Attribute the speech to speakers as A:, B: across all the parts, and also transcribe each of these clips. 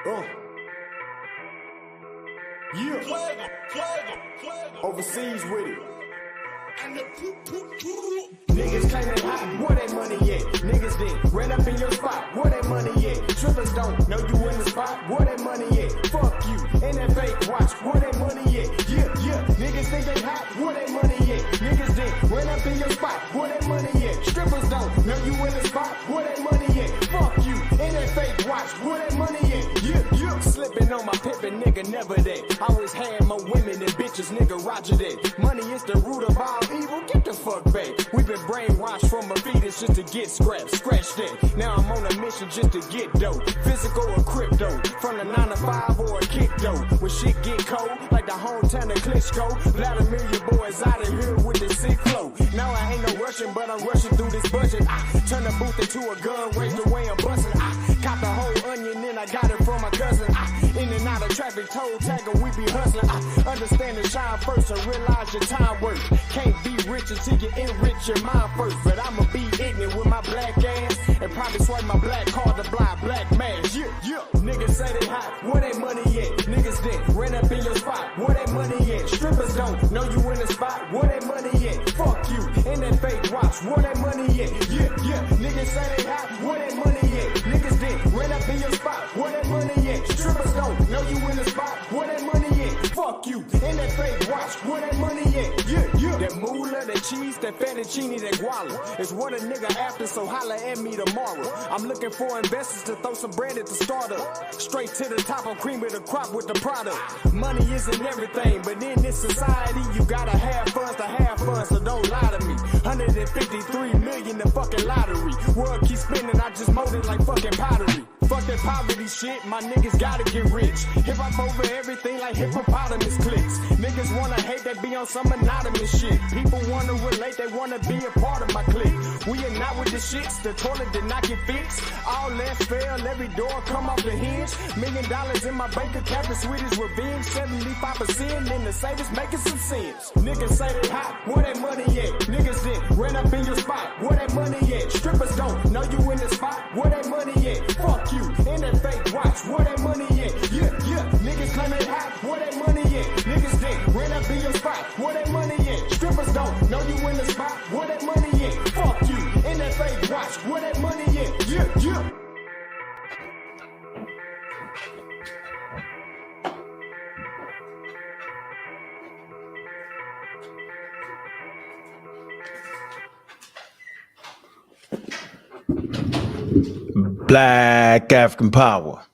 A: Yeah. Overseas with it. Niggas claim they hot, where they money at? Niggas then ran up in your spot, where they money at? Strippers don't know you in the spot, where they money at? Fuck you, and that fake watch, where they money at? Yeah. Niggas think they hot, where they money at? Niggas then ran up in your spot, where they money at? Strippers don't know you in the spot, where they money at? Fuck you, and that fake watch, where they money at? Yeah. Slipping on my pippin', nigga, never that. Always had more women than bitches, nigga, roger that. Money is the root of all evil, get the fuck back. We been brainwashed from a fetus just to get scrapped, scratch that. Now I'm on a mission just to get dope. Physical or crypto, from the 9 to 5 or a kick dope. When shit get cold, like the hometown of Klitschko. Vladimir, your boys out of here with the sick flow. Now I ain't no rushing, but I'm rushing through this budget. I turn the booth into a gun, raise the way I'm busting. I cop the whole onion, then I got it from my cousin. In and out of traffic, toe tagger, we be hustling. I understand and shine first and realize your time worth. Can't be rich until you enrich your mind first. But I'ma be ignorant with my black ass and probably swipe my black card to blind black man. Yeah. Niggas say they hot, where they money at? Niggas then ran up in your spot, where they money at? Strippers don't know you in the spot, where they money at? Fuck you, and that fake watch, where they money at? Yeah. Niggas say they hot, where they money at? Niggas then ran up in your spot, where they money at? Strippers don't know you in the spot, where they money at? Fuck you, and that fake watch, where they money at? Yeah. That moolah, that cheese, that fettuccine, that guala is what a nigga after, so holla at me tomorrow. I'm looking for investors to throw some bread at the startup. Straight to the top, I'm cream of the crop with the product. Money isn't everything, but in this society, you gotta have funds to have fun, so don't lie to me. 153 million the fucking lottery. World keeps spinning, I just mold it like fucking pottery. Fuck that poverty shit, my niggas gotta get rich. Hip hop over everything like hippopotamus clicks. Niggas wanna hate, they be on some anonymous shit. People wanna relate, they wanna be a part of my clique. We are not with the shits, the toilet did not get fixed. All less fail, every door come off the hinge. $1 million in my bank account, the sweetest revenge. 75% in the savings, making some sense. Niggas say they hot, where that money at? Niggas then ran up in your spot, where that money at? Strippers don't know you in the spot, where that money at? Fuck you, and that fake watch, where that money at? Yeah. Niggas claim they hot, where that money at? Niggas then ran up in your spot, where that money at? Strippers don't know you in the spot, where that money at? Fuck you, and that fake watch, where that money at? Yeah.
B: Black African power.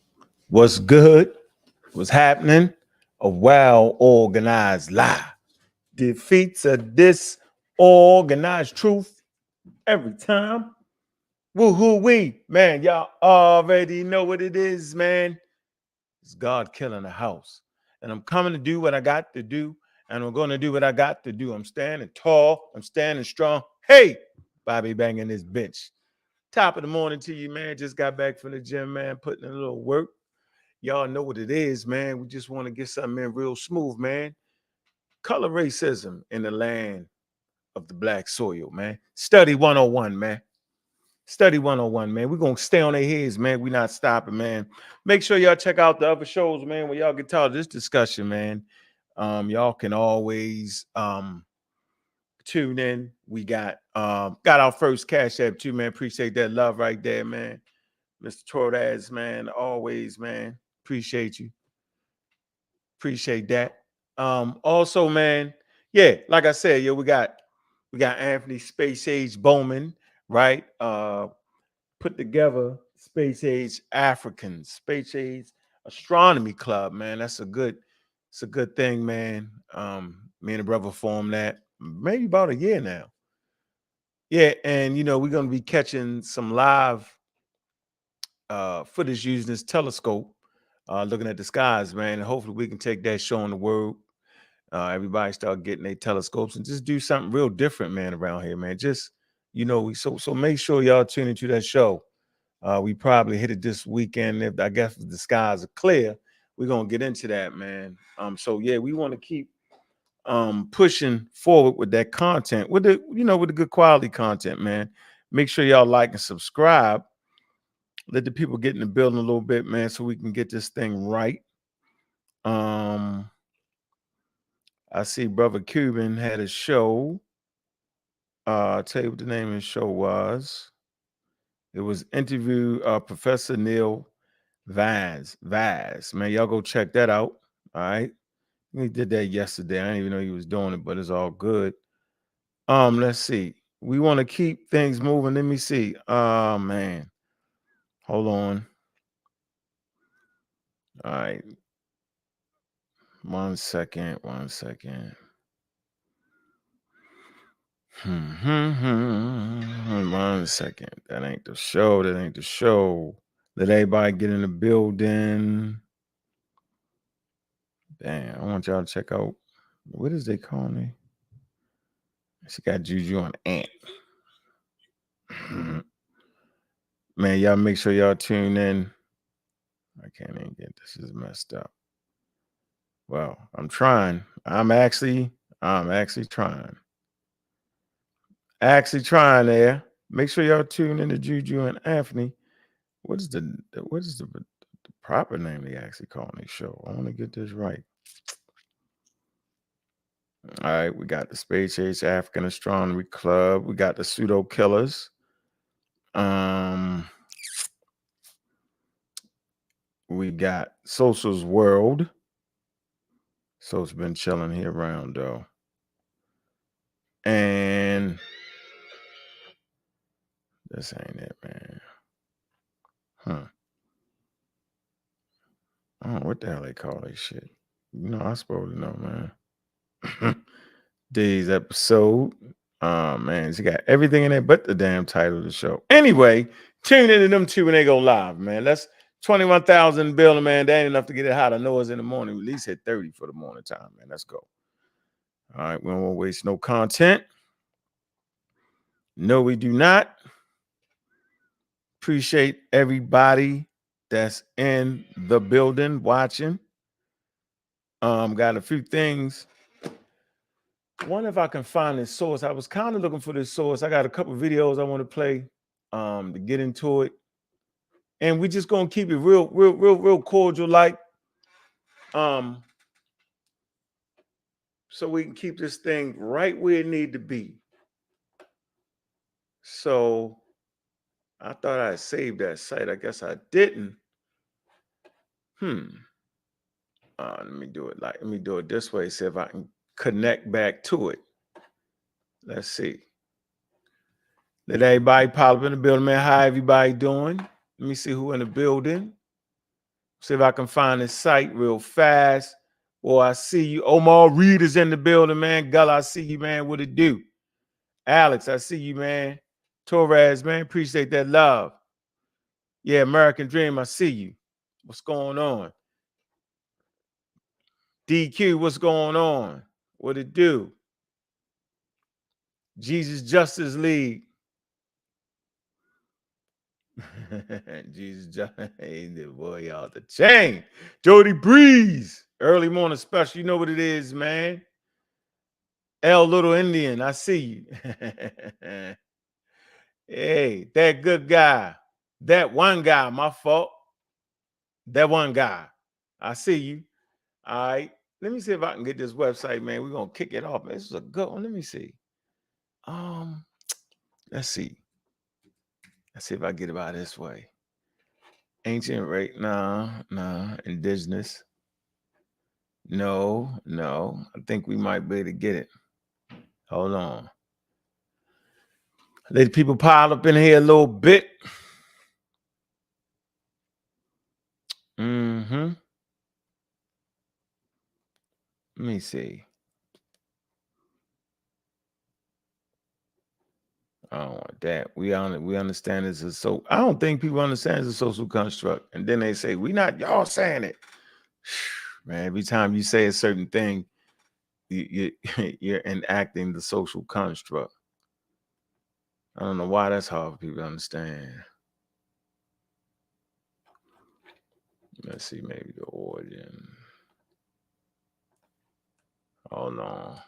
B: What's good? What's happening? A well-organized lie defeats a disorganized truth every time. Woo-hoo-wee. Man, y'all already know what it is, man. It's God killing the house. And I'm coming to do what I got to do, and I'm going to do what I got to do. I'm standing tall. I'm standing strong. Hey, Bobby banging this bench. Top of the morning to you, man. Just got back from the gym, man. Putting in a little work. Y'all know what it is, man. We just want to get something in real smooth, man. Color racism in the land of the black soil, man. Study 101, man. Study 101, man. We're going to stay on their heads, man. We're not stopping, man. Make sure y'all check out the other shows, man, where y'all get tired of this discussion, man. Y'all can always tune in. We got our first Cash App too, man. Appreciate that love right there, man. Mr. Torres, man, always, man. Appreciate you. Appreciate that. Also, man, yeah, like I said, we got Anthony Space Age Bowman, right? Put together Space Age Africans, Space Age Astronomy Club, man. It's a good thing, man. Me and the brother formed that maybe about a year now. Yeah, and we're gonna be catching some live footage using this telescope, looking at the skies, man. And hopefully we can take that show in the world. Everybody start getting their telescopes and just do something real different, man, around here, man. Just so make sure y'all tune into that show. We probably hit it this weekend. If the skies are clear, we're gonna get into that, man. So yeah, we want to keep pushing forward with that content, with the good quality content, man. Make sure y'all like and subscribe let the people get in the building a little bit, man, so we can get this thing right. I see Brother Cuban had a show. I'll tell you what the name of the show was. It was interview Professor Neil Vaz. Man, y'all go check that out. All right. He did that yesterday. I didn't even know he was doing it, but it's all good. Let's see. We want to keep things moving. Let me see. Man. Hold on. All right. 1 second. 1 second. 1 second. That ain't the show. That ain't the show. Let everybody get in the building. Damn, I want y'all to check out. What is they calling me? She got Juju on Ankh. Man, y'all make sure y'all tune in. I can't even get this. Is messed up. Well, I'm trying. I'm actually trying. There. Make sure y'all tune in to Juju and Anthony. What is the proper name they actually call this show? I want to get this right. All right, we got the Space Age African Astronomy Club. We got the Pseudo Killers. We got Social's World. So's been chilling here around though. And this ain't it, man. I don't know what the hell they call this shit. You know, I'm supposed to know, man. Today's episode. Man, she got everything in there but the damn title of the show. Anyway, tune into them two when they go live, man. That's 21,000 building, man. That ain't enough to get it hot. I know it's in the morning. We at least hit 30 for the morning time, man. Let's go. All right, we don't want to waste no content. No, we do not. Appreciate everybody that's in the building watching. Got a few things. I wonder if I can find this source. I was kind of looking for this source. I got a couple videos I want to play to get into it. And we just gonna keep it real cordial, like so we can keep this thing right where it need to be. So I thought I saved that site. I guess I didn't. Let me do it this way. See if I can connect back to it. Let's see. Let everybody pop up in the building, man. How everybody doing? Let me see who in the building. See if I can find this site real fast. Boy, I see you. Omar Reed is in the building, man. Gull, I see you, man. What it do? Alex, I see you, man. Torres, man. Appreciate that love. Yeah, American Dream, I see you. What's going on? DQ, what's going on? What it do? Jesus Justice League. Jesus Justice. Hey, the boy out the chain. Jody Breeze. Early morning special. You know what it is, man. L Little Indian, I see you. Hey, that good guy. That one guy, my fault. That one guy. I see you. All right. Let me see if I can get this website, man. We're gonna kick it off. Man, this is a good one. Let me see. Let's see. Let's see if I get it by this way. Ancient, right? Nah. Indigenous. No. I think we might be able to get it. Hold on. Let people pile up in here a little bit. Let me see. I don't want that. We understand this is so. I don't think people understand it's a social construct. And then they say, we not y'all saying it. Man, every time you say a certain thing, you're enacting the social construct. I don't know why that's hard for people to understand. Let's see, maybe the origin. Hold on.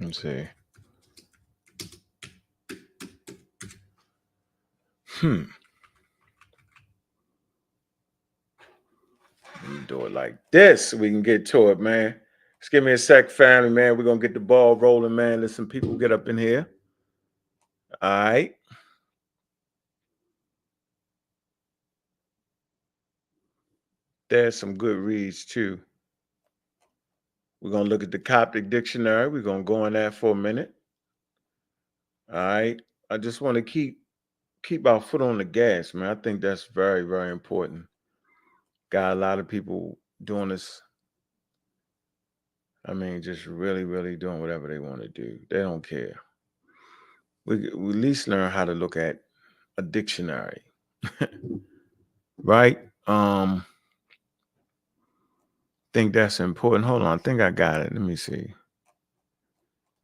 B: Let's see. Let me do it like this so we can get to it, man. Just give me a sec, family, man. We're going to get the ball rolling, man. Let some people get up in here. All right. There's some good reads, too. We're going to look at the Coptic dictionary. We're going to go in that for a minute. All right. I just want to keep our foot on the gas, man. I think that's very, very important. Got a lot of people doing this. I mean, just really, really doing whatever they want to do. They don't care. We at least learn how to look at a dictionary. Right? Think that's important. Hold on. I think I got it. Let me see.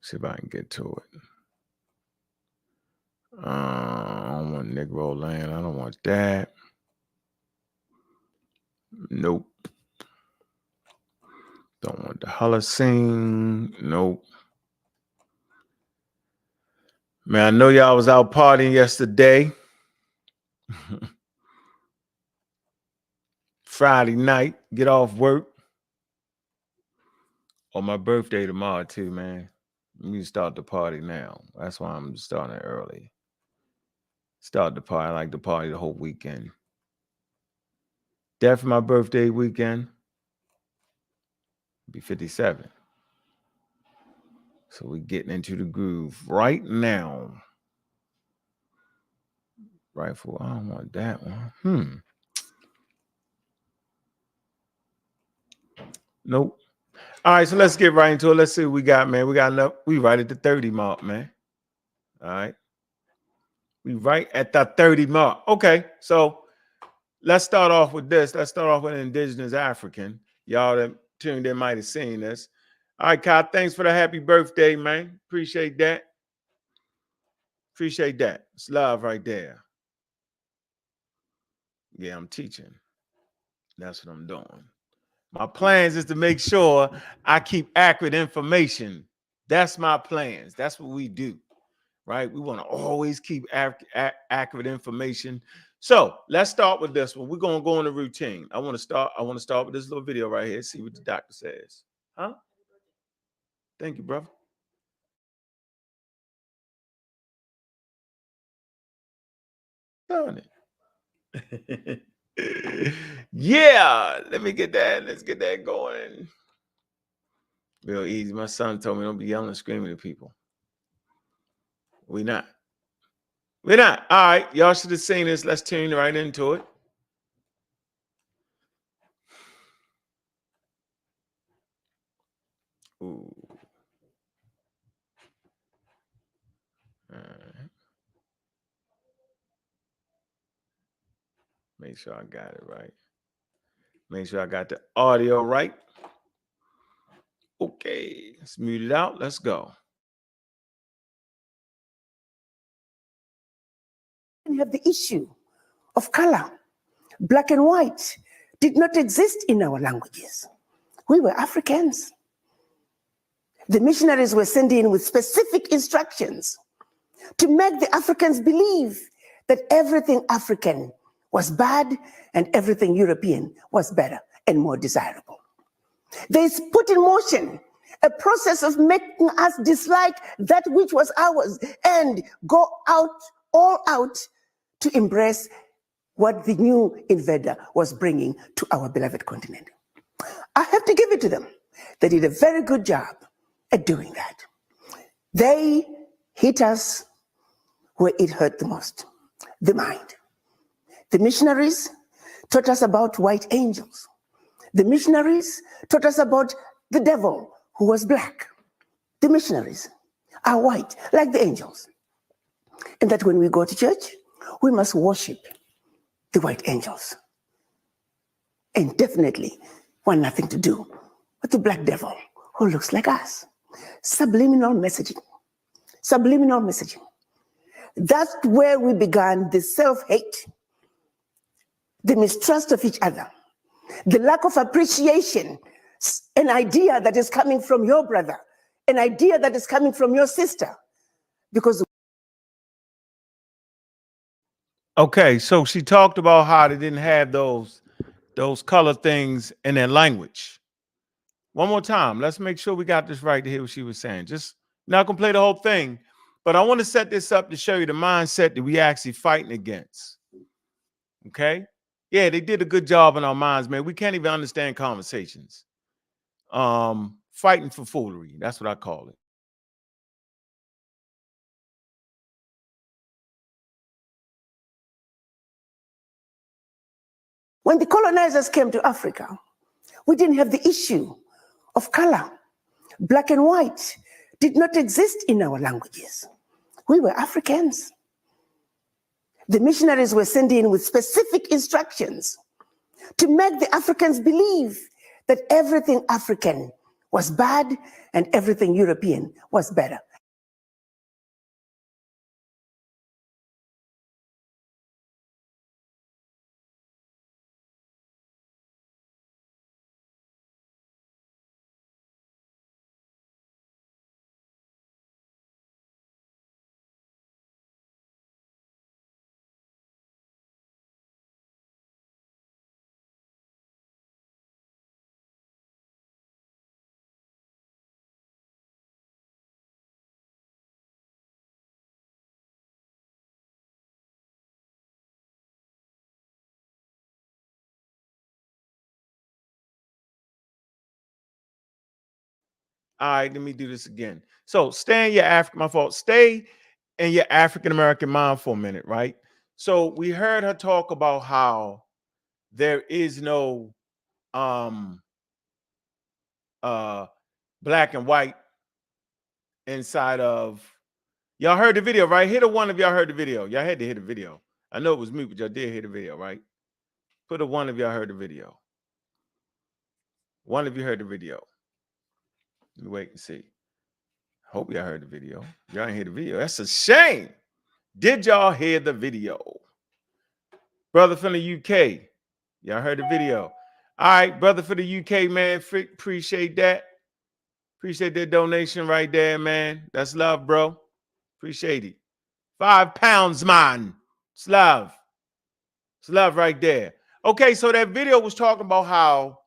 B: See if I can get to it. I don't want Negro land. I don't want that. Nope. Don't want the Holocene. Nope. Man, I know y'all was out partying yesterday. Friday night. Get off work. On my birthday tomorrow, too, man. Let me start the party now. That's why I'm starting early. Start the party. I like to party the whole weekend. Definitely my birthday weekend. Be 57. So we're getting into the groove right now. Rifle. I don't want that one. Nope. All right, so let's get right into it. Let's see what we got, man. We got enough. We right at the 30 mark, man. All right. We right at the 30 mark. Okay, so let's start off with this. Let's start off with Indigenous African. Y'all that tuned in might have seen this. All right, Kyle, thanks for the happy birthday, man. Appreciate that. Appreciate that. It's love right there. Yeah, I'm teaching. That's what I'm doing. My plans is to make sure I keep accurate information. That's my plans. That's what we do, right? We want to always keep accurate information. So let's start with this one. We're gonna go on the routine. I want to start with this little video right here. See what the doctor says. Huh? Thank you, brother. Done it. Yeah, let me get that. Let's get that going. Real easy. My son told me don't be yelling and screaming at people. We're not. All right, y'all should have seen this. Let's tune right into it. Ooh. All right. Make sure I got it right. Make sure I got the audio right. Okay, let's mute it out. Let's go.
C: We have the issue of color. Black and white did not exist in our languages. We were Africans. The missionaries were sent in with specific instructions to make the Africans believe that everything African was bad and everything European was better and more desirable. They put in motion a process of making us dislike that which was ours and go all out to embrace what the new invader was bringing to our beloved continent. I have to give it to them. They did a very good job at doing that. They hit us where it hurt the most, the mind. The missionaries taught us about white angels. The missionaries taught us about the devil who was black. The missionaries are white, like the angels. And that when we go to church, we must worship the white angels. And definitely want nothing to do with the black devil who looks like us. Subliminal messaging. Subliminal messaging. That's where we began the self-hate, the mistrust of each other, the lack of appreciation, an idea that is coming from your brother an idea that is coming from your sister, because
B: Okay, so she talked about how they didn't have those color things in their language. One more time. Let's make sure we got this right to hear what she was saying. Just not gonna play the whole thing, but I want to set this up to show you the mindset that we actually fighting against. Okay. Yeah, they did a good job in our minds, man. We can't even understand conversations. Fighting for foolery. That's what I call it.
C: when the colonizers came to Africa, we didn't have the issue of color. Black and white did not exist in our languages. We were Africans. The missionaries were sent in with specific instructions to make the Africans believe that everything African was bad and everything European was better.
B: All right, let me do this again. So stay in your my fault. Stay in your African American mind for a minute, right? So we heard her talk about how there is no um uh black and white inside of y'all heard the video, right? Hit a one if y'all heard the video. Y'all had to hit the video. I know it was me, but y'all did hear the video, right? Put a one if y'all heard the video. One of you heard the video. Let me wait and see. Hope y'all heard the video. Y'all ain't hear the video. That's a shame. Did y'all hear the video? Brother from the UK. Y'all heard the video. All right, brother for the UK, man. Appreciate that. Appreciate that donation right there, man. That's love, bro. Appreciate it. £5, man. It's love. It's love right there. Okay, so that video was talking about how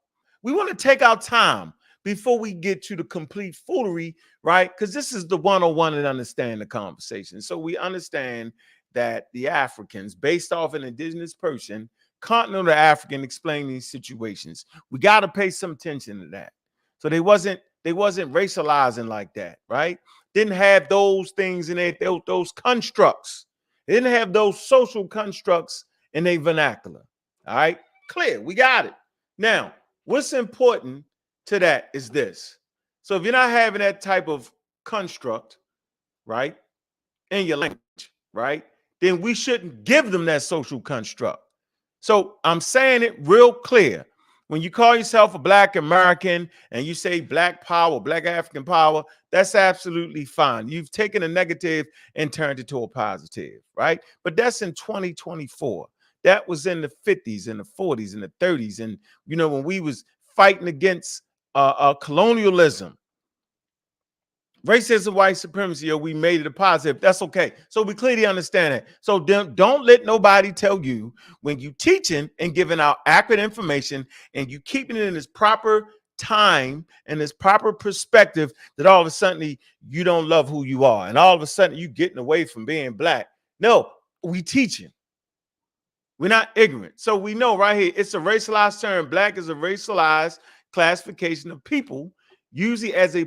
B: we want to take our time before we get to the complete foolery, right? Because this is the 101 and understand the conversation. So we understand that the Africans, based off an indigenous person, continental African, explain these situations. We got to pay some attention to that. So they wasn't racializing like that, right? Didn't have those things in it, those constructs. They didn't have those social constructs in their vernacular. All right, clear. We got it. Now, what's important to that is this. So if you're not having that type of construct, right, in your language, right, then we shouldn't give them that social construct. So I'm saying it real clear. When you call yourself a Black American and you say Black power, Black African power, that's absolutely fine. You've taken a negative and turned it to a positive, right? But that's in 2024. That was in the 50s and the 40s and the 30s. And, you know, when we was fighting against colonialism, racism, white supremacy, or we made it a positive. That's okay. So we clearly understand it. So don't let nobody tell you when you teaching and giving out accurate information and you keeping it in this proper time and this proper perspective that all of a sudden you don't love who you are and all of a sudden you getting away from being Black. No, we teaching. We're not ignorant. So we know right here, it's a racialized term. Black is a racialized classification of people, usually as a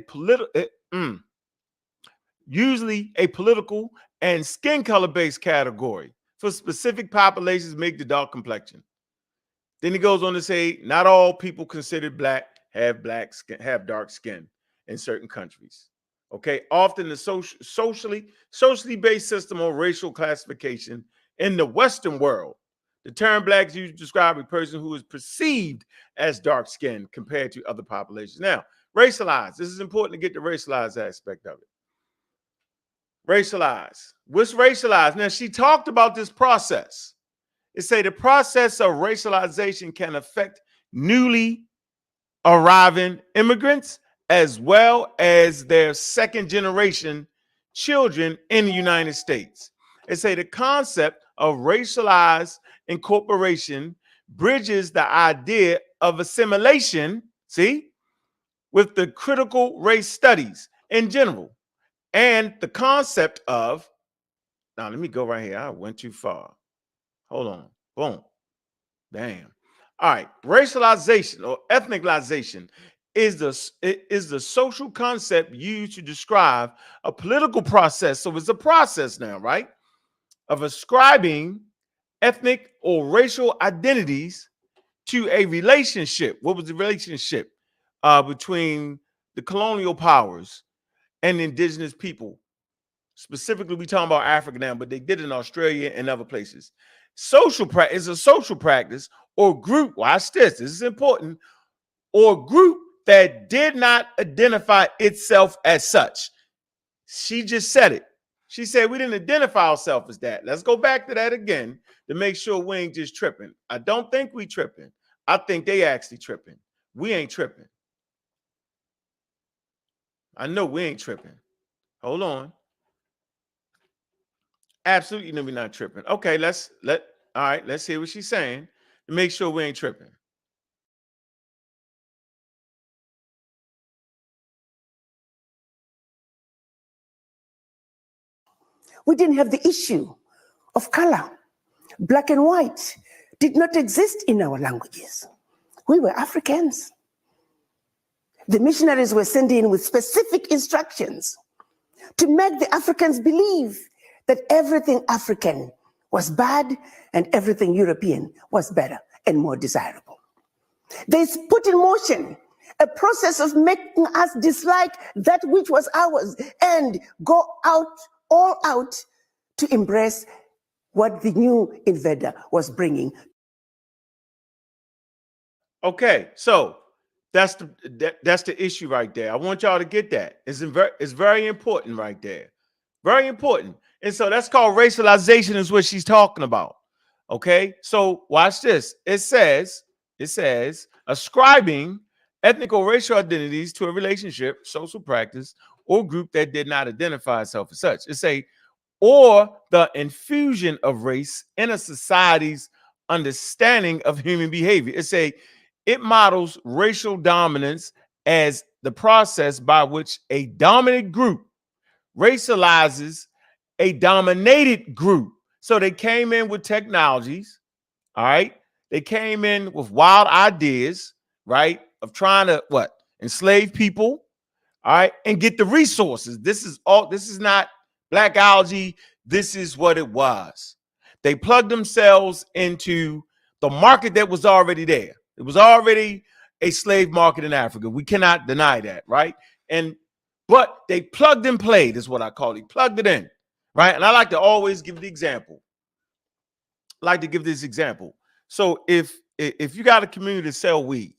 B: usually a political and skin color based category for specific populations make the dark complexion. Then he goes on to say, not all people considered Black have dark skin in certain countries. Okay, often the socially based system of racial classification in the Western world, the term Black is used to describe a person who is perceived as dark skinned compared to other populations. Now, racialized. This is important to get the racialized aspect of it. Racialized. What's racialized? Now, she talked about this process. It say the process of racialization can affect newly arriving immigrants as well as their second generation children in the United States. They say the concept of racialized incorporation bridges the idea of assimilation, see, with the critical race studies in general and the concept of, now let me go right here. I went too far. Hold on. Boom. Damn. All right. Racialization or ethnicalization is the social concept used to describe a political process. So it's a process now, right? Of ascribing ethnic or racial identities to a relationship. What was the relationship between the colonial powers and indigenous people? Specifically, we talking about Africa now, but they did it in Australia and other places. Social practice is a social practice or group. Watch this. This is important. Or group that did not identify itself as such. She just said it. She said we didn't identify ourselves as that. Let's go back to that again to make sure we ain't just tripping. I don't think we tripping. I think they actually tripping. We ain't tripping. I know we ain't tripping. Hold on. Absolutely, no, we're not tripping. Okay, all right, let's hear what she's saying to make sure we ain't tripping.
C: We didn't have the issue of color. Black and white did not exist in our languages. We were Africans. The missionaries were sent in with specific instructions to make the Africans believe that everything African was bad and everything European was better and more desirable. They put in motion a process of making us dislike that which was ours and go all out to embrace what the new invader was bringing.
B: Okay, so that's the issue right there. I want y'all to get that. It's very important right there. Very important. And so that's called racialization is what she's talking about. Okay, so watch this. It says ascribing ethnic or racial identities to a relationship, social practice, or group that did not identify itself as such. It say, or the infusion of race in a society's understanding of human behavior. It say it models racial dominance as the process by which a dominant group racializes a dominated group. So they came in with technologies, all right? They came in with wild ideas, right? Of trying to what? Enslave people, all right? And get the resources. This is not black algae. This is what it was. They plugged themselves into the market that was already there. It was already a slave market in Africa. We cannot deny that, right? But they plugged and played is what I call it. Plugged it in, right? And I like to always give the example. I like to give this example. So if you got a community to sell weed,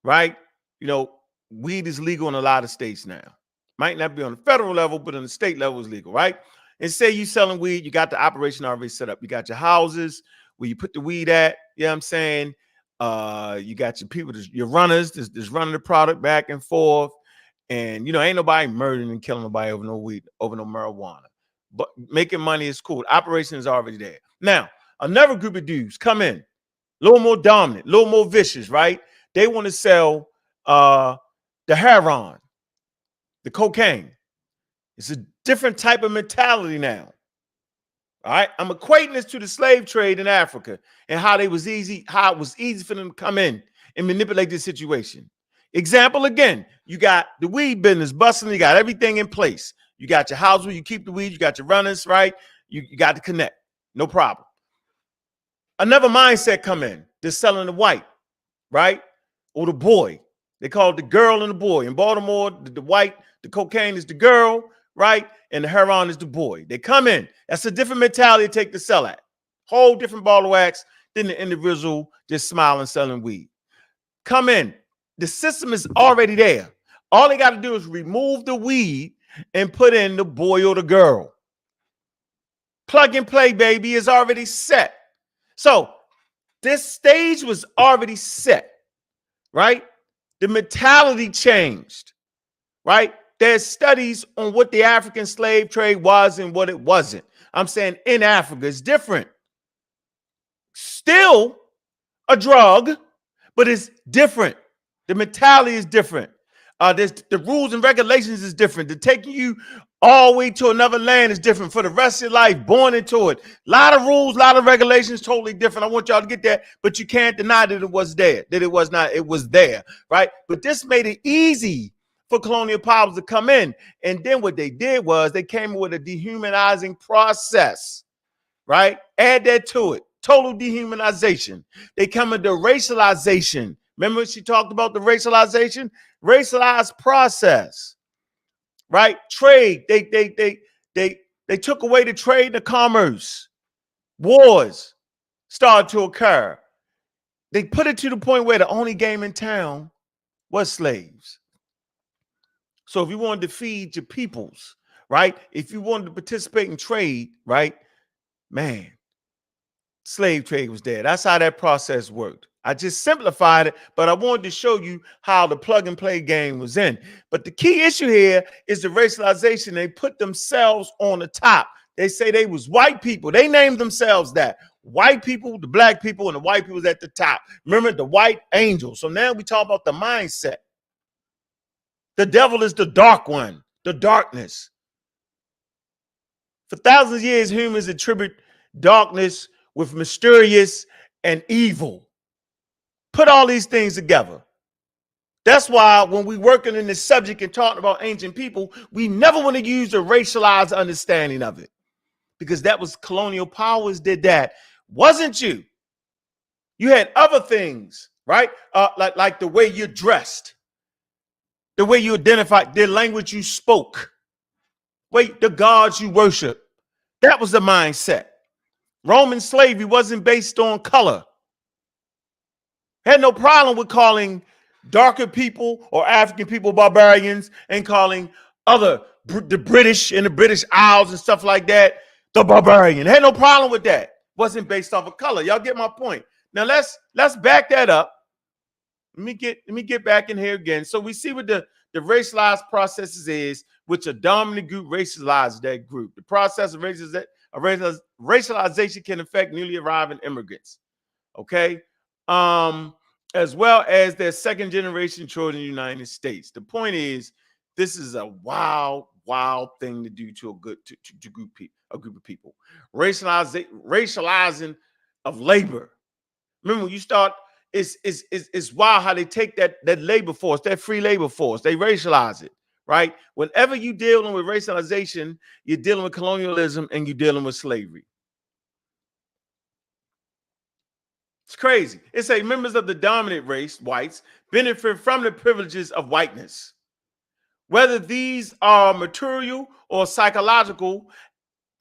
B: right? You know, weed is legal in a lot of states now. Might not be on the federal level, but on the state level is legal, right? And say you selling weed, you got the operation already set up. You got your houses where you put the weed at, you know what I'm saying? You got your people, your runners, just running the product back and forth. And, you know, ain't nobody murdering and killing nobody over no weed, over no marijuana. But making money is cool. The operation is already there. Now, another group of dudes come in, a little more dominant, a little more vicious, right? They want to sell the heroin, the cocaine. It's a different type of mentality now. All right. I'm equating this to the slave trade in Africa and how it was easy for them to come in and manipulate this situation. Example again, you got the weed business busting, you got everything in place. You got your house where you keep the weed, you got your runners, right? You got to connect. No problem. Another mindset come in, they're selling the white, right? Or the boy. They call it the girl and the boy. In Baltimore, the white, the cocaine is the girl, right? And the heroin is the boy. They come in. That's a different mentality to take to sell at. Whole different ball of wax than the individual just smiling, selling weed. Come in. The system is already there. All they got to do is remove the weed and put in the boy or the girl. Plug and play, baby, is already set. So this stage was already set, right? The mentality changed, right? There's studies on what the African slave trade was and what it wasn't. I'm saying in Africa, it's different. Still a drug, but it's different. The mentality is different. The rules and regulations is different. The taking you all the way to another land is different for the rest of your life, born into it. A lot of rules, a lot of regulations, totally different. I want y'all to get that, but you can't deny that it was there, that it was not, it was there, right? But this made it easy for colonial powers to come in. And then what they did was they came with a dehumanizing process, right? Add that to it. Total dehumanization. They come into racialization. Remember she talked about the racialization? Racialized process, right? Trade. They took away the trade and the commerce. Wars started to occur. They put it to the point where the only game in town was slaves. So if you wanted to feed your peoples, right? If you wanted to participate in trade, right? Man, slave trade was there. That's how that process worked. I just simplified it, but I wanted to show you how the plug and play game was in. But the key issue here is the racialization. They put themselves on the top. They say they was white people. They named themselves that. White people, the black people, and the white people was at the top. Remember the white angel. So now we talk about the mindset. The devil is the dark one, the darkness. For thousands of years, humans attribute darkness with mysterious and evil. Put all these things together. That's why when we working in this subject and talking about ancient people, we never want to use a racialized understanding of it, because that was colonial powers did that. Wasn't you? You had other things, right? Like the way you're dressed, the way you identified, the language you spoke, the gods you worship. That was the mindset. Roman slavery wasn't based on color. Had no problem with calling darker people or African people barbarians and calling the British and the British Isles and stuff like that the barbarian. Had no problem with that. Wasn't based off of color. Y'all get my point. Now let's back that up. Let me get back in here again. So we see what the racialized processes is, which a dominant group racializes that group. The process of racialization can affect newly arriving immigrants. Okay. As well as their second generation children in the United States. The point is, this is a wild thing to do to a group of people. Racializing of labor. Remember, when you start, it's wild how they take that labor force, that free labor force, they racialize it, right? Whenever you're dealing with racialization, you're dealing with colonialism and you're dealing with slavery. It's crazy. It says members of the dominant race, whites, benefit from the privileges of whiteness, whether these are material or psychological,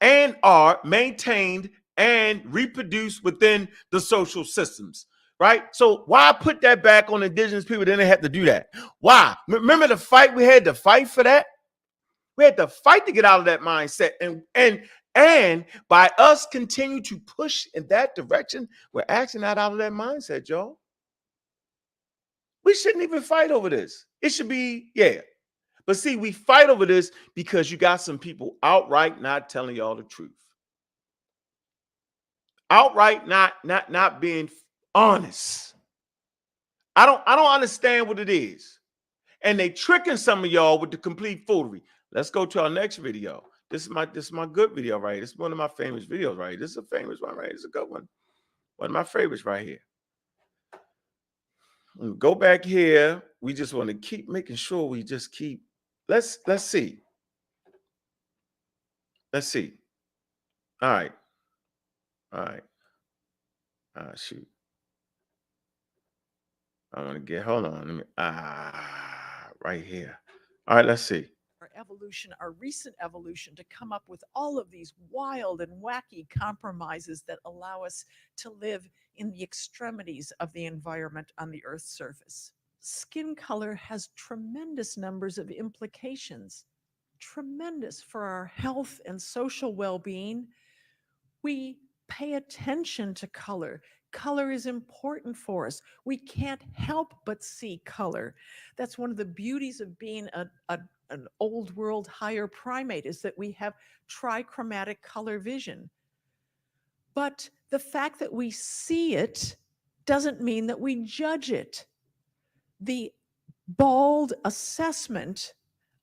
B: and are maintained and reproduced within the social systems, right? So why put that back on indigenous people? Then they have to do that. Why? Remember the fight we had to fight for that? We had to fight to get out of that mindset. And by us continue to push in that direction, we're actually not out of that mindset, y'all. We shouldn't even fight over this. It should be, yeah. But see, we fight over this because you got some people outright not telling y'all the truth. Outright not being honest. I don't understand what it is. And they tricking some of y'all with the complete foolery. Let's go to our next video. This is my good video right here. This is one of my famous videos right here. This is a famous one right here. This is a good one. One of my favorites right here. Go back here. We just want to keep making sure we just keep. Let's see. Let's see. All right. All right. Shoot. I want to get, hold on. Let me, right here. All right, let's see.
D: Our recent evolution, to come up with all of these wild and wacky compromises that allow us to live in the extremities of the environment on the Earth's surface. Skin color has tremendous numbers of implications, tremendous for our health and social well-being. We pay attention to color Color is important for us. We can't help but see color. That's one of the beauties of being an old world higher primate, is that we have trichromatic color vision. But the fact that we see it doesn't mean that we judge it. The bald assessment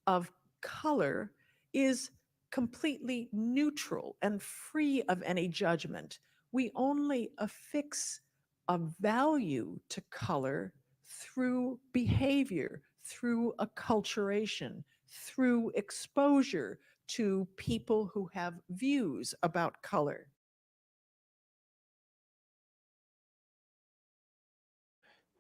D: of color is completely neutral and free of any judgment. We only affix a value to color through behavior, through acculturation, through exposure to people who have views about color.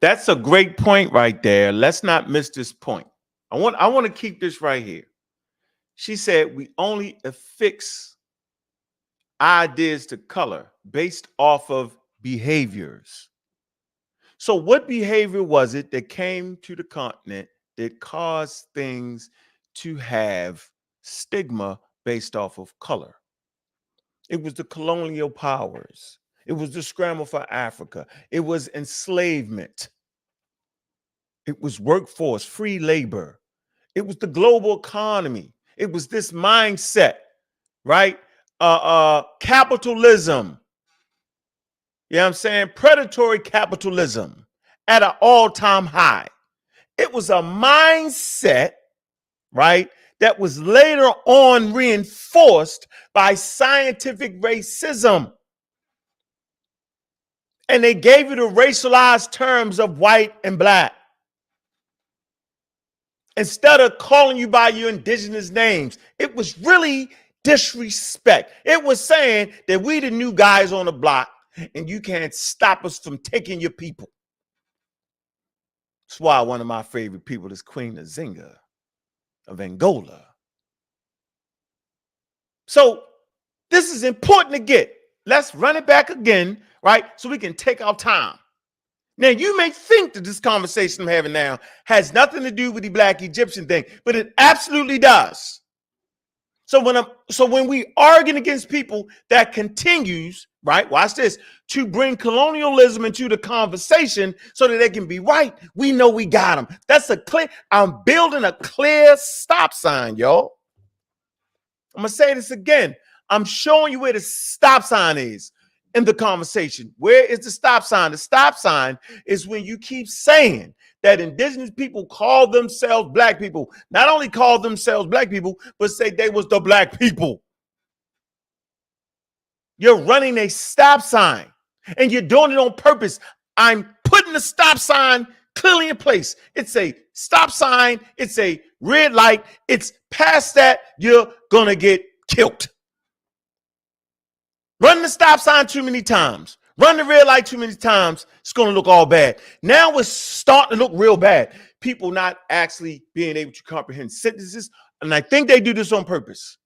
B: That's a great point right there. Let's not miss this point. I want to keep this right here. She said we only affix ideas to color based off of behaviors. So, what behavior was it that came to the continent that caused things to have stigma based off of color? It was the colonial powers. It was the scramble for Africa. It was enslavement. It was workforce, free labor. It was the global economy. It was this mindset, right? Capitalism. You know what I'm saying? Predatory capitalism at an all-time high. It was a mindset, right, that was later on reinforced by scientific racism. And they gave you the racialized terms of white and black. Instead of calling you by your indigenous names, it was really disrespect. It was saying that we the new guys on the block and you can't stop us from taking your people. That's why one of my favorite people is Queen Nzinga of Angola. So this is important to get. Let's run it back again, right? So we can take our time. Now, you may think that this conversation I'm having now has nothing to do with the Black Egyptian thing, but it absolutely does. So when we arguing against people that continues, right? Watch this, to bring colonialism into the conversation so that they can be right, we know we got them. That's a clear. I'm building a clear stop sign, y'all. I'm gonna say this again. I'm showing you where the stop sign is in the conversation. Where is the stop sign? The stop sign is when you keep saying that indigenous people call themselves black people. Not only call themselves black people, but say they was the black people. You're running a stop sign and you're doing it on purpose. I'm putting the stop sign clearly in place. It's a stop sign. It's a red light. It's past that. You're going to get killed. Run the stop sign too many times. Run the red light too many times. It's going to look all bad. Now it's starting to look real bad. People not actually being able to comprehend sentences. And I think they do this on purpose.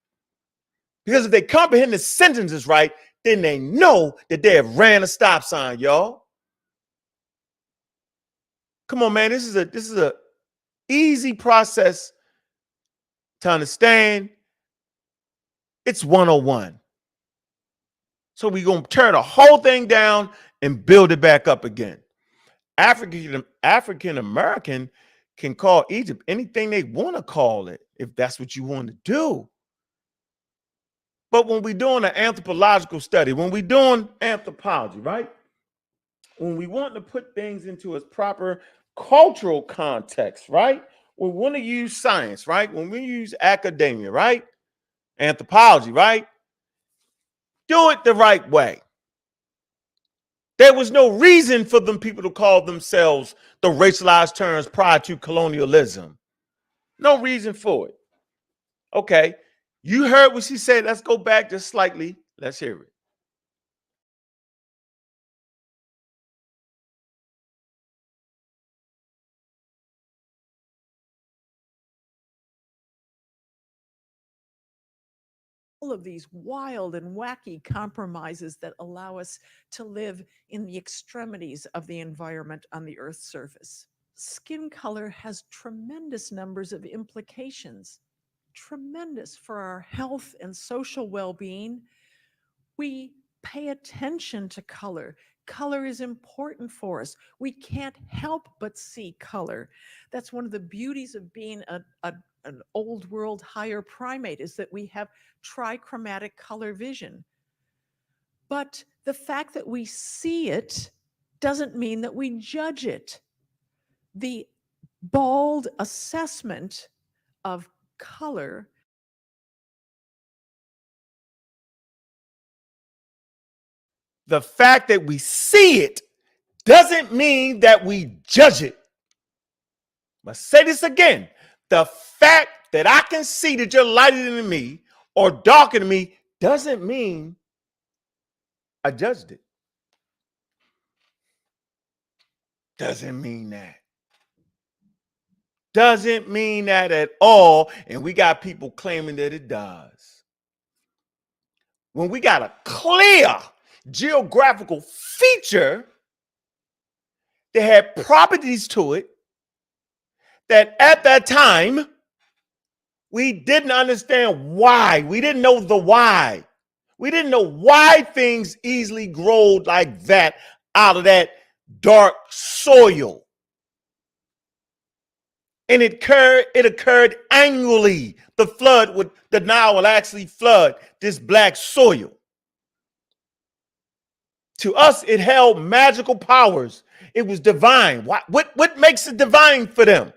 B: Because if they comprehend the sentences right, then they know that they have ran a stop sign, y'all. Come on, man. This is a easy process to understand. It's 101. So we're going to tear the whole thing down and build it back up again. African American can call Egypt anything they want to call it if that's what you want to do. But when we're doing an anthropological study, when we're doing anthropology, right? When we want to put things into its proper cultural context, right? We want to use science, right? When we use academia, right? Anthropology, right? Do it the right way. There was no reason for them people to call themselves the racialized terms prior to colonialism. No reason for it. Okay. You heard what she said. Let's go back just slightly. Let's hear it.
D: All of these wild and wacky compromises that allow us to live in the extremities of the environment on the Earth's surface. Skin color has tremendous numbers of implications, tremendous for our health and social well being. We pay attention to color. Color is important for us. We can't help but see color. That's one of the beauties of being an old world higher primate, is that we have trichromatic color vision. But the fact that we see it doesn't mean that we judge it. The bald assessment of color
B: The fact that we see it doesn't mean that we judge it. I'll say this again. The fact that I can see that you're lighter than me or darker than me doesn't mean I judged it. Doesn't mean that. Doesn't mean that at all. And we got people claiming that it does. When we got a clear geographical feature that had properties to it that at that time we didn't understand why. We didn't know the why. We didn't know why things easily growed like that out of that dark soil. And it occurred annually. The Nile will actually flood this black soil. To us, it held magical powers. It was divine. What makes it divine for them?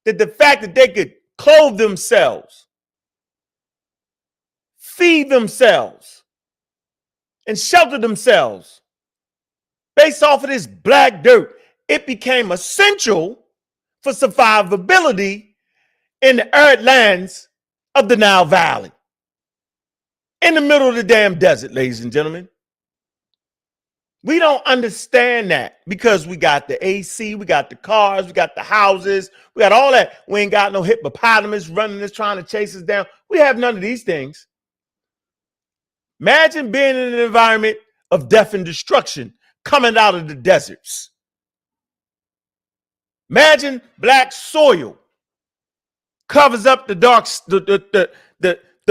B: That the fact that they could clothe themselves, feed themselves, and shelter themselves based off of this black dirt. It became essential for survivability in the arid lands of the Nile Valley. In the middle of the damn desert, ladies and gentlemen. We don't understand that because we got the AC, we got the cars, we got the houses, we got all that. We ain't got no hippopotamus running us, trying to chase us down. We have none of these things. Imagine being in an environment of death and destruction coming out of the deserts. Imagine black soil covers up the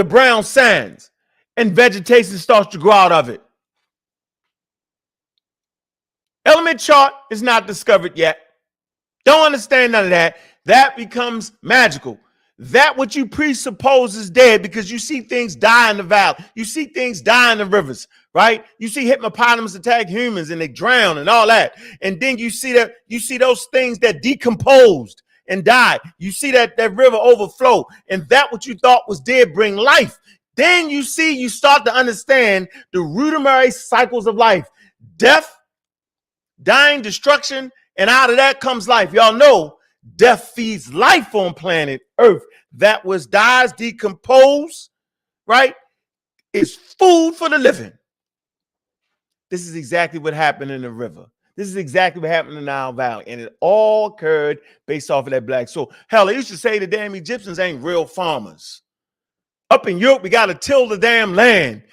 B: brown sands and vegetation starts to grow out of it. Element chart is not discovered yet. Don't understand none of that. That becomes magical. That what you presuppose is dead because you see things die in the valley. You see things die in the rivers, right? You see hippopotamus attack humans and they drown and all that. And then you see those things that decomposed and died. You see that river overflow, and that what you thought was dead bring life. Then you start to understand the rudimentary cycles of life. Death, dying, destruction, and out of that comes life. Y'all know death feeds life on planet Earth. That was dies, decompose, right? It's food for the living. This is exactly what happened in the river. This is exactly what happened in the Nile Valley. And it all occurred based off of that black soil. Hell, they used to say the damn Egyptians ain't real farmers. Up in Europe, we got to till the damn land.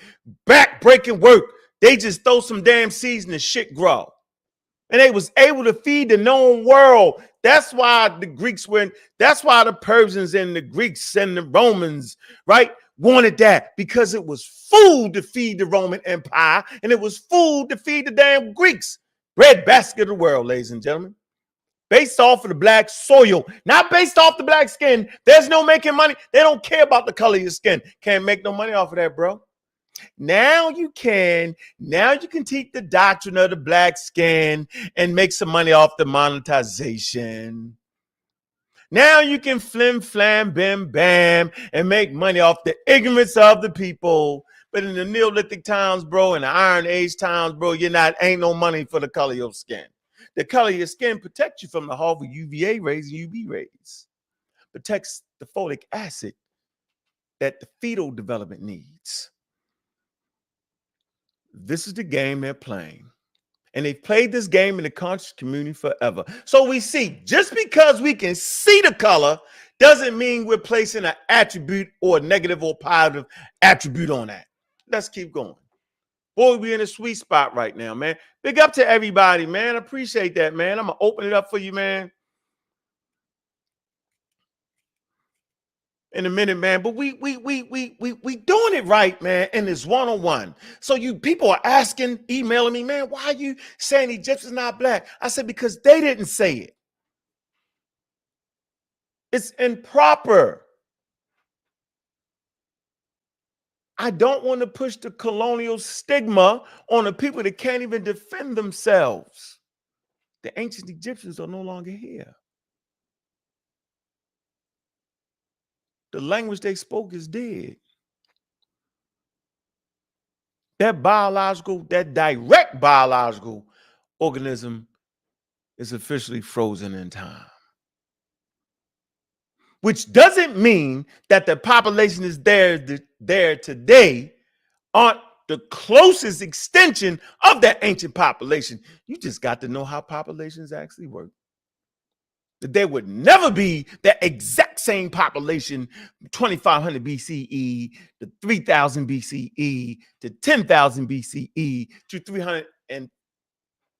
B: Back-breaking work. They just throw some damn seeds and the shit grow. And they was able to feed the known world. That's why that's why the Persians and the Greeks and the Romans, right, wanted that, because it was food to feed the Roman Empire and it was food to feed the damn Greeks. Breadbasket of the world, ladies and gentlemen. Based off of the black soil, not based off the black skin. There's no making money. They don't care about the color of your skin. Can't make no money off of that, bro. Now you can teach the doctrine of the black skin and make some money off the monetization. Now you can flim flam bim bam and make money off the ignorance of the people. But in the Neolithic times, bro, in the Iron Age times, bro, ain't no money for the color of your skin. The color of your skin protects you from the harmful UVA rays and UV rays. Protects the folic acid that the fetal development needs. This is the game they're playing. And they've played this game in the conscious community forever. So we see, just because we can see the color doesn't mean we're placing an attribute or a negative or positive attribute on that. Let's keep going. Boy, we're in a sweet spot right now, man. Big up to everybody, man. Appreciate that, man. I'm going to open it up for you, man. in a minute, man. But we doing it right, man. And it's one-on-one. So you people are asking, emailing me, man, why are you saying Egyptians not black? I said, because they didn't say it. It's improper. I don't want to push the colonial stigma on the people that can't even defend themselves. The ancient Egyptians are no longer here. The language they spoke is dead. That direct biological organism is officially frozen in time. Which doesn't mean that the population is there today aren't the closest extension of that ancient population. You just got to know how populations actually work. That there would never be that exact same population 2500 BCE to 3000 BCE to 10,000 BCE to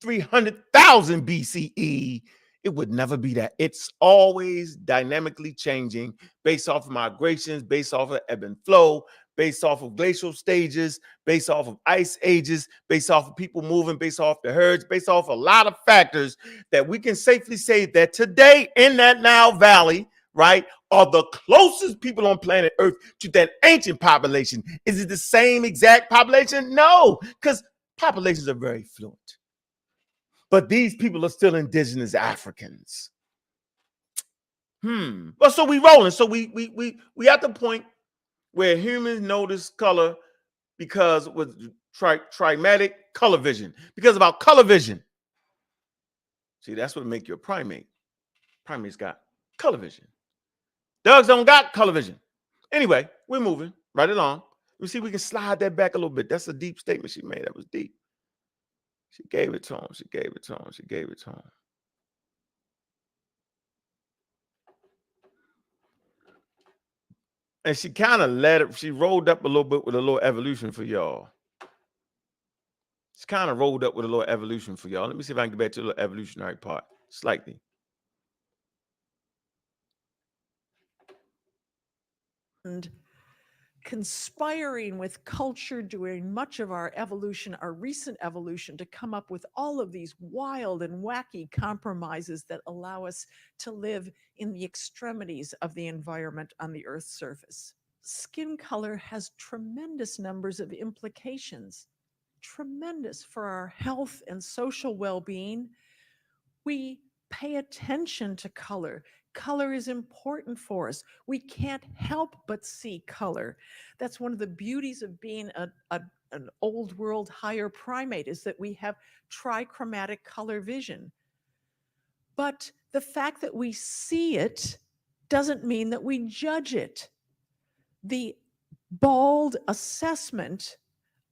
B: 300,000 BCE. It would never be that. It's always dynamically changing based off of migrations, based off of ebb and flow, based off of glacial stages, based off of ice ages, based off of people moving, based off the herds, based off a lot of factors that we can safely say that today in that Nile Valley, right, are the closest people on planet Earth to that ancient population. Is it the same exact population? No, because populations are very fluent. But these people are still indigenous Africans. Well, so we rolling. So we at the point where humans notice color because with trimatic color vision, because of our color vision. See, that's what make you a primate. Primates got color vision. Dogs don't got color vision. Anyway, we're moving right along. Let me see if we can slide that back a little bit. That's a deep statement she made. That was deep. She gave it to him. She gave it to him. She gave it to him. And she kind of let it, she rolled up a little bit with a little evolution for y'all. She kind of rolled up with a little evolution for y'all. Let me see if I can get back to the little evolutionary part slightly.
D: And conspiring with culture during much of our evolution, our recent evolution, to come up with all of these wild and wacky compromises that allow us to live in the extremities of the environment on the Earth's surface. Skin color has tremendous numbers of implications, tremendous for our health and social well-being. We pay attention to color. Color is important for us. We can't help but see color. That's one of the beauties of being an old world higher primate, is that we have trichromatic color vision. But the fact that we see it doesn't mean that we judge it. The bald assessment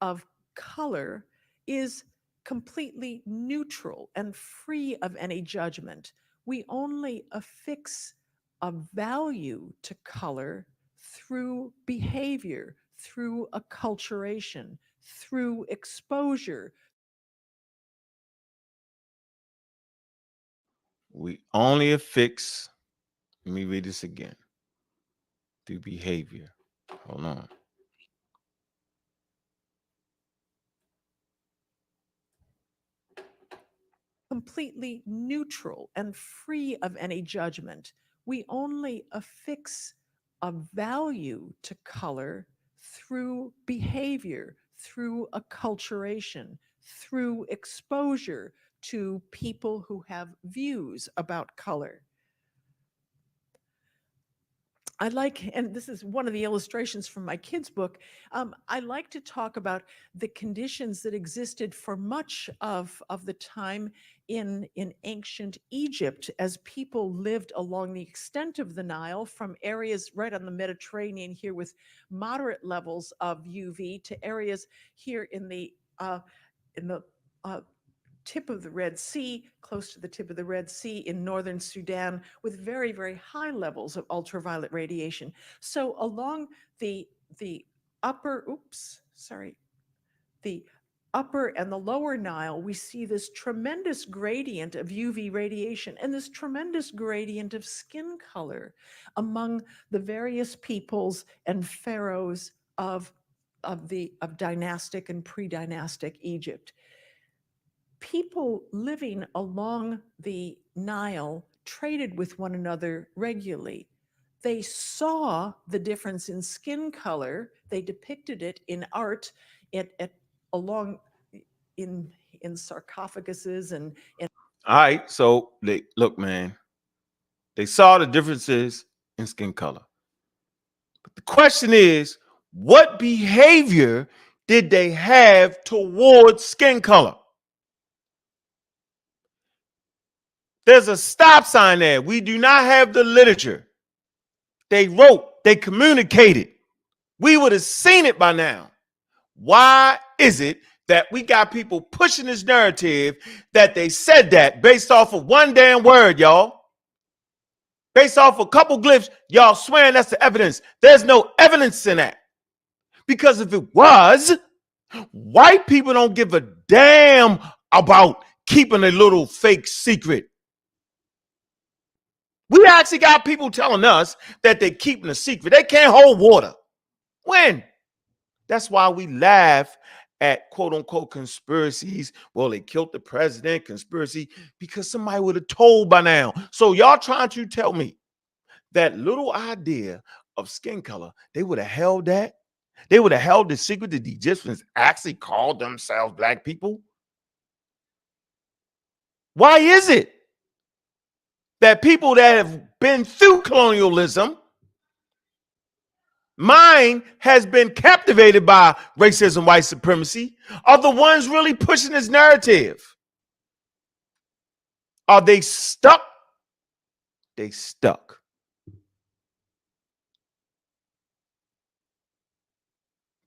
D: of color is completely neutral and free of any judgment. We only affix a value to color through behavior, through acculturation, through exposure.
B: We only affix, let me read this again, through behavior. Hold on.
D: Completely neutral and free of any judgment. We only affix a value to color through behavior, through acculturation, through exposure to people who have views about color. I like, and this is one of the illustrations from my kids' book, I like to talk about the conditions that existed for much of the time in ancient Egypt, as people lived along the extent of the Nile, from areas right on the Mediterranean here with moderate levels of UV to areas here in the uh, tip of the Red Sea, close to the tip of the Red Sea in northern Sudan, with very, very high levels of ultraviolet radiation. So along the upper, the upper and the lower Nile, we see this tremendous gradient of UV radiation and this tremendous gradient of skin color among the various peoples and pharaohs of dynastic and pre-dynastic Egypt. People living along the Nile traded with one another regularly. They saw the difference in skin color. They depicted it in art along in sarcophaguses and
B: All right, so they look, man. They saw the differences in skin color. But the question is, what behavior did they have towards skin color? There's a stop sign there. We do not have the literature. They wrote, they communicated. We would have seen it by now. Why is it that we got people pushing this narrative that they said that based off of one damn word, y'all? Based off a couple glyphs, y'all swearing that's the evidence. There's no evidence in that. Because if it was, white people don't give a damn about keeping a little fake secret. We actually got people telling us that they're keeping a secret. They can't hold water. When? That's why we laugh at quote unquote conspiracies. Well, they killed the president, conspiracy, because somebody would have told by now. So y'all trying to tell me that little idea of skin color, they would have held that? They would have held the secret that the Egyptians actually called themselves black people? Why is it that people that have been through colonialism, mind has been captivated by racism, white supremacy, are the ones really pushing this narrative? Are they stuck? They stuck.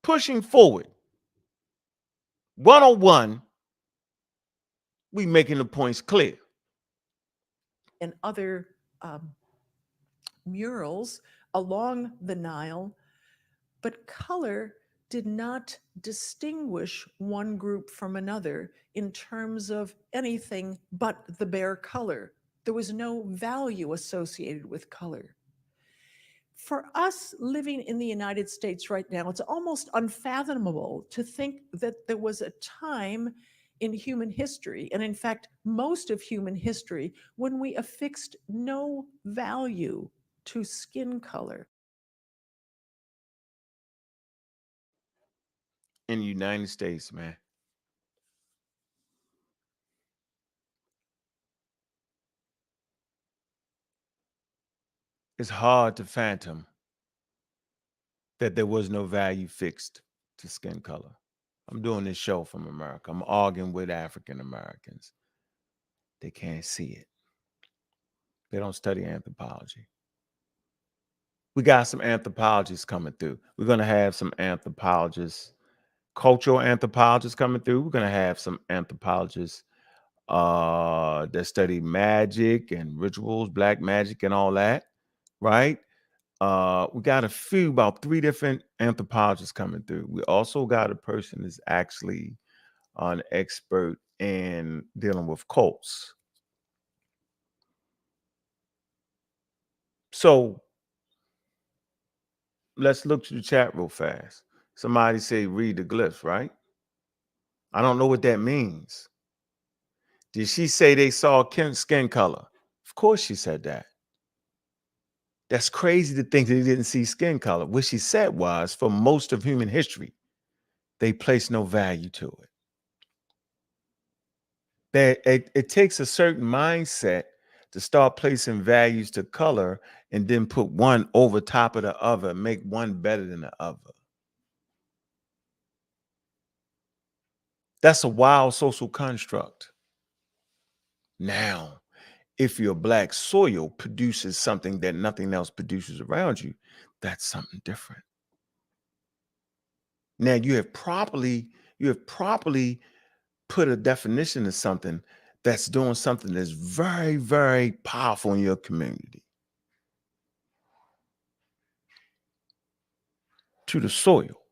B: Pushing forward. 101, we making the points clear.
D: and other murals along the Nile, but color did not distinguish one group from another in terms of anything but the bare color. There was no value associated with color. For us living in the United States right now, it's almost unfathomable to think that there was a time in human history, and in fact, most of human history, when we affixed no value to skin color.
B: In the United States, man. It's hard to fathom that there was no value fixed to skin color. I'm doing this show from America. I'm arguing with African Americans. They can't see it. They don't study anthropology. We got some anthropologists coming through. We're going to have some anthropologists, cultural anthropologists coming through. We're going to have some anthropologists that study magic and rituals, black magic and all that, right? We got about 3 different anthropologists coming through. We also got a person that's actually an expert in dealing with cults. So let's look to the chat real fast. Somebody say read the glyphs, right? I don't know what that means. Did she say they saw skin color? Of course she said that. That's crazy to think that they didn't see skin color. What she said was, for most of human history, they placed no value to it. That it takes a certain mindset to start placing values to color and then put one over top of the other, make one better than the other. That's a wild social construct. Now, if your black soil produces something that nothing else produces around you, that's something different. Now you have properly put a definition to something that's doing something that's very, very powerful in your community. To the soil.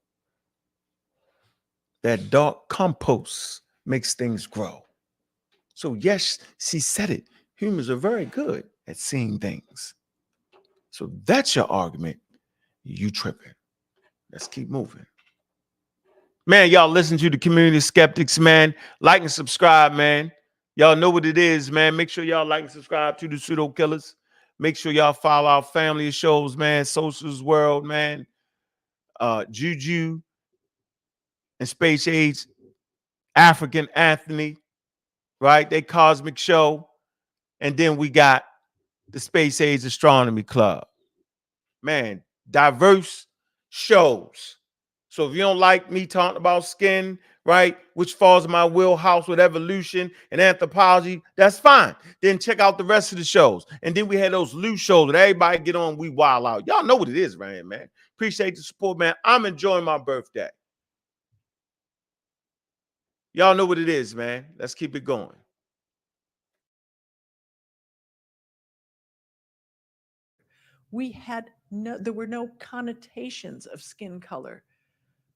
B: That dark compost makes things grow. So, yes, she said it. Humans are very good at seeing things. So, that's your argument. You tripping. Let's keep moving. Man, y'all listen to the Community Skeptics, man. Like and subscribe, man. Y'all know what it is, man. Make sure y'all like and subscribe to the Pseudo Killers. Make sure y'all follow our family of shows, man. Socials World, man. Juju and Space Age, African Anthony, right? They Cosmic Show. And then we got the Space Age Astronomy Club. Man, diverse shows. So if you don't like me talking about skin, right, which falls in my wheelhouse with evolution and anthropology, that's fine. Then check out the rest of the shows. And then we had those loose shows that everybody get on, we wild out. Y'all know what it is, right, man. Appreciate the support, man. I'm enjoying my birthday. Y'all know what it is, man. Let's keep it going.
D: There were no connotations of skin color.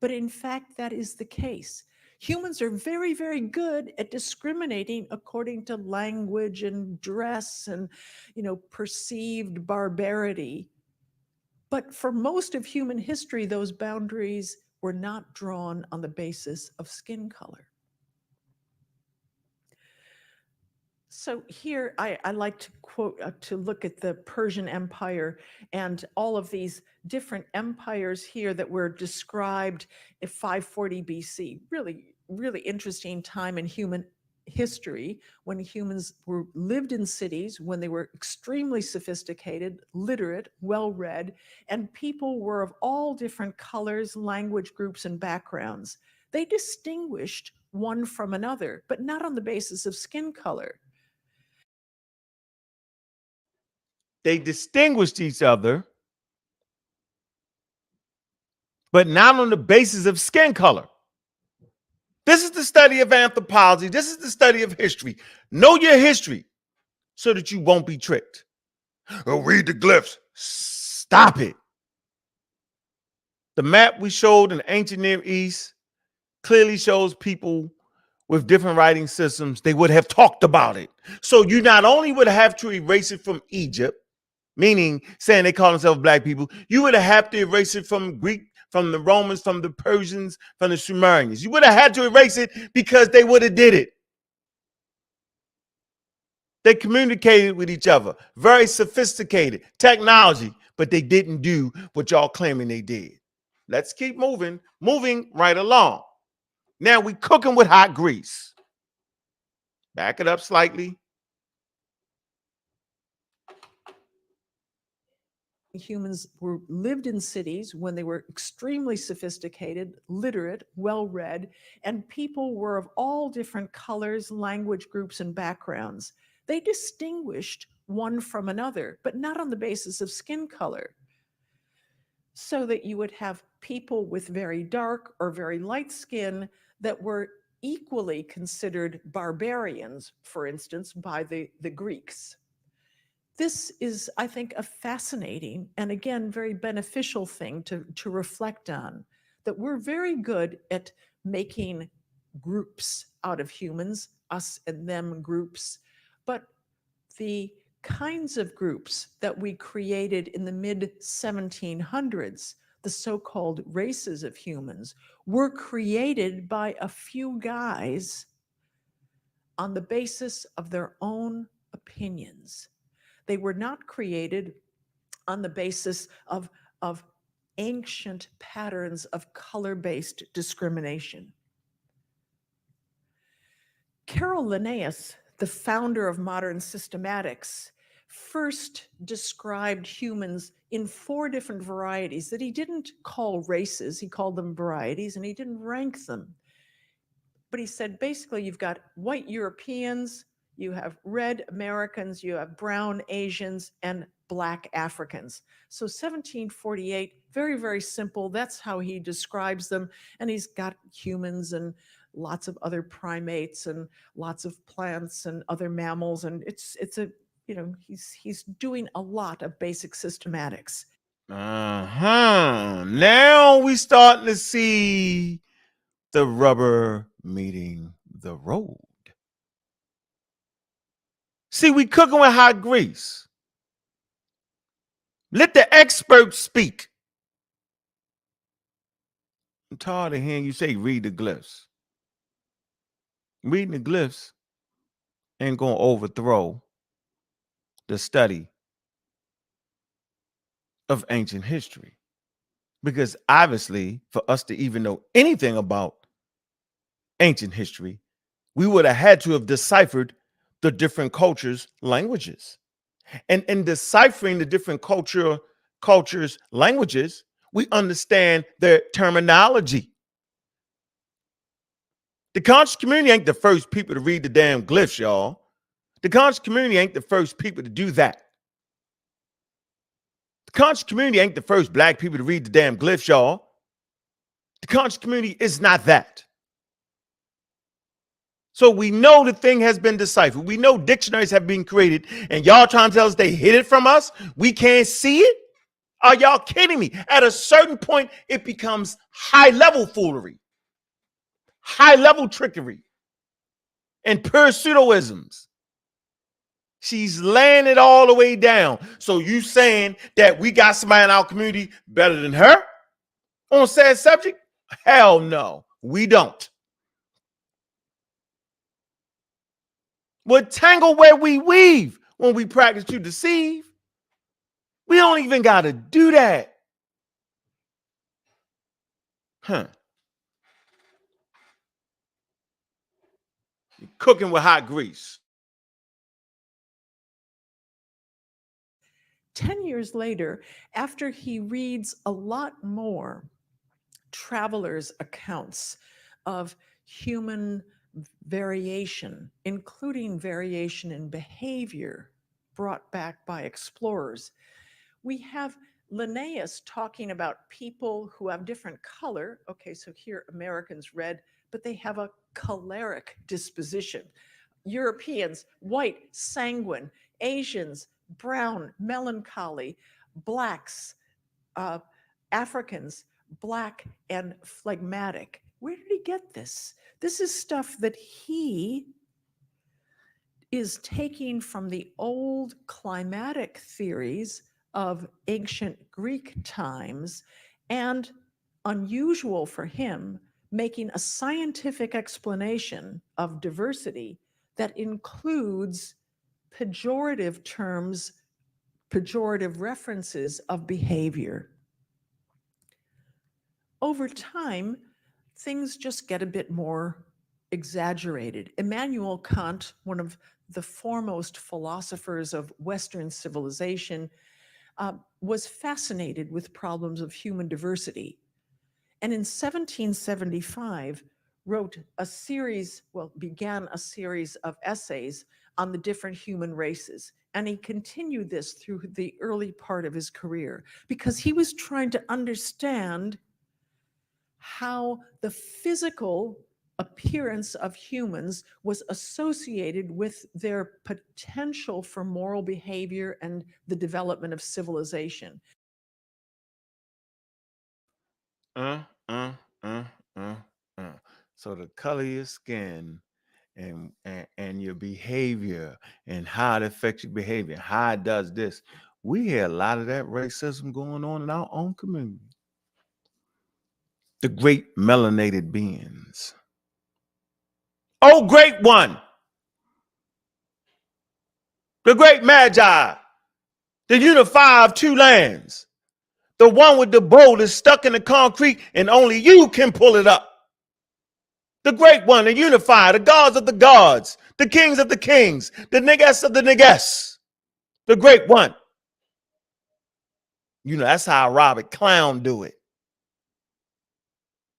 D: But in fact, that is the case. Humans are very, very good at discriminating according to language and dress and, perceived barbarity. But for most of human history, those boundaries were not drawn on the basis of skin color. So here I like to quote, to look at the Persian Empire and all of these different empires here that were described in 540 BC. Really, really interesting time in human history when humans lived in cities, when they were extremely sophisticated, literate, well-read, and people were of all different colors, language groups, and backgrounds. They distinguished one from another, but not on the basis of skin color.
B: They distinguished each other, but not on the basis of skin color. This is the study of anthropology. This is the study of history. Know your history so that you won't be tricked. Oh, read the glyphs. Stop it. The map we showed in the ancient Near East clearly shows people with different writing systems. They would have talked about it. So you not only would have to erase it from Egypt, meaning saying they call themselves black people, you would have to erase it from Greek, from the Romans, from the Persians, from the Sumerians. You would have had to erase it because they would have did it. They communicated with each other, very sophisticated technology, but they didn't do what y'all claiming they did. Let's keep moving right along. Now we cooking with hot grease. Back it up slightly.
D: Humans lived in cities when they were extremely sophisticated, literate, well-read, and people were of all different colors, language groups, and backgrounds. They distinguished one from another, but not on the basis of skin color. So that you would have people with very dark or very light skin that were equally considered barbarians, for instance, by the Greeks. This is, I think, a fascinating and, again, very beneficial thing to reflect on, that we're very good at making groups out of humans, us and them groups, but the kinds of groups that we created in the mid-1700s, the so-called races of humans, were created by a few guys on the basis of their own opinions. They were not created on the basis of ancient patterns of color-based discrimination. Carol Linnaeus, the founder of modern systematics, first described humans in 4 different varieties that he didn't call races, he called them varieties, and he didn't rank them. But he said, basically, you've got white Europeans, you have red Americans, you have brown Asians, and black Africans. So 1748, very, very simple. That's how he describes them. And he's got humans and lots of other primates and lots of plants and other mammals. And it's a, he's doing a lot of basic systematics.
B: Now we starting to see the rubber meeting the road. See, we cooking with hot grease. Let the experts speak. I'm tired of hearing you say read the glyphs. Reading the glyphs ain't going to overthrow the study of ancient history. Because obviously, for us to even know anything about ancient history, we would have had to have deciphered the different cultures' languages. And in deciphering the different cultures' languages, we understand their terminology. The conscious community ain't the first people to read the damn glyphs, y'all. The conscious community ain't the first people to do that. The conscious community ain't the first black people to read the damn glyphs, y'all. The conscious community is not that. So we know the thing has been deciphered. We know dictionaries have been created, and y'all trying to tell us they hid it from us? We can't see it? Are y'all kidding me? At a certain point, it becomes high-level foolery, high-level trickery, and pure pseudoisms. She's laying it all the way down. So you saying that we got somebody in our community better than her on said subject? Hell no, we don't. We're tangle where we weave when we practice to deceive. We don't even got to do that. Huh. You're cooking with hot grease.
D: 10 years later, after he reads a lot more travelers' accounts of human variation, including variation in behavior brought back by explorers, we have Linnaeus talking about people who have different color. Okay, so here Americans red, but they have a choleric disposition. Europeans, white, sanguine. Asians, brown, melancholy. Blacks, uh, Africans, black and phlegmatic. Where did he get this? This is stuff that he is taking from the old climatic theories of ancient Greek times and, unusual for him, making a scientific explanation of diversity that includes pejorative terms, pejorative references of behavior. Over time, things just get a bit more exaggerated. Immanuel Kant, one of the foremost philosophers of Western civilization, was fascinated with problems of human diversity. And in 1775, began a series of essays on the different human races. And he continued this through the early part of his career because he was trying to understand how the physical appearance of humans was associated with their potential for moral behavior and the development of civilization.
B: Uh, uh, uh, uh, uh. So the color of your skin and your behavior and how it affects your behavior, how it does this. We hear a lot of that racism going on in our own community. The great melanated beings. Oh, great one. The great magi. The unifier of two lands. The one with the bow that's stuck in the concrete and only you can pull it up. The great one, the unifier, the gods of the gods, the kings of the kings, the niggas of the niggas. The great one. You know, that's how Robert Clown do it.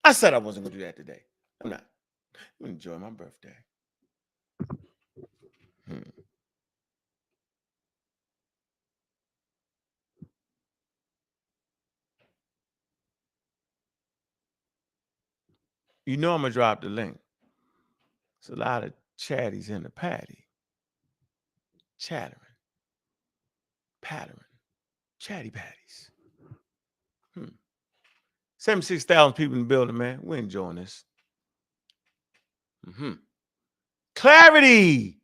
B: I said I wasn't going to do that today. I'm not. I'm going to enjoy my birthday. You know I'm going to drop the link. It's a lot of chatties in the patty. Chattering. Pattering. Chatty patties. 76,000 people in the building, man. We're enjoying this. Clarity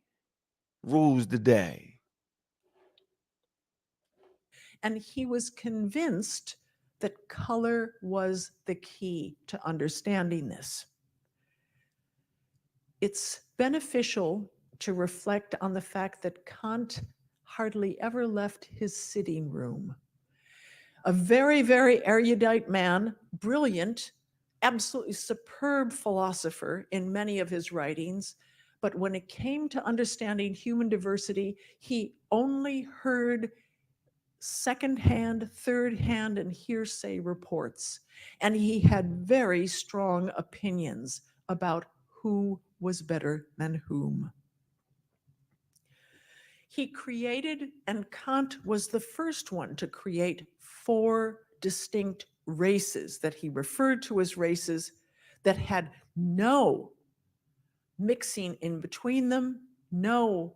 B: rules the day.
D: And he was convinced that color was the key to understanding this. It's beneficial to reflect on the fact that Kant hardly ever left his sitting room. A very, very erudite man, brilliant, absolutely superb philosopher in many of his writings. But when it came to understanding human diversity, he only heard secondhand, third hand, and hearsay reports. And he had very strong opinions about who was better than whom. He created, and Kant was the first one to create 4 distinct races that he referred to as races that had no mixing in between them, no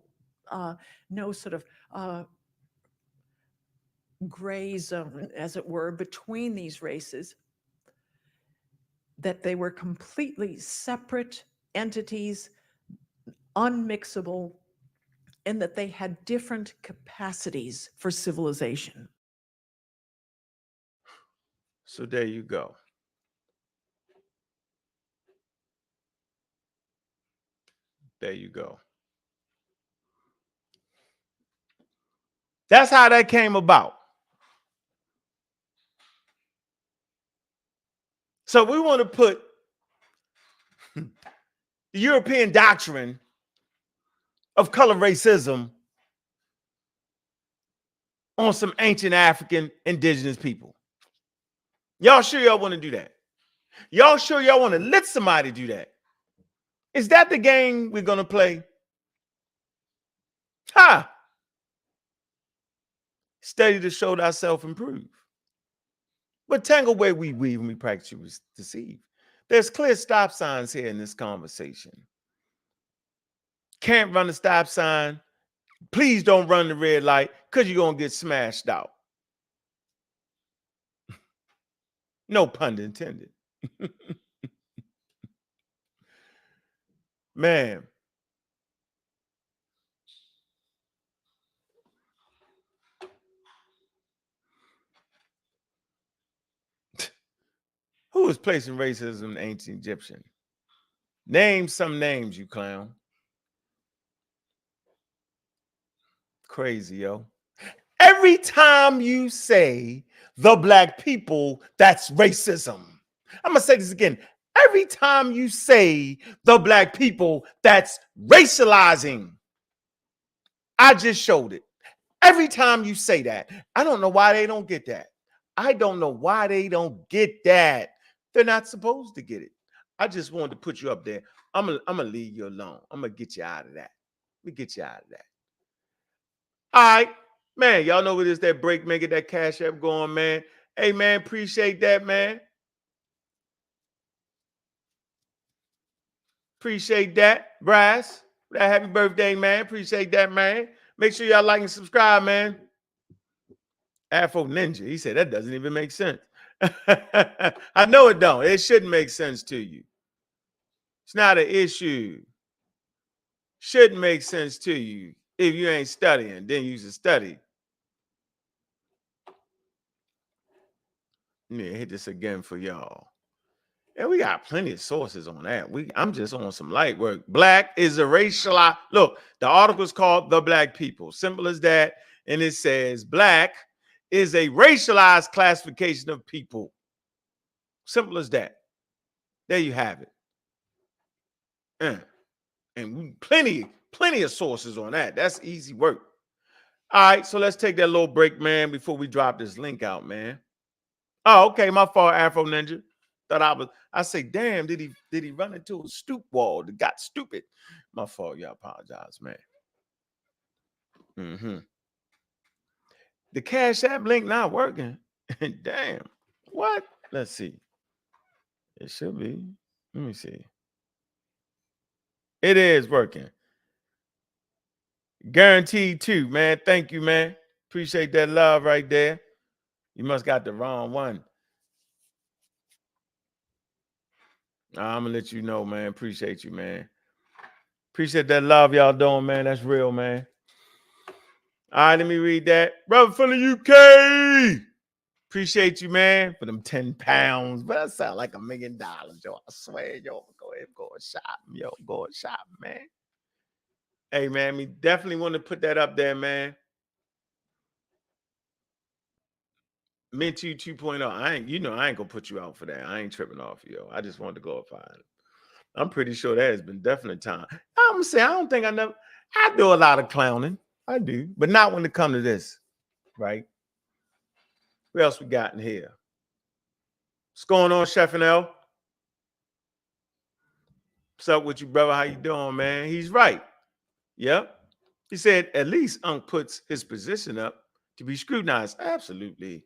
D: sort of gray zone, as it were, between these races, that they were completely separate entities, unmixable, and that they had different capacities for civilization.
B: So there you go. There you go. That's how that came about. So we want to put the European doctrine of color racism on some ancient African indigenous people. Y'all sure y'all want to do that? Y'all sure y'all want to let somebody do that? Is that the game we're going to play? Ha! Study to show thyself improve. But tangle where we weave when we practice you deceive. There's clear stop signs here in this conversation. Can't run the stop sign. Please don't run the red light because you're going to get smashed out. No pun intended. Man. Who was placing racism in ancient Egyptian? Name some names, you clown. Crazy, yo. Every time you say the black people, that's racism. I'm going to say this again. Every time you say the black people, that's racializing. I just showed it. Every time you say that, I don't know why they don't get that. I don't know why they don't get that. They're not supposed to get it. I just wanted to put you up there. I'm gonna leave you alone. I'm gonna get you out of that. Let me get you out of that. All right, man. Y'all know what it is, that break, man. Get that cash app going, man. Hey, man, appreciate that, man. Appreciate that, Bryce. That happy birthday, man. Appreciate that, man. Make sure y'all like and subscribe, man. Afro Ninja. He said that doesn't even make sense. I know it don't. It shouldn't make sense to you. It's not an issue. Shouldn't make sense to you if you ain't studying. Then you should study. Yeah, hit this again for y'all. And we got plenty of sources on that. I'm just on some light work. Black is a racialized. Look, the article is called The Black People. Simple as that. And it says black is a racialized classification of people. Simple as that. There you have it. And plenty of sources on that. That's easy work. All right, so let's take that little break, man, before we drop this link out, man. Oh, okay, my fault, Afro Ninja. I say, damn, did he run into a stoop wall that got stupid? My fault, y'all, apologize, man. The Cash App link not working. Damn. What? Let's see. It should be. Let me see. It is working. Guaranteed too, man. Thank you, man. Appreciate that love right there. You must got the wrong one. I'm gonna let you know, man. Appreciate you, man. Appreciate that love y'all doing, man. That's real, man. All right, let me read that. Brother from the UK. Appreciate you, man, for them 10 pounds. But that sound like $1 million, yo. I swear, yo. Go ahead, go shopping, yo. Go shopping, man. Hey, man, we definitely want to put that up there, man. Mint you 2.0. I ain't gonna put you out for that. I ain't tripping off you, yo. I just wanted to glorify it. I'm pretty sure that has been definite time. I'm gonna say I don't think I do a lot of clowning. I do, but not when it comes to this, right? What else we got in here? What's going on, Chef and L? What's up with you, brother? How you doing, man? He's right. Yep. He said at least Unc puts his position up to be scrutinized. Absolutely.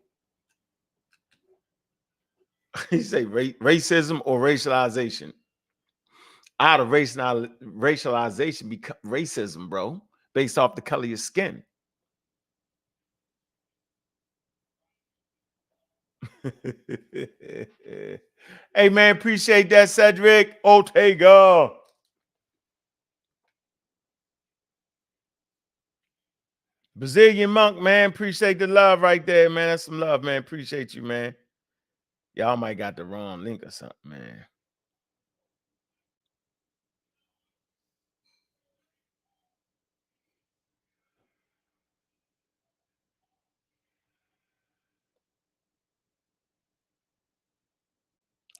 B: He say racism or racialization. Out of racialization become racism, bro, based off the color of your skin. Hey, man, appreciate that, Cedric Ortega. Brazilian monk, man. Appreciate the love right there, man. That's some love, man. Appreciate you, man. Y'all might got the wrong link or something, man.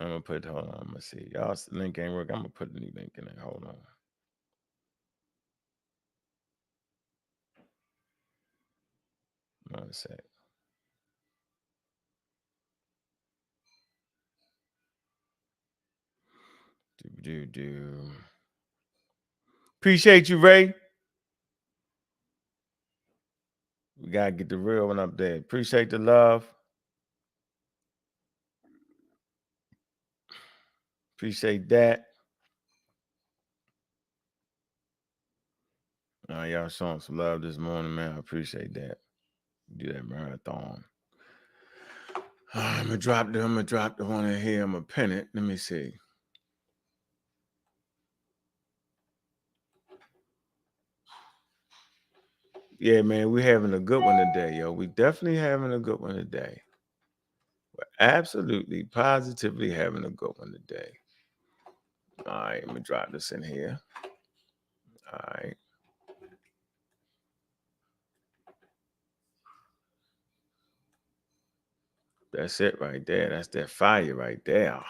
B: I'm gonna put, hold on, I'm gonna see. Y'all's link ain't work. I'm gonna put a new link in there. Hold on. One sec. Do. Appreciate you, Ray. We gotta get the real one up there. Appreciate the love. Appreciate that. Y'all showing some love this morning, man. I appreciate that. Do that marathon. I'm gonna drop the one in here. I'm gonna pin it. Let me see. Yeah, man, we having a good one today, yo. We definitely having a good one today. We're absolutely, positively having a good one today. All right, I'm gonna drop this in here. All right. That's it right there. That's that fire right there.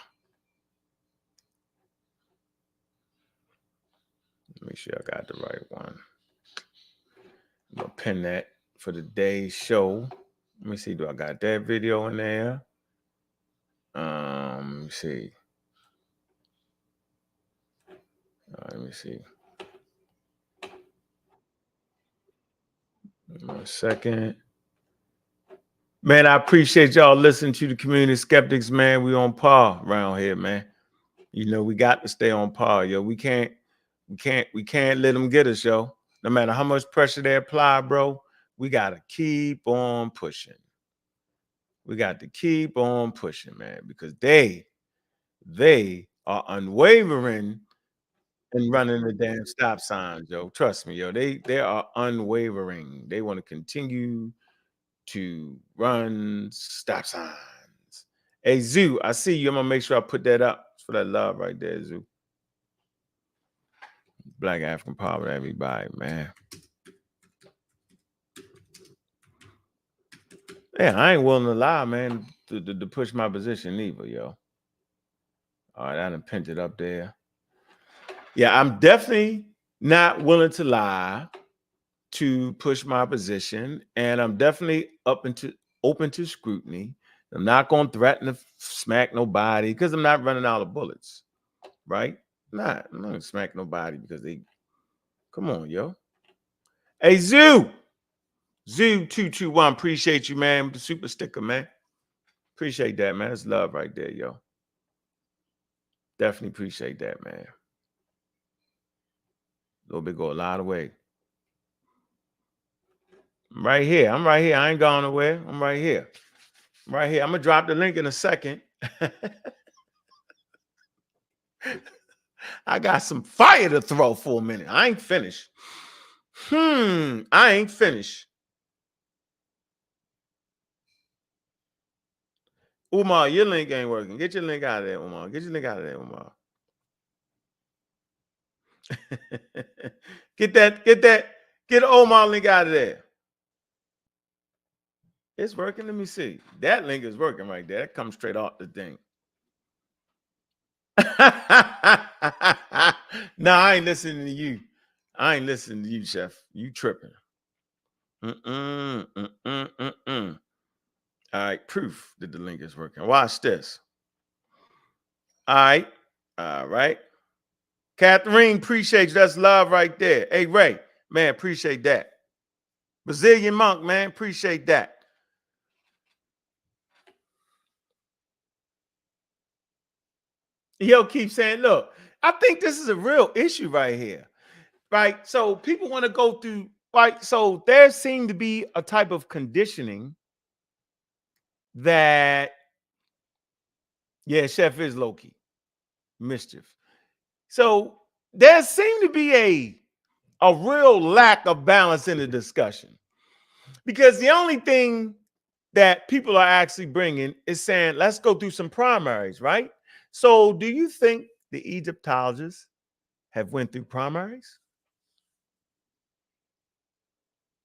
B: Make sure I got the right one. I'm gonna pin that for today's show. Let me see. Do I got that video in there? Let me see. Let me see. 1 second. Man, I appreciate y'all listening to the Community Skeptics, man. We on par around here, man. You know, we got to stay on par, yo. We can't let them get us, yo. No matter how much pressure they apply, bro, we gotta keep on pushing. We got to keep on pushing, man, because they are unwavering in running the damn stop signs, yo. Trust me, yo. They are unwavering. They want to continue to run stop signs. Hey, Zoo, I see you. I'm gonna make sure I put that up for that love right there, Zoo. Black African power, everybody, man. Yeah, I ain't willing to lie, man, to push my position either, yo. All right, I done pinned it up there. Yeah, I'm definitely not willing to lie to push my position, and I'm definitely open to scrutiny. I'm not going to threaten to smack nobody because I'm not running out of bullets, right? I'm not going to smack nobody because they, come on, yo. Hey, Zoo 221, appreciate you, man, with the super sticker, man. Appreciate that, man. That's love right there, yo. Definitely appreciate that, man. A little bit go a lot of way. I'm right here. I ain't going nowhere. I'm right here. I'm going to drop the link in a second. I got some fire to throw for a minute. I ain't finished. I ain't finished. Umar, your link ain't working. Get your link out of there, Umar. Get your link out of there, Umar. Get Omar link out of there. It's working. Let me see. That link is working right there. That comes straight off the thing. No, I ain't listening to you. I ain't listening to you, Chef. You tripping. All right, proof that the link is working. Watch this. All right. All right. Catherine, appreciate you. That's love right there. Hey, Ray, man, appreciate that. Brazilian Monk, man, appreciate that. Yo, keep saying, look, I think this is a real issue right here, right? So people want to go through, right? So there seemed to be a type of conditioning that, yeah, Chef is low-key mischief. So there seemed to be a real lack of balance in the discussion, because the only thing that people are actually bringing is saying, let's go through some primaries, right? So do you think the Egyptologists have went through primaries?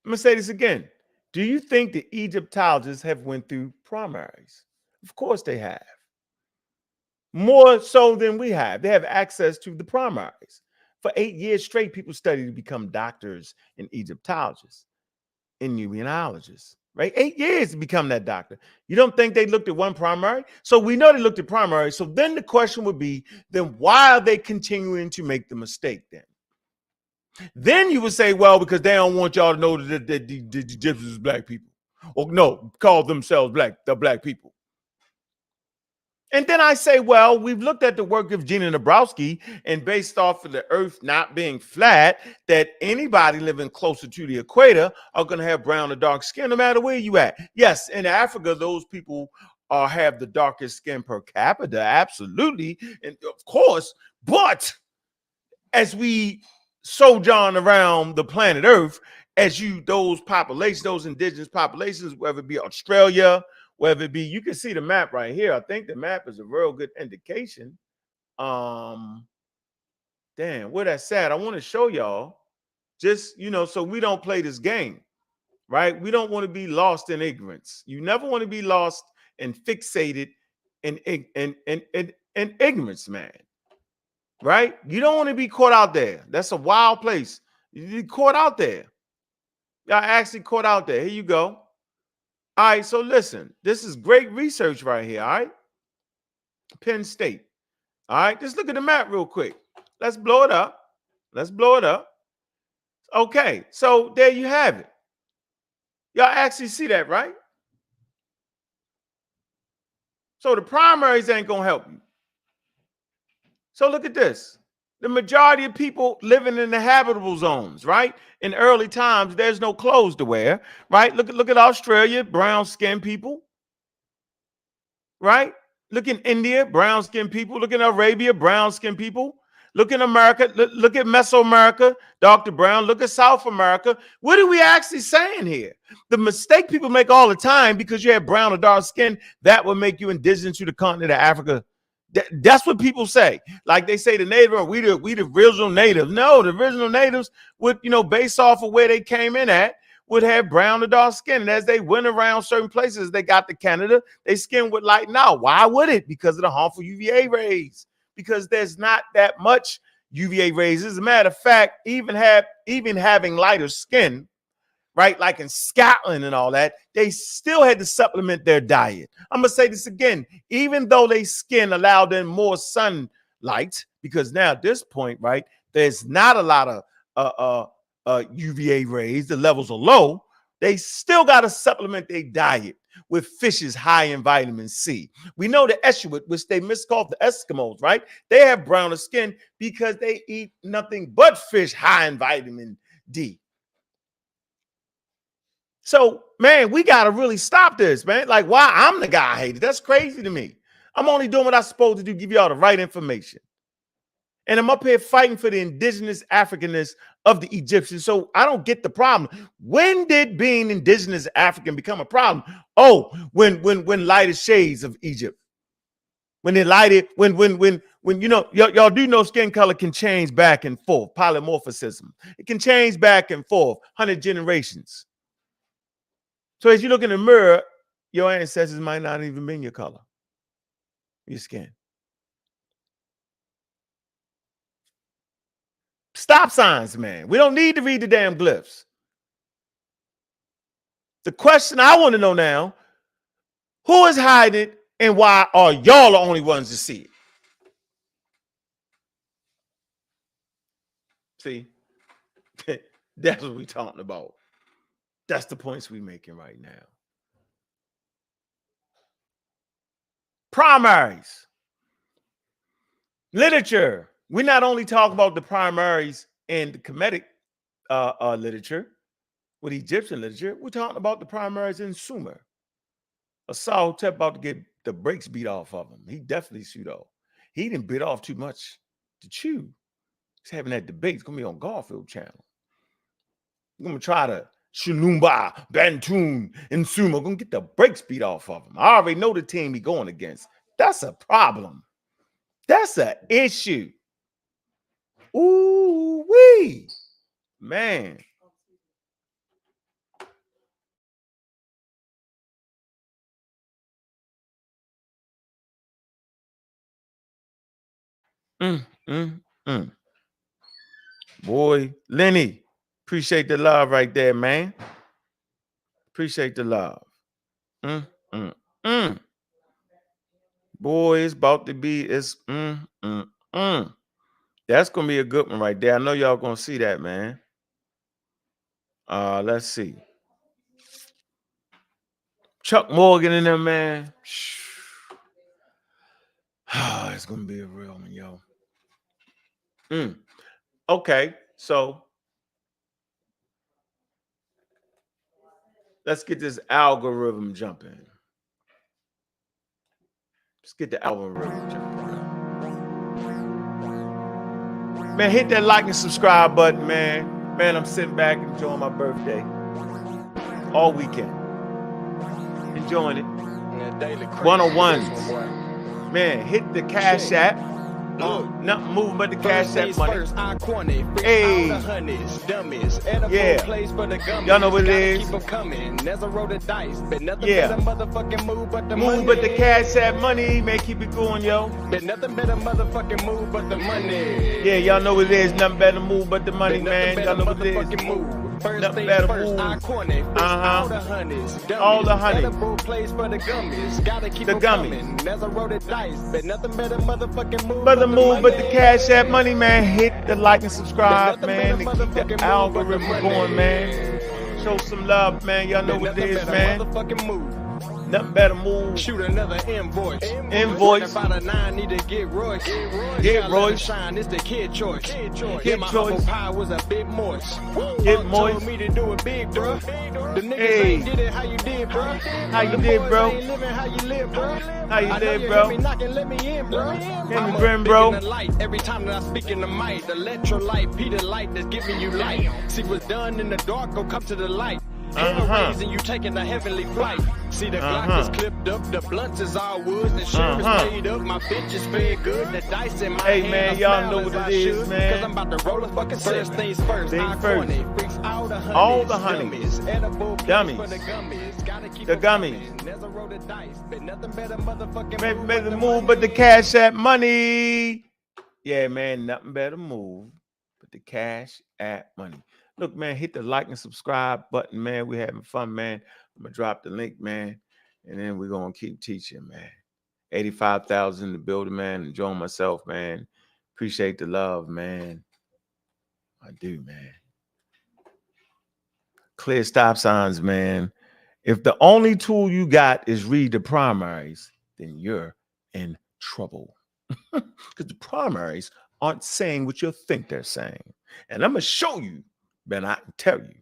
B: I'm going to say this again. Do you think the Egyptologists have went through primaries? Of course they have. More so than we have. They have access to the primaries. For 8 years straight, people study to become doctors and Egyptologists and numerologists, right? 8 years to become that doctor. You don't think they looked at one primary? So we know they looked at primary. So then the question would be, then why are they continuing to make the mistake then? Then you would say, well, because they don't want y'all to know that the Egyptians is black people. Or no, call themselves the black people. And then I say, well, we've looked at the work of Gina Dabrowski, and based off of the earth not being flat, that anybody living closer to the equator are going to have brown or dark skin no matter where you at. Yes, in Africa, those people have the darkest skin per capita, absolutely, and of course, but as we sojourn around the planet Earth, those populations, those indigenous populations, whether it be Australia, whether it be, you can see the map right here. I think the map is a real good indication. Damn, where that's at, I want to show y'all, just, so we don't play this game, right? We don't want to be lost in ignorance. You never want to be lost and fixated in ignorance, man. Right? You don't want to be caught out there. That's a wild place. You're caught out there. Y'all actually caught out there. Here you go. All right, so listen, this is great research right here, all right? Penn State. All right, just look at the map real quick. Let's blow it up. Let's blow it up. Okay, so there you have it. Y'all actually see that, right? So the primaries ain't going to help you. So look at this. The majority of people living in the habitable zones, right? In early times, there's no clothes to wear, right? Look at Australia, brown-skinned people, right? Look in India, brown-skinned people. Look in Arabia, brown-skinned people. Look in America. Look at Mesoamerica, Dr. Brown. Look at South America. What are we actually saying here? The mistake people make all the time, because you have brown or dark skin, that will make you indigenous to the continent of Africa. That's what people say. Like they say the native, we the original natives. No, the original natives would, based off of where they came in at, would have brown or dark skin. And as they went around certain places, they got to Canada, their skin would lighten out. Why would it? Because of the harmful UVA rays. Because there's not that much UVA rays. As a matter of fact, even having lighter skin, right, like in Scotland and all that, they still had to supplement their diet. I'm going to say this again. Even though their skin allowed them more sunlight, because now at this point, right, there's not a lot of UVA rays, the levels are low, they still got to supplement their diet with fishes high in vitamin C. We know the Inuit, which they miscalled the Eskimos, right? They have browner skin because they eat nothing but fish high in vitamin D. So, man, we got to really stop this, man. Like, why I'm the guy I hate it? That's crazy to me. I'm only doing what I'm supposed to do, give y'all the right information. And I'm up here fighting for the indigenous Africanness of the Egyptians. So I don't get the problem. When did being indigenous African become a problem? Oh, when lighter shades of Egypt. When they lighted, when you know, y'all do know skin color can change back and forth, polymorphism. It can change back and forth, 100 generations. So as you look in the mirror, your ancestors might not even been your color, your skin. Stop signs, man. We don't need to read the damn glyphs. The question I want to know now, who is hiding it and why are y'all the only ones to see it? See, that's what we're talking about. That's the points we're making right now. Primaries. Literature. We not only talk about the primaries in the Kemetic literature, with Egyptian literature, we're talking about the primaries in Sumer. Asahotep about to get the brakes beat off of him. He definitely pseudo. He didn't bit off too much to chew. He's having that debate. It's going to be on Garfield channel. I'm going to try to Shalumba, Bantoon, and Sumer. Going to get the brakes beat off of him. I already know the team he going against. That's a problem. That's an issue. Ooh wee, man. Mm, mm, mm. Boy, Lenny, appreciate the love right there, man. Appreciate the love. Mm, mm, mm. Boy, it's about to be, it's That's gonna be a good one right there. I know y'all gonna see that, man. Let's see. Chuck Morgan in there, man. It's gonna be a real one, yo. Okay, so let's get this algorithm jumping. Let's get the algorithm jumping. Man, hit that like and subscribe button, man. Man, I'm sitting back enjoying my birthday all weekend. Enjoying it. 101. Man, hit the Cash App. Nothing moving but the Cash App money. Hey. Yeah. Y'all know what it is. Yeah. Move but the Cash App money. Man, keep it going, yo.
A: Nothing better motherfucking move but the money.
B: Yeah, y'all know what it is. Nothing better move but the money, man. Y'all know what it is. Nothing better move. All the honey. The gummies.
A: Nothing better motherfucking move.
B: But the move, but the Cash App money, man. Hit the like and subscribe, man. To keep the algorithm going, man. Show some love, man. Y'all know what it is, man. Nothing better move.
A: Shoot another invoice.
B: About
A: a 9 need to get Royce.
B: Get Royce.
A: Shine, it's the kid choice.
B: Kid
A: my
B: choice.
A: pie was a bit moist.
B: Get moist.
A: Told me to do it big, bro. The niggas
B: Hey.
A: ain't did it how you did, bro.
B: How you did, bro?
A: Ain't living how you live, bro.
B: How you
A: I know
B: did,
A: you
B: bro?
A: hear me knocking, let me in, bro.
B: me grin, bro.
A: The light every time that I speak in the mic. The electrolyte, Peter light that's giving you light. See what's done in the dark, go come to the light. Raising you taking a heavenly flight. See the Glock is clipped up, the blunts is all woods, the sheriff is paid up, my bitch is fed good, the dice in my
B: Hey,
A: hand.
B: man,
A: I
B: y'all
A: smile
B: know
A: as
B: what
A: I
B: it is,
A: should,
B: man.
A: Cause I'm about to roll a fucking first things first.
B: Things
A: I
B: first.
A: corny, freaks all the honeys,
B: All the honeys.
A: dummies, edible
B: Dummies.
A: for the gummies. Gotta keep
B: The
A: them
B: gummies.
A: coming. There's a roll the dice, but nothing better motherfucking
B: Man,
A: move
B: better
A: but the
B: move but the
A: money.
B: Cash App money. Yeah, man, nothing better move but the Cash App money. Look, man, hit the like and subscribe button, man. We're having fun, man. I'm going to drop the link, man, and then we're going to keep teaching, man. 85,000 in the building, man. Enjoying myself, man. Appreciate the love, man. I do, man. Clear stop signs, man. If the only tool you got is read the primaries, then you're in trouble. Because the primaries aren't saying what you think they're saying. And I'm going to show you, but I can tell you.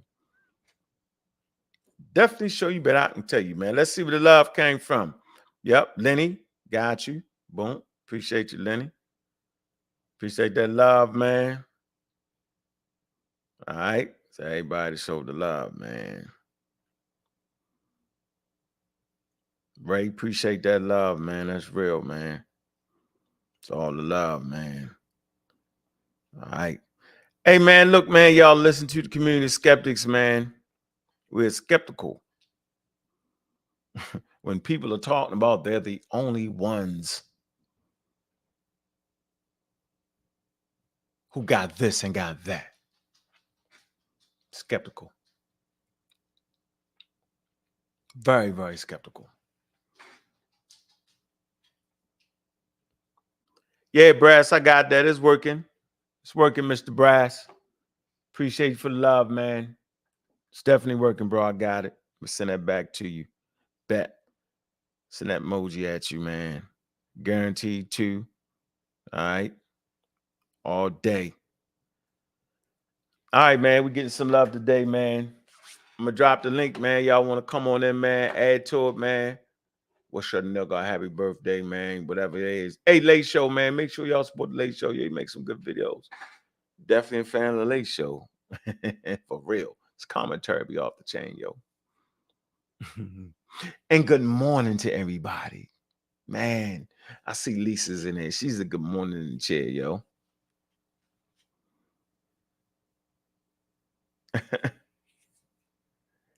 B: Definitely show you, but I can tell you, man. Let's see where the love came from. Yep, Lenny, got you. Boom. Appreciate you, Lenny. Appreciate that love, man. All right. So everybody show the love, man. Ray, appreciate that love, man. That's real, man. It's all the love, man. All right. Hey, man, look, man, y'all listen to the community skeptics, man. We're skeptical. When people are talking about they're the only ones who got this and got that. Skeptical. Very, very skeptical. Yeah, Brass, I got that. It's working. It's working, Mr. Brass. Appreciate you for the love, man. It's definitely working, bro. I got it. I'm gonna send that back to you. Bet. Send that emoji at you, man. Guaranteed to. All right. All day. All right, man. We're getting some love today, man. I'm gonna drop the link, man. Y'all want to come on in, man? Add to it, man. What's your nigga? Happy birthday, man. Whatever it is. Hey, Late Show, man. Make sure y'all support the Late Show. Yeah, he makes some good videos. Definitely a fan of the Late Show. For real. It's commentary be off the chain, yo. And good morning to everybody. Man, I see Lisa's in there. She's a good morning in the chair, yo.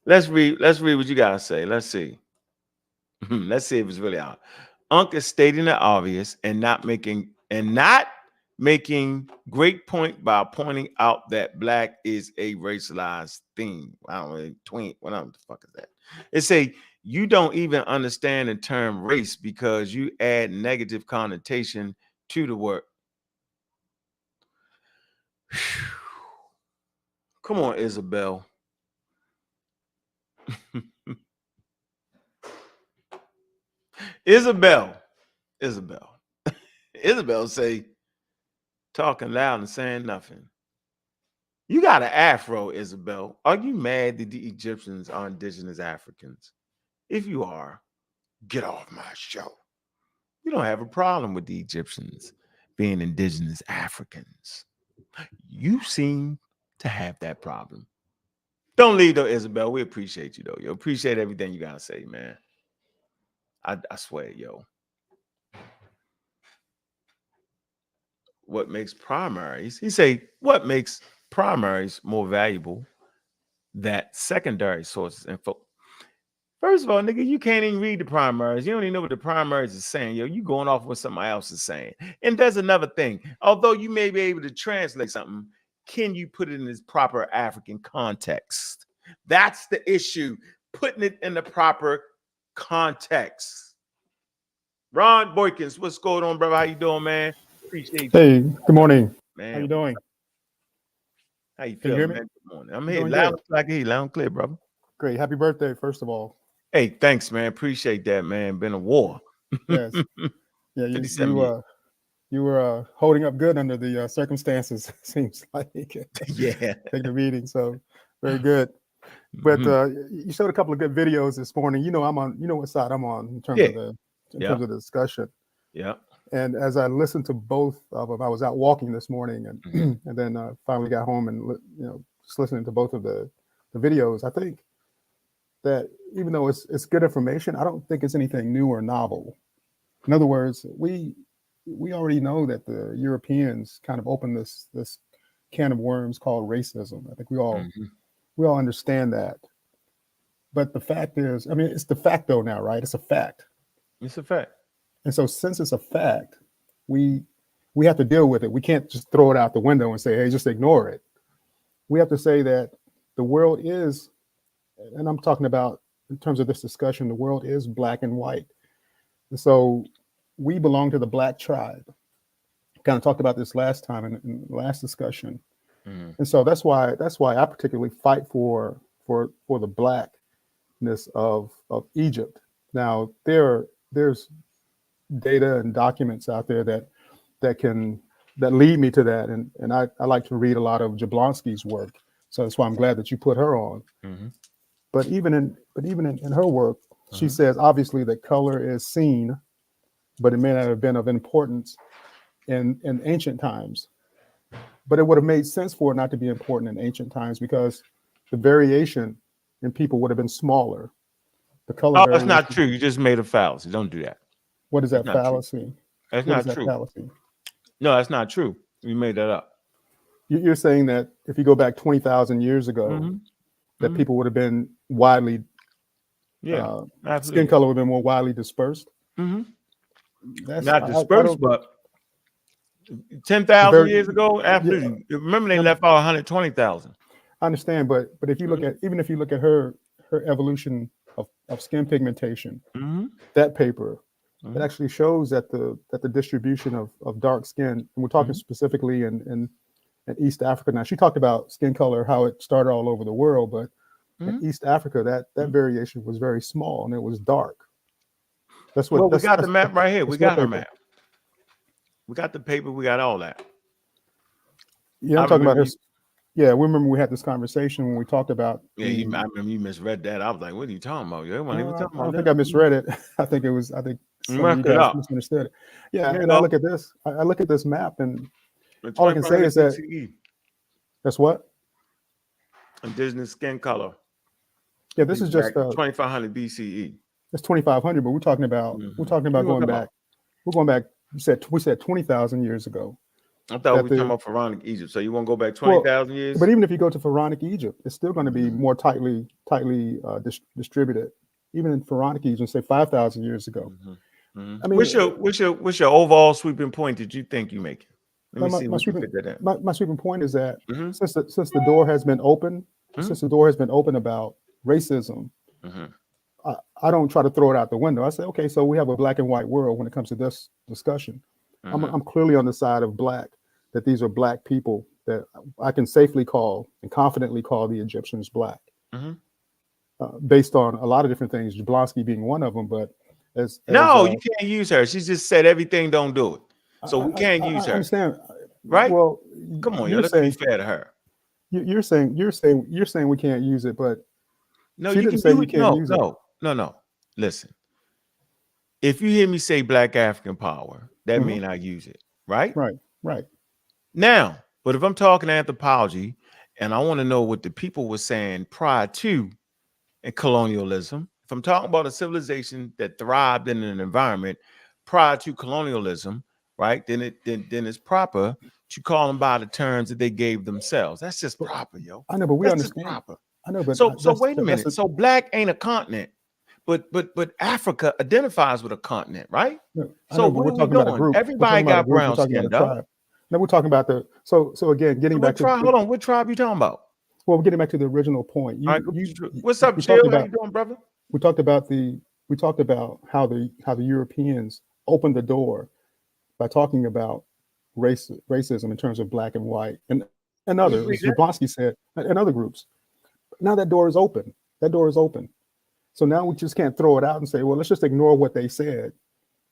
B: Let's read what you gotta say. Let's see. Let's see if it's really out. Ankh is stating the obvious and not making great point by pointing out that black is a racialized theme. I don't know, twink. What the fuck is that? It say you don't even understand the term race because you add negative connotation to the word. Come on, Isabel. Isabel say talking loud and saying nothing. You got an afro, Isabel. Are you mad that the Egyptians are indigenous Africans? If you are, get off my show. You don't have a problem with the Egyptians being indigenous Africans. You seem to have that problem. Don't leave though, Isabel. We appreciate you though. Yo, appreciate everything you gotta say, man. I swear, yo. What makes primaries? He say, what makes primaries more valuable than secondary sources info? First of all, nigga, you can't even read the primaries. You don't even know what the primaries is saying. Yo, you going off what somebody else is saying. And there's another thing. Although you may be able to translate something, can you put it in its proper African context? That's the issue. Putting it in the proper context. Ron Boykins, what's going on, brother? How you doing, man? Appreciate you.
E: Hey, good morning.
B: Man,
E: how you doing?
B: How you
E: Can you
B: feeling,
E: hear me?
B: man? Good morning. I'm here loud and clear, brother.
E: Great. Happy birthday, first of all.
B: Hey, thanks, man. Appreciate that, man. Been a war.
E: Yes. Yeah,
B: 57 years.
E: you were holding up good under the circumstances, seems like.
B: Yeah.
E: Take the meeting, so very good. But you showed a couple of good videos this morning. You know what side I'm on in terms of terms of the discussion.
B: Yeah.
E: And as I listened to both of them, I was out walking this morning and and then finally got home and just listening to both of the videos. I think that even though it's good information, I don't think it's anything new or novel. In other words, we already know that the Europeans kind of opened this can of worms called racism. I think we all understand that. But the fact is, I mean, it's de facto now, right? It's a fact.
B: It's a fact.
E: And so since it's a fact, we have to deal with it. We can't just throw it out the window and say, hey, just ignore it. We have to say that the world is, and I'm talking about in terms of this discussion, the world is black and white. And so we belong to the black tribe. Kind of talked about this last time in the last discussion. And so that's why I particularly fight for the blackness of Egypt. Now there's data and documents out there that lead me to that, and I like to read a lot of Jablonski's work. So that's why I'm glad that you put her on. But even in her work, she says obviously that color is seen, but it may not have been of importance in ancient times. But it would have made sense for it not to be important in ancient times because the variation in people would have been smaller. The color
B: Oh, that's not
E: variation.
B: true. You just made a fallacy. Don't do that.
E: What is
B: That's
E: that
B: not true.
E: fallacy?
B: That's
E: What is
B: not
E: that
B: true.
E: fallacy?
B: No, that's not true. You made that up.
E: You're saying that if you go back 20,000 years ago,
B: Mhm.
E: that
B: Mhm.
E: people would have been widely,
B: Yeah,
E: skin
B: absolutely.
E: color would have been more widely dispersed.
B: Mhm.
E: That's
B: Not
E: I
B: dispersed,
E: don't
B: but 10,000
E: very
B: years ago,
E: yeah.
B: absolutely. Remember, they
E: Yeah,
B: left out 120,000.
E: I understand, but if you look at even if you look at her evolution of skin pigmentation,
B: Mm-hmm.
E: that paper it
B: Mhm.
E: actually shows that the distribution of dark skin, and we're talking
B: Mhm.
E: specifically in East Africa. Now she talked about skin color, how it started all over the world, but in
B: Mhm.
E: East Africa, that
B: Mhm.
E: variation was very small and it was dark. That's
B: Well,
E: what
B: we got the map right here. We
E: that's what
B: got her
E: paper.
B: map. We got the paper. We got all that.
E: Yeah,
B: I
E: I'm talking about
B: remember
E: her.
B: you,
E: Yeah, we remember we had this conversation when we talked about
B: yeah, I remember you misread that. I was like, what are you talking about? You weren't even talking
E: I
B: about
E: don't think
B: that.
E: I misread it. I think
B: You
E: some of you
B: messed it
E: guys
B: up.
E: misunderstood it. Yeah,
B: There you
E: and I
B: go.
E: look at this. I look at this map, and
B: In
E: all I can say
B: 2500
E: is that
B: BCE,
E: that's what.
B: indigenous skin color.
E: Yeah, this
B: Dates
E: is
B: back
E: just
B: 2500 BCE.
E: it's 2,500, but we're talking about
B: You
E: going
B: look
E: back.
B: about.
E: We're going back. We said 20,000 years ago.
B: I thought we
E: That
B: were talking
E: the
B: about pharaonic Egypt. So you want to go back
E: well,
B: 20,000 years?
E: but even if you go to pharaonic Egypt, it's still going to be more tightly distributed. Even in pharaonic Egypt, say 5,000 years ago. I mean,
B: What's your overall sweeping point that you think you making? Let me
E: my,
B: see
E: my
B: what you
E: sweeping
B: fit that in.
E: my sweeping point is that
B: Mhm.
E: since the door has been open,
B: Mhm.
E: since the door has been open about racism,
B: Mhm.
E: I don't try to throw it out the window. I say, okay, so we have a black and white world when it comes to this discussion.
B: Mhm.
E: I'm clearly on the side of black, that these are black people that I can safely call and confidently call the Egyptians black,
B: Mhm.
E: based on a lot of different things, Jablonski being one of them. But as
B: No, you can't use her. She just said everything don't do it. So we can't
E: I
B: use her.
E: understand.
B: Right?
E: Well,
B: Come on, yo.
E: you're
B: Let's be
E: saying
B: fair to her.
E: you're saying we can't use it, but
B: No,
E: she
B: you
E: didn't
B: can
E: say
B: use
E: you
B: it.
E: can't
B: No,
E: use it.
B: no, no, no. Listen, if you hear me say black African power, that
E: Mhm.
B: means I use it. Right?
E: Right.
B: Now, but if I'm talking anthropology and I want to know what the people were saying prior to colonialism, if I'm talking about a civilization that thrived in an environment prior to colonialism, right? Then it's proper to call them by the terms that they gave themselves. That's just proper, yo.
E: I know, but we
B: That's just
E: understand.
B: proper.
E: I know, but
B: So
E: that's
B: wait a
E: that's
B: minute. So black ain't a continent, but Africa identifies with a continent, right?
E: no, I
B: So
E: know, but
B: what
E: we're
B: are we
E: talking about a
B: doing?
E: group. We're
B: Everybody
E: talking about a
B: got
E: group. We're
B: brown
E: talking about
B: skin,
E: a
B: dog.
E: tribe. No, we're talking about the so again, getting
B: What
E: back to
B: tribe? Hold on. What tribe you talking about?
E: well, we're getting back to the original point.
B: All right. What's up,
E: We talked
B: Chill? How
E: about
B: you doing, brother?
E: we talked about how the Europeans opened the door by talking about racism in terms of black and white and
B: We
E: other,
B: agree
E: as
B: that.
E: Jablonski said, and other groups. Now that door is open. That door is open. So now we just can't throw it out and say, well, let's just ignore what they said,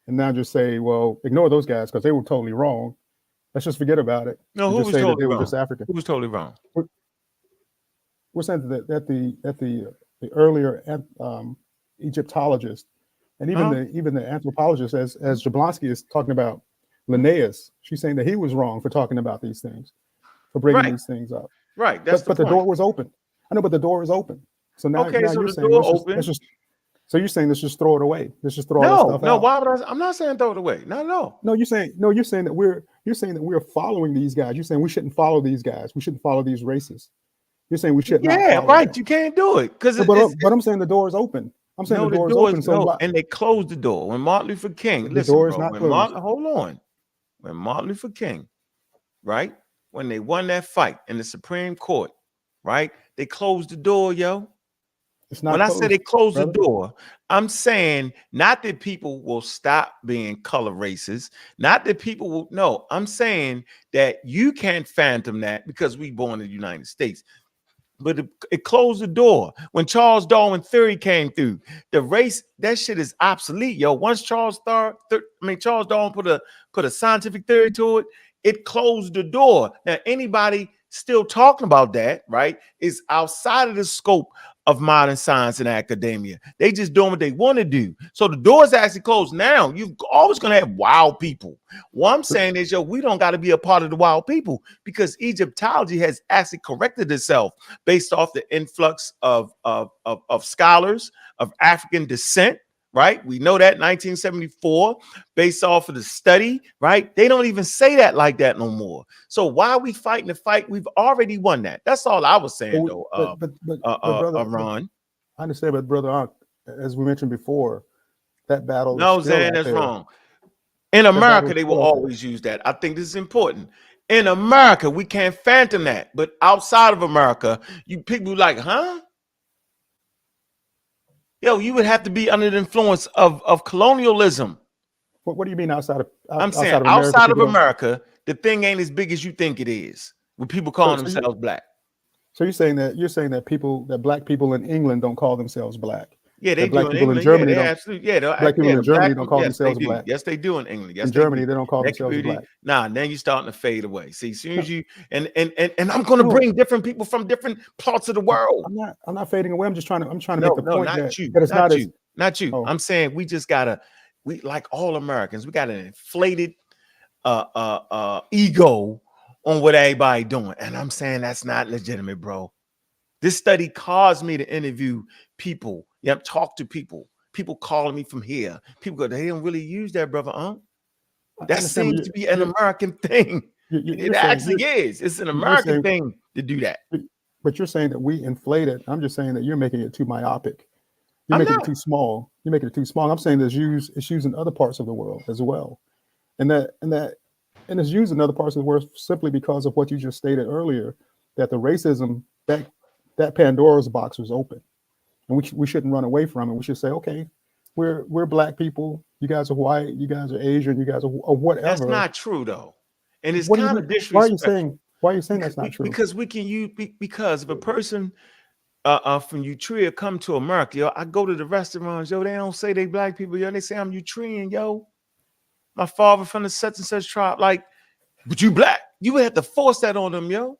E: and now just say, well, ignore those guys because they were totally wrong. Let's just forget about it
B: No,
E: and
B: who
E: just
B: was
E: say that
B: totally
E: they were
B: wrong?
E: just African.
B: Who was totally wrong?
E: We're saying that the earlier Egyptologists and
B: Huh?
E: even the anthropologists, as Jablonski is talking about Linnaeus, she's saying that he was wrong for talking about these things, for bringing
B: Right.
E: these things up.
B: Right. That's
E: But
B: the
E: the door
B: point.
E: was open. I know, but the door is open. So
B: Okay.
E: now
B: So
E: you're
B: the
E: saying
B: door open.
E: so you're saying let's just throw it away. Let's just throw all this
B: No,
E: stuff
B: no.
E: out.
B: Why would I? I'm not saying throw it away. Not at all.
E: No, you're saying that we're following these guys. You're saying we shouldn't follow these guys. We shouldn't follow these races. You're saying we should not
B: Yeah.
E: follow
B: Right.
E: them.
B: You can't do it because
E: No, but I'm saying the door is open. I'm saying
B: no.
E: the
B: The
E: door is
B: door is
E: open. So
B: no,
E: why
B: and they closed the door when Martin Luther King.
E: the
B: Listen,
E: door is
B: bro.
E: not closed?
B: Hold on. When Martin Luther King, right? When they won that fight in the Supreme Court, right? They closed the door, yo.
E: It's
B: When
E: not
B: I say
E: closed,
B: they closed the
E: brother.
B: door, I'm saying not that people will stop being color racist, not that people will, no, I'm saying that you can't phantom that because we born in the United States. But it closed the door. When Charles Darwin theory came through, the race, that shit is obsolete, yo. Once Charles Darwin put a scientific theory to it, it closed the door. Now, anybody still talking about that, right, is outside of the scope of modern science and academia. They just doing what they want to do. So the doors actually closed. Now you're always going to have wild people. What I'm saying is, yo, we don't got to be a part of the wild people, because Egyptology has actually corrected itself based off the influx of scholars of African descent. Right, we know that 1974, based off of the study. Right, they don't even say that like that no more. So why are we fighting the fight? We've already won that. That's all I was saying, though.
E: Brother,
B: Ron.
E: I understand, but brother, Ankh, as we mentioned before, that battle.
B: No,
E: is still
B: Zan,
E: out
B: that's
E: there.
B: wrong. In
E: That
B: America,
E: battle
B: they
E: is
B: will
E: still out there.
B: always use that. I think this is important. In America, we can't phantom that, but outside of America, you people like, huh? Yo, you would have to be under the influence of colonialism.
E: What do you mean outside of
B: I'm saying
E: outside of America?
B: outside of
E: People don't.
B: America, the thing ain't as big as you think it is. With people calling themselves black.
E: So you're saying that black people in England don't call themselves black.
B: Yeah, they
E: That black
B: do in
E: people in
B: England.
E: Germany
B: Yeah, they
E: don't.
B: absolutely. Yeah,
E: Black people in Germany
B: black
E: don't
B: people,
E: call
B: yes, they
E: themselves
B: do.
E: black.
B: Yes, they do in England. Yes,
E: In
B: they
E: Germany,
B: do.
E: they don't call
B: That
E: themselves
B: community,
E: black.
B: nah, then you're starting to fade away. See, as soon as you and I'm going to
E: No.
B: bring different people from different parts of the world.
E: I'm not fading away. I'm trying to
B: No,
E: make the point
B: not
E: that
B: you,
E: it's
B: not
E: not
B: you,
E: as.
B: not you.
E: Oh,
B: I'm saying we just gotta, we like all Americans, we got an inflated ego on what everybody doing, and I'm saying that's not legitimate, bro. This study caused me to interview people. Yeah, talk to people. People calling me from here. People go, they don't really use that, brother.
E: I
B: That
E: understand,
B: seems to be an American thing. It actually is. It's an American thing to do that.
E: But you're saying that we inflate it. I'm just saying that you're making it too myopic. You're
B: I'm
E: making
B: not.
E: it too small. You're making it too small. I'm saying it's used in other parts of the world as well, and it's used in other parts of the world simply because of what you just stated earlier, that the racism, that Pandora's box was open, and we shouldn't run away from it. We should say, okay, we're black people. You guys are white. You guys are Asian. You guys are whatever.
B: That's not true, though. And it's
E: What do you
B: kind of
E: mean? Why are you
B: disrespectful.
E: saying that's not true?
B: Because we can use, because if a person from Utria come to America, yo, I go to the restaurants, yo, they don't say they black people, yo, they say I'm Utrian, yo. My father from the such and such tribe, like, but you black. You would have to force that on them, yo.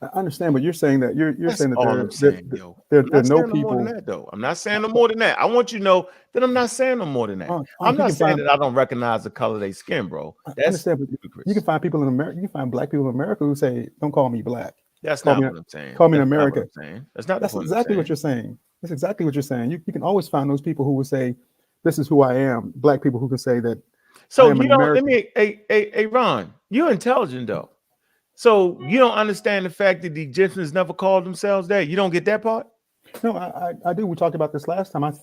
E: I understand, but you're saying that
B: That's
E: saying that
B: all I'm saying, yo.
E: there
B: I'm
E: are
B: not
E: no
B: saying no more
E: people.
B: than that, though. I'm not saying no more than that. I want you to know that I'm not saying no more than that. I'm not saying that I don't recognize the color of their skin, bro.
E: I understand, but you can find people in America. You can find black people in America who say, "Don't call me black."
B: That's not what I'm saying.
E: Call me an American.
B: That's
E: exactly what you're saying. That's exactly what you're saying. You can always find those people who would say, "This is who I am." Black people who can say that.
B: So you don't. Let me, hey, Ron, you're intelligent though. So you don't understand the fact that the Egyptians never called themselves that. You don't get that part.
E: No, I do. We talked about this last time. I
B: so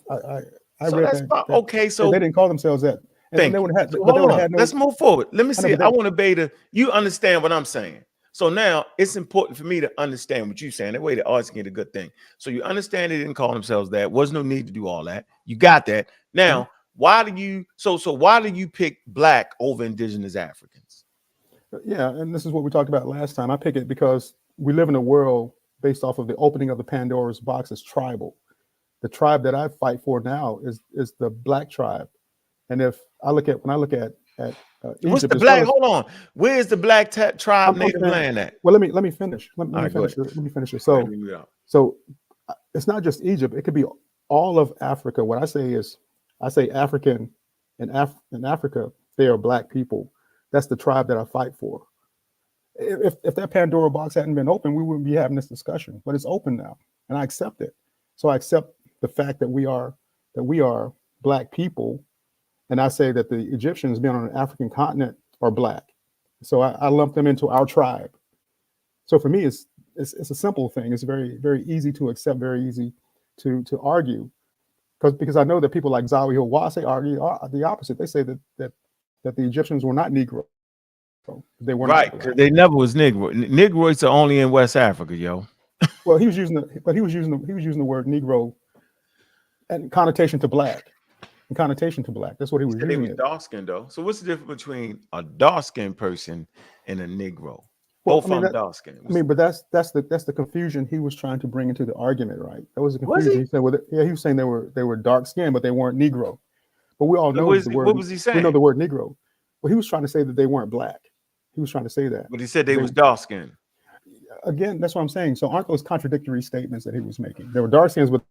E: read
B: that. Okay, so
E: they didn't call themselves that.
B: And they would have. So hold on. Let's move forward. Let me see. I want to beta. You understand what I'm saying. So now it's important for me to understand what you're saying. That way the audience can get a good thing. So you understand they didn't call themselves that. Was no need to do all that. You got that. Now, why do you why do you pick black over indigenous Africans?
E: Yeah, and this is what we talked about last time. I pick it because we live in a world based off of the opening of the Pandora's box is tribal. The tribe that I fight for now is the black tribe. And if I look at
B: what's
E: Egypt,
B: the black? Hold on, where's the black tribe native land at?
E: Well, let me finish. Let me finish it. So it's not just Egypt. It could be all of Africa. What I say African in Africa, they are black people. That's the tribe that I fight for. If that Pandora box hadn't been open, we wouldn't be having this discussion. But it's open now, and I accept it. So I accept the fact that we are black people. And I say that the Egyptians being on an African continent are black. So I lump them into our tribe. So for me, it's a simple thing. It's very, very easy to accept, very easy to argue. Because I know that people like Zawi Hawase argue the opposite. They say that the Egyptians were not Negro. They were
B: right, because they never was Negro. Negroids are only in West Africa, yo.
E: Well, he was using the word Negro and connotation to black. That's what he was using.
B: They was dark skinned though. So what's the difference between a dark skinned person and a Negro? Both of them dark skinned.
E: But that's the confusion he was trying to bring into the argument, right? That was the confusion. He said, he was saying they were dark skinned, but they weren't Negro. But we all know the word.
B: What was he saying?
E: We know the word Negro. Well, he was trying to say that they weren't black. He was trying to say that.
B: But he said they was dark skinned.
E: again, that's what I'm saying. So aren't those contradictory statements that he was making? There were dark skins, but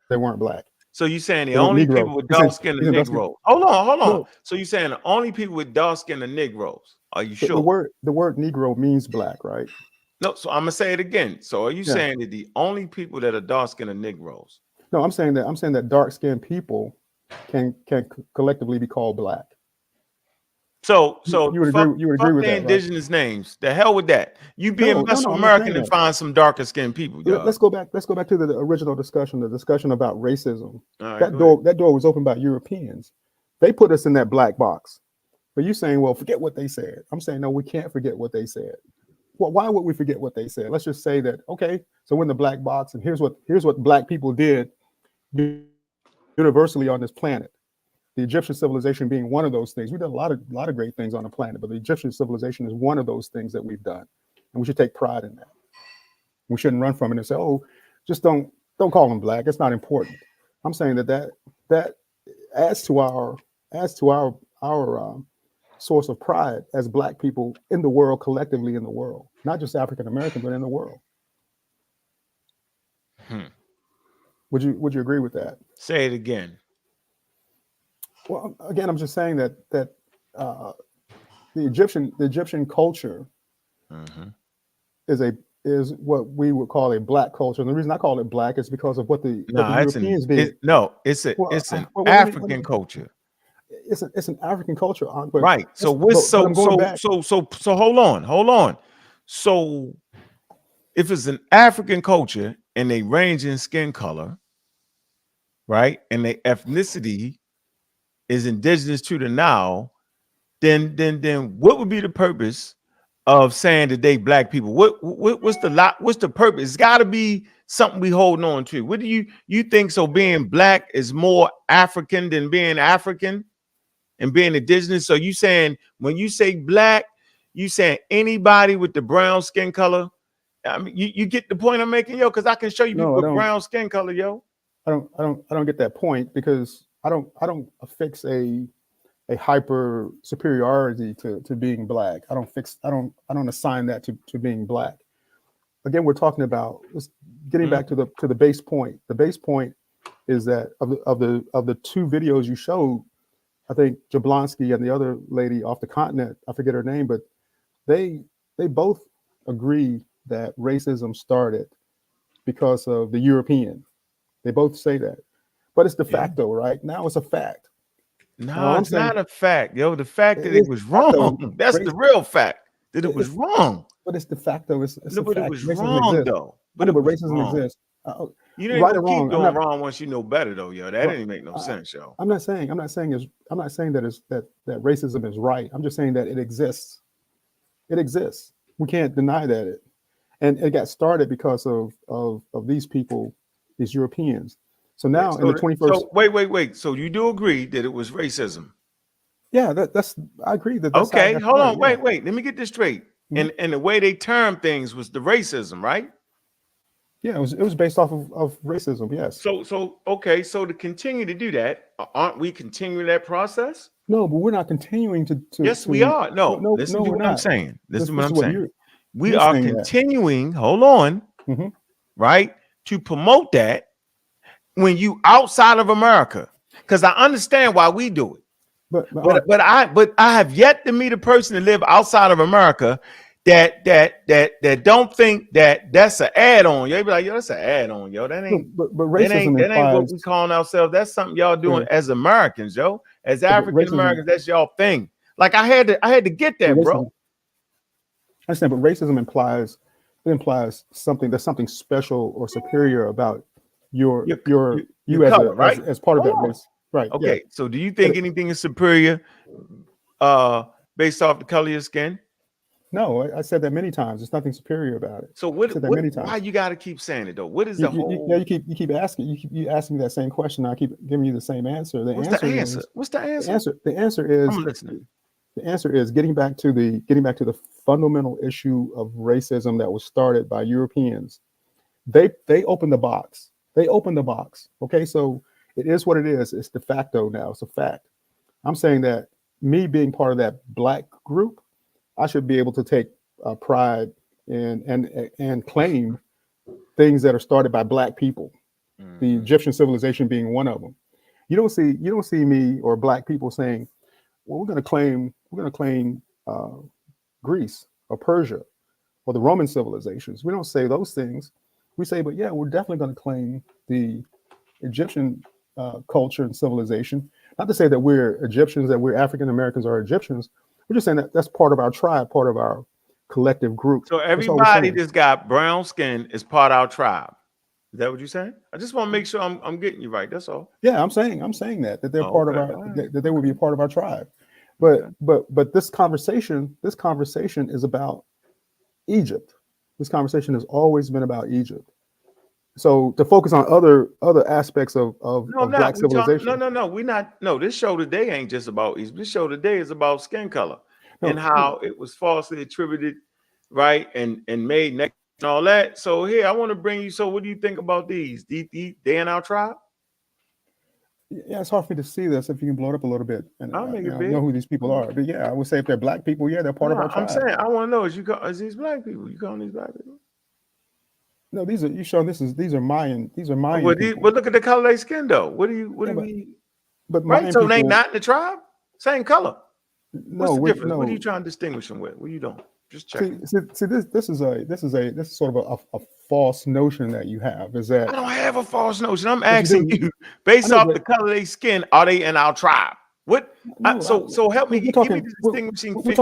E: they weren't black.
B: So you saying the
E: They weren't
B: only
E: Negro.
B: people with dark skin are Negroes? Hold on.
E: No.
B: So you saying the only people with dark skin are Negroes? Are you
E: The
B: sure?
E: word Negro means black, right?
B: No, so I'm gonna say it again. So are you
E: Yeah.
B: saying that the only people that are dark skinned are Negroes?
E: No, I'm saying that dark skinned people can collectively be called black.
B: So
E: You would
B: fuck,
E: agree. You would
B: fuck
E: agree with
B: the
E: that, right?
B: indigenous names. The hell with that. You be in
E: No,
B: Mesoamerican
E: I'm not saying
B: and
E: that.
B: find some darker skinned people, y'all.
E: Let's go back. Let's go back to the original discussion. The discussion about racism.
B: All right,
E: That door was opened by Europeans. They put us in that black box. But you saying, well, forget what they said. I'm saying, no, we can't forget what they said. Well, why would we forget what they said? Let's just say that, okay, so we're in the black box, and here's what black people did universally on this planet. The Egyptian civilization being one of those things. We've done a lot of great things on the planet, but the Egyptian civilization is one of those things that we've done, and we should take pride in that. We shouldn't run from it and say, "Oh, just don't call them black. It's not important." I'm saying that adds to our source of pride as black people in the world, collectively in the world, not just African American, but in the world. Would you agree with that?
B: Say it again.
E: Well, again, I'm just saying that the Egyptian culture is what we would call a black culture. And the reason I call it black is because of what the Europeans did.
B: It's an
E: Well,
B: African culture.
E: It's an African culture, but
B: right. So hold on. So if it's an African culture and they range in skin color, right, and their ethnicity is indigenous to the Nile, then what would be the purpose of saying that they black people? What's the purpose? It's got to be something we holding on to. What do you think? So being black is more African than being African and being indigenous? So you saying when you say black, you saying anybody with the brown skin color? I mean, you get the point I'm making, yo, because I can show you people with brown skin color, yo.
E: I don't get that point, because I don't affix a hyper superiority to being black. I don't assign that to being black. Again, we're talking about getting back to the base point. The base point is that of the two videos you showed, I think Jablonski and the other lady off the continent, I forget her name, but they both agree that racism started because of the European. They both say that, but it's de facto, right? Now it's a fact.
B: No, it's not a fact, yo. The fact that it was wrong. That's the real fact, that it was wrong.
E: But it's de facto. It's a fact.
B: It was wrong, though.
E: But racism exists.
B: You didn't right or wrong. Keep doing wrong once you know better, though, yo. That didn't make no sense, yo.
E: I'm not saying that racism is right. I'm just saying that it exists. It exists. We can't deny that and it got started because of these people, these Europeans. So now in the 21st.
B: So wait. So you do agree that it was racism?
E: Yeah, I agree that. That's
B: okay. Hold on. Yeah. Wait. Let me get this straight. And the way they termed things was the racism, right?
E: Yeah, it was based off of racism. Yes.
B: So okay. So to continue to do that, aren't we continuing that process?
E: No, but we're not continuing to.
B: Yes, we are. No, listen to what I'm saying. Listen to what I'm saying. We are continuing. Hold on. Right, to promote that. When you outside of America, because I understand why we do it, but I have yet to meet a person that live outside of America that don't think that's an add-on. Yo, be like, yo, that's an add-on, yo. That ain't. But racism that ain't what we calling ourselves. That's something y'all doing as Americans, yo. As African Americans, that's y'all thing. Like I had to get that, bro.
E: I understand, but racism implies something. There's something special or superior about you color, as part of that race, right?
B: Okay, yeah. So do you think anything is superior based off the color of your skin?
E: No, I said that many times. There's nothing superior about it.
B: So why you got to keep saying it though? What is the whole?
E: You keep asking. You asking that same question. I keep giving you the same answer.
B: What's the answer? What's the answer?
E: The answer is.
B: I'm listening.
E: The answer is getting back to the fundamental issue of racism that was started by Europeans. They opened the box. They opened the box. Okay, so it is what it is. It's de facto now. It's a fact. I'm saying that me being part of that black group, I should be able to take pride and claim things that are started by Black people. The Egyptian civilization being one of them. You don't see me or Black people saying, well, we're going to claim Greece or Persia or the Roman civilizations. We don't say those things. We say, but yeah, we're definitely going to claim the Egyptian culture and civilization. Not to say that we're Egyptians, that we're African Americans or Egyptians. We're just saying that that's part of our tribe, part of our collective group.
B: So everybody that's got brown skin is part of our tribe. Is that what you're saying? I just want to make sure I'm getting you right. That's all.
E: Yeah, I'm saying that they're part of our, that they would be a part of our tribe. But this conversation is about Egypt. This conversation has always been about Egypt. So to focus on other aspects of Black civilization.
B: No. We're not. No, this show today ain't just about Egypt. This show today is about skin color and how it was falsely attributed, right, and made next and all that. So here, I want to bring you. So what do you think about these? They in our tribe?
E: Yeah, it's hard for me to see this. If you can blow it up a little bit, and
B: I'll make it big.
E: know who these people are. But yeah, I would say if they're Black people, yeah, they're part of our tribe.
B: I'm saying I want to know is these Black people? You calling these Black people?
E: No, these are these are Mayan. These are Mayan.
B: But look at the color of their skin, though. What do you? But right, Mayan so they not in the tribe. Same color. What's the difference? What are you trying to distinguish them with? What are you doing? Just checking.
E: See, this is sort of a false notion that you have. Is that
B: I don't have a false notion. I'm asking you based off the color of their skin. Are they in our tribe? What? So help me. Give me the distinguishing features.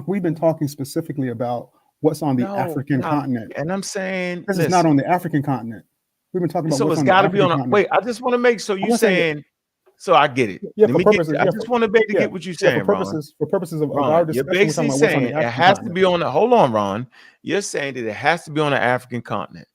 E: We've been talking specifically about what's on the African continent.
B: And I'm saying
E: this is not on the African continent. We've been talking about
B: so it's got to be on a wait. I just want to make so you saying so I get it. Yeah, I just want to be able to get what you're saying,
E: for purposes of our discussion.
B: You're basically saying it has to be on the hold on, Ron. You're saying that it has to be on the African continent.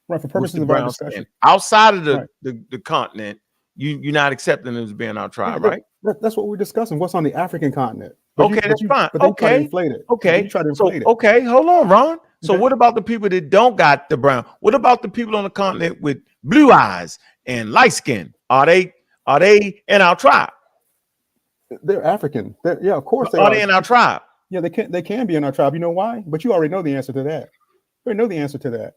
E: Right, for purposes of our discussion.
B: Outside of the continent, you're not accepting it as being our tribe, right?
E: That's what we're discussing. What's on the African continent?
B: That's fine.
E: But okay, inflate it.
B: Okay,
E: you try to inflate it.
B: Okay, hold on, Ron. So what about the people that don't got the brown? What about the people on the continent with blue eyes and light skin? Are they in our tribe?
E: They're African. Yeah, of course they
B: are. Are they in our tribe?
E: Yeah, they can be in our tribe. You know why? But you already know the answer to that. You already know the answer to that.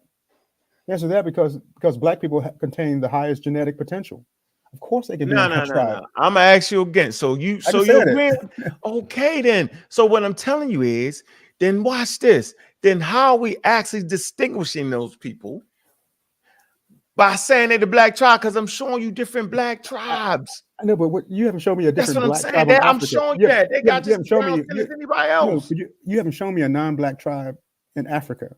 E: The answer to that because Black people contain the highest genetic potential. Of course they can be in our tribe.
B: No. I'm gonna ask you again. So you're okay then. So what I'm telling you is, then watch this. Then how are we actually distinguishing those people? By saying they're the Black tribe, because I'm showing you different Black tribes.
E: I know, but you haven't shown me a different Black tribe.
B: I'm showing you that. They got just brown skin as anybody else.
E: No, you haven't shown me a non-Black tribe in Africa.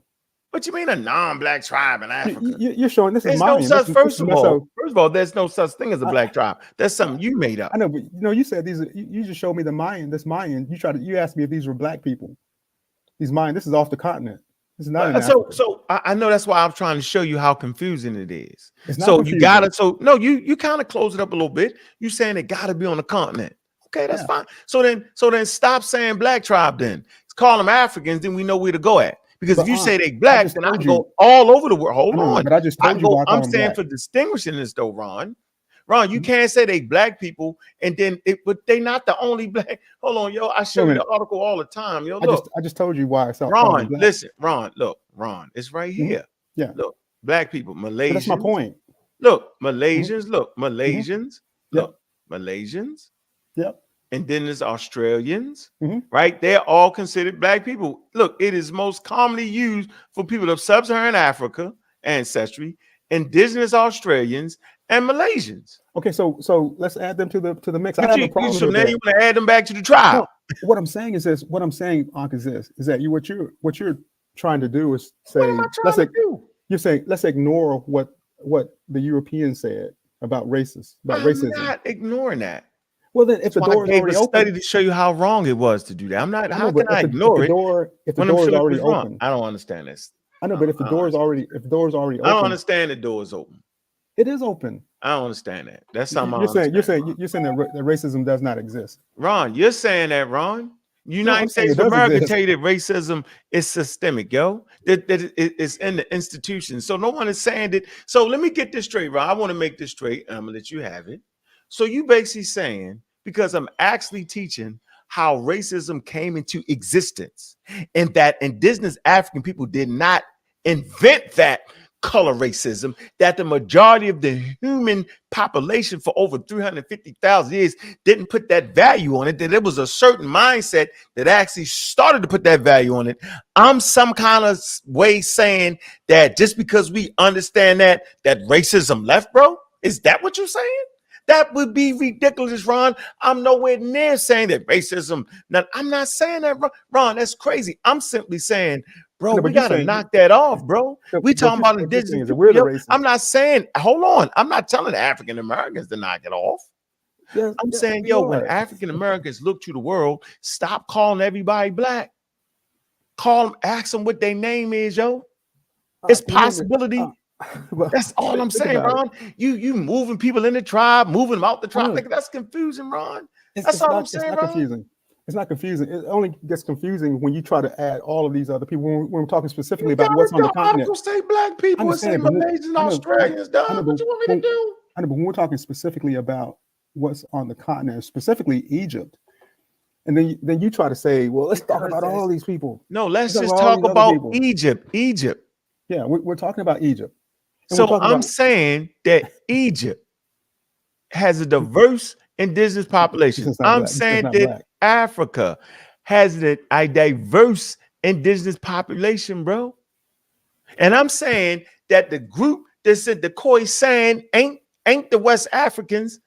B: What you mean a non-Black tribe in Africa?
E: You're showing this is
B: Mayan. First of all, there's no such thing as a Black tribe. That's something you made up.
E: I know, but you said these. You just showed me the Mayan. This Mayan. You asked me if these were Black people. These Mayan. This is off the continent. This is not in Africa.
B: So I know that's why I'm trying to show you how confusing it is. So confusing. You gotta. So no, you kind of close it up a little bit. You saying it got to be on the continent. Okay, that's fine. So then stop saying Black tribe. Then call them Africans. Then we know where to go at. Because if you say they Black, then I can go all over the world. Hold on.
E: But I just told you
B: I'm saying for distinguishing this though, Ron, you can't say they Black people and then but they not the only Black. Hold on, yo. I show you the article all the time. Yo, look.
E: I just told you why.
B: Ron, listen, Ron, look, Ron, it's right here.
E: Yeah.
B: Look, Black people, Malaysians.
E: That's my point.
B: Look, Malaysians, Malaysians.
E: Yep.
B: And then there's Australians, right? They're all considered Black people. Look, it is most commonly used for people of sub-Saharan Africa ancestry, indigenous Australians, and Malaysians.
E: Okay, so let's add them to the mix. I have a problem
B: so now you want to add them back to the tribe.
E: No, what I'm saying is this. What I'm saying, Ankh, is that what you're trying to do is say you're saying let's ignore what the Europeans said about racism.
B: I'm not ignoring that.
E: Well, then, if the door is already open,
B: study to show you how wrong it was to do that. I'm not. How can I ignore it?
E: If the door is already open,
B: I don't understand this.
E: I know, but if the door is already open,
B: I don't understand the door is open.
E: It is open.
B: I don't understand that. That's something
E: you're saying that racism does not exist.
B: Ron, you're saying that, Ron. United States of America tell you that racism is systemic, yo. That it's in the institution. So no one is saying that. So let me get this straight, Ron. I want to make this straight, and I'm gonna let you have it. So you basically saying, because I'm actually teaching how racism came into existence, and that indigenous African people did not invent that color racism, that the majority of the human population for over 350,000 years didn't put that value on it, that it was a certain mindset that actually started to put that value on it. I'm some kind of way saying that just because we understand that racism left, bro. Is that what you're saying? That would be ridiculous, Ron. I'm nowhere near saying that racism. Now, I'm not saying that, Ron. That's crazy. I'm simply saying, bro,
E: No,
B: we
E: but you're
B: got to
E: saying
B: knock that off, bro.
E: no,
B: We
E: what
B: talking about
E: what you're saying
B: indigenous
E: is that
B: people.
E: we're the
B: Yo,
E: racist.
B: I'm not saying, hold on. I'm not telling African Americans to knock it off.
E: Yeah,
B: I'm
E: yeah,
B: saying,
E: you
B: yo, when
E: are.
B: African Americans look to the world, stop calling everybody black. Call them, ask them what their name is, yo. It's
E: You know,
B: possibility.
E: well,
B: That's all I'm
E: think
B: saying,
E: about it.
B: Ron. You moving people in the tribe, moving them out the
E: I
B: tribe.
E: know.
B: Like, that's confusing, Ron. That's all I'm
E: It's
B: saying,
E: not
B: Ron.
E: confusing. It's not confusing. It only gets confusing when you try to add all of these other people. When we're talking specifically
B: You
E: about
B: gotta
E: what's on the
B: go
E: continent.
B: article say black
E: I
B: people and say
E: understand, but
B: Malays and Australians,
E: I know,
B: dog. What you want me to do?
E: I know, but when we're talking specifically about what's on the continent, specifically Egypt, and then you try to say, well, let's talk about all these people.
B: No, let's
E: Let's talk
B: just
E: about all
B: talk
E: these other
B: about
E: people.
B: Egypt. Egypt.
E: Yeah, we're talking about Egypt, and we're
B: So
E: talking
B: I'm
E: about
B: saying that Egypt has a diverse indigenous population.
E: it's not
B: I'm
E: black. It's
B: saying
E: not
B: that
E: black.
B: Africa has a diverse indigenous population, bro. And I'm saying that the group that said the Khoisan ain't the West Africans,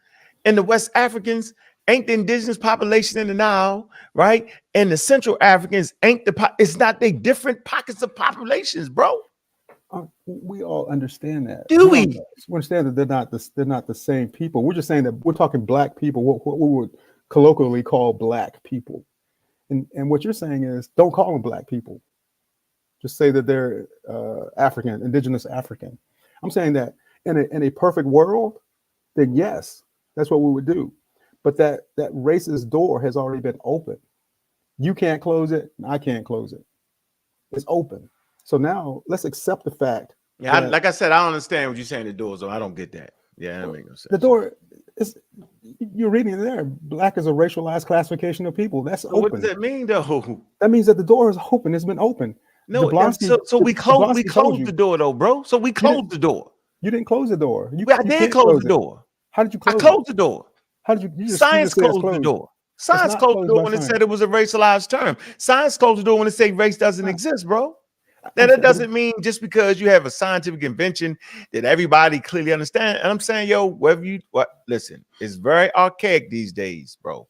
B: and the West Africans ain't the indigenous population in the Nile, right? And the Central Africans ain't it's not they different pockets of populations, bro.
E: We all understand that.
B: Do
E: We
B: we?
E: understand that they're not the same people. We're just saying that we're talking black people, what we would colloquially call black people. And what you're saying is don't call them black people. Just say that they're African, indigenous African. I'm saying that in a perfect world, then yes, that's what we would do. But that racist door has already been opened. You can't close it, and I can't close it. It's open. So now let's accept the fact.
B: Yeah,
E: that
B: like I said, I don't understand what you're saying. The doors, though. I don't get that. Yeah, that makes no sense.
E: the door is, you're reading it there. Black is a racialized classification of people. That's
B: So what
E: open.
B: does that mean, though?
E: That means that the door is open. It's been open.
B: No, so we closed the door, though, bro. So we closed the door.
E: You didn't close the door.
B: I did close the door.
E: How did you close
B: I closed the door.
E: How did you just
B: Science
E: say it's
B: closed the door.
E: It's
B: Science
E: not
B: closed the
E: closed
B: door
E: by
B: when it
E: science.
B: said it was a racialized term. Science closed the door when it said race doesn't exist, bro. Now,
E: I'm
B: that
E: saying-
B: doesn't mean just because you have a scientific invention that everybody clearly understands. And I'm saying, yo, listen, it's very archaic these days, bro,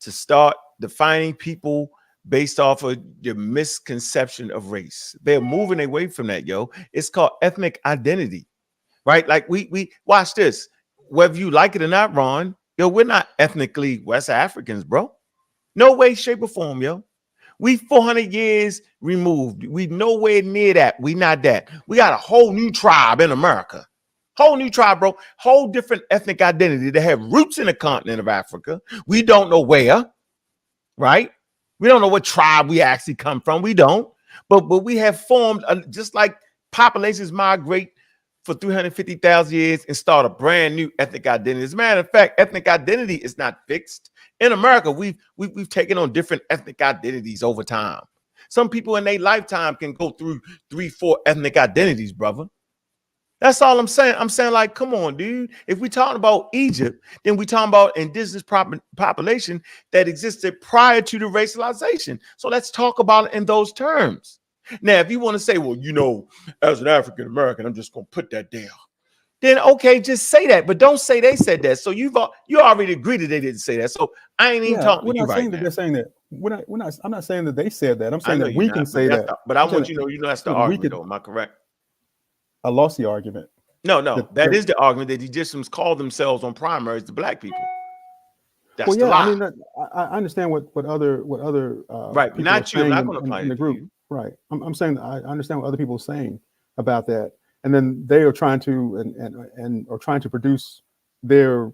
B: to start defining people based off of your misconception of race. They're moving away from that, yo. It's called ethnic identity, right? Like we watch this. Whether you like it or not, Ron, yo, we're not ethnically West Africans, bro. No way, shape, or form, yo. We 400 years removed. We nowhere near that. We not that. We got a whole new tribe in America. Whole new tribe, bro. Whole different ethnic identity. They have roots in the continent of Africa. We don't know where, right? We don't know what tribe we actually come from. We don't. But we have formed, just like populations migrate for 350,000 years and start a brand new ethnic identity. As a matter of fact, ethnic identity is not fixed. In America, we've taken on different ethnic identities over time. Some people in their lifetime can go through 3-4 ethnic identities, brother. That's all I'm saying. I'm saying, like, come on, dude. If we talking about Egypt, then we talking about indigenous population that existed prior to the racialization. So let's talk about it in those terms. Now, if you want to say, well, as an African American, I'm just gonna put that down. Then okay, just say that, but don't say they said that. So you already agreed that they didn't say that. So I ain't even talking to you right now.
E: They're saying that. I'm not saying that they said that. I'm
B: I
E: saying
B: know
E: that
B: you're
E: we
B: not,
E: can say that.
B: but I want you to know, that's the argument, though. Am I correct?
E: I lost the argument.
B: No, that is the argument that Egyptians call themselves on primaries to black people. That's the lie.
E: I mean, I understand what other
B: right,
E: people
B: not
E: are
B: you. I'm
E: saying
B: not going to apply
E: in the
B: it
E: group.
B: to you.
E: Right. I'm saying that I understand what other people are saying about that, and then they are trying to and are trying to produce their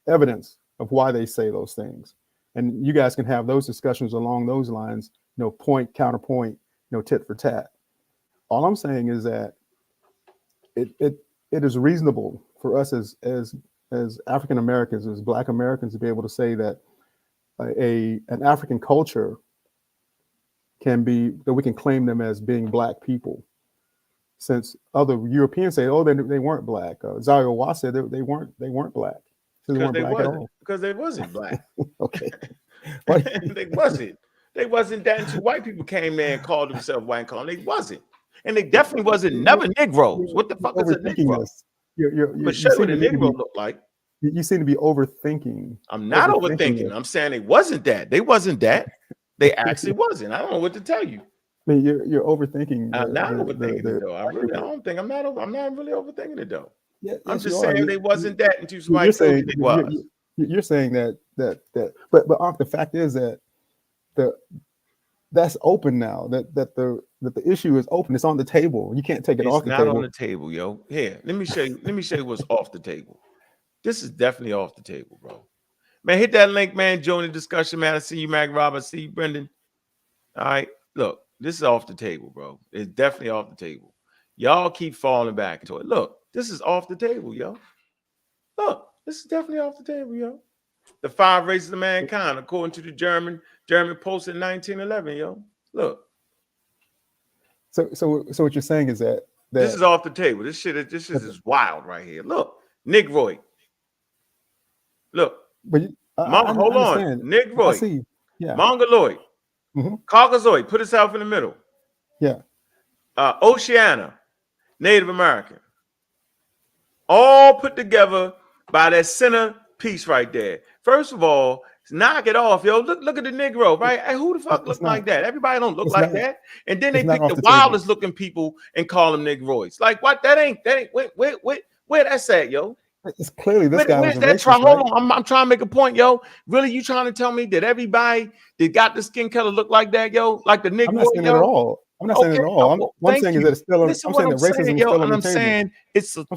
E: evidence of why they say those things, and you guys can have those discussions along those lines. Point counterpoint. Tit for tat. All I'm saying is that it is reasonable for us as African Americans, as Black Americans, to be able to say that an African culture can be that we can claim them as being black people, since other Europeans say, oh, they weren't black. Zaire Wa said they weren't black. So they weren't black at all.
B: Because they wasn't black.
E: Okay.
B: They wasn't. They wasn't that until white people came there and called themselves white colony. They wasn't. And they definitely wasn't never Negroes. What the fuck is a Negro?
E: This. You're
B: But show what a Negro look like.
E: You seem to be overthinking.
B: I'm not overthinking. I'm saying they wasn't that. They wasn't that. They actually wasn't. I don't know what to tell you.
E: I mean, you're overthinking.
B: I'm not overthinking it though. I'm not really overthinking it though.
E: Yeah,
B: I'm just saying they wasn't that until somebody
E: you're
B: told
E: saying,
B: me they was.
E: You're saying that but Ankh, the fact is that that's open now. That the issue is open. It's on the table. You can't take it off the table.
B: It's not on the table, yo. Here, let me show you what's off the table. This is definitely off the table, bro. Man, hit that link, man. Join the discussion, man. I see you, Mac Rob. I see you, Brendan. All right, look, this is off the table, bro. It's definitely off the table. Y'all keep falling back into it. Look, this is off the table, yo. Look, this is definitely off the table, yo. The 5 races of mankind, according to the German Post in 1911, yo. Look.
E: So what you're saying is that
B: this is off the table. This shit is wild right here. Look, Negroid. Look.
E: But
B: hold on. Negroid.
E: I see. Yeah.
B: Mongoloid. Caucasoid. Put itself in the middle.
E: Yeah.
B: Oceania. Native American. All put together by that center piece right there. First of all, knock it off, yo. Look at the Negro, right? Hey, who the fuck look like that? Everybody don't look like that. And then they pick the wildest looking people and call them Negroids. Like what? That ain't where that's at, yo.
E: It's clearly this guy was a racist,
B: right? Hold on, I'm trying to make a point, yo. Really, you trying to tell me that everybody that got the skin color look like that, yo? Like the Negro,
E: I'm not saying it at all. I'm not saying it at all. What I'm saying is that it's still on. I'm saying that racism is still on the table.
B: I'm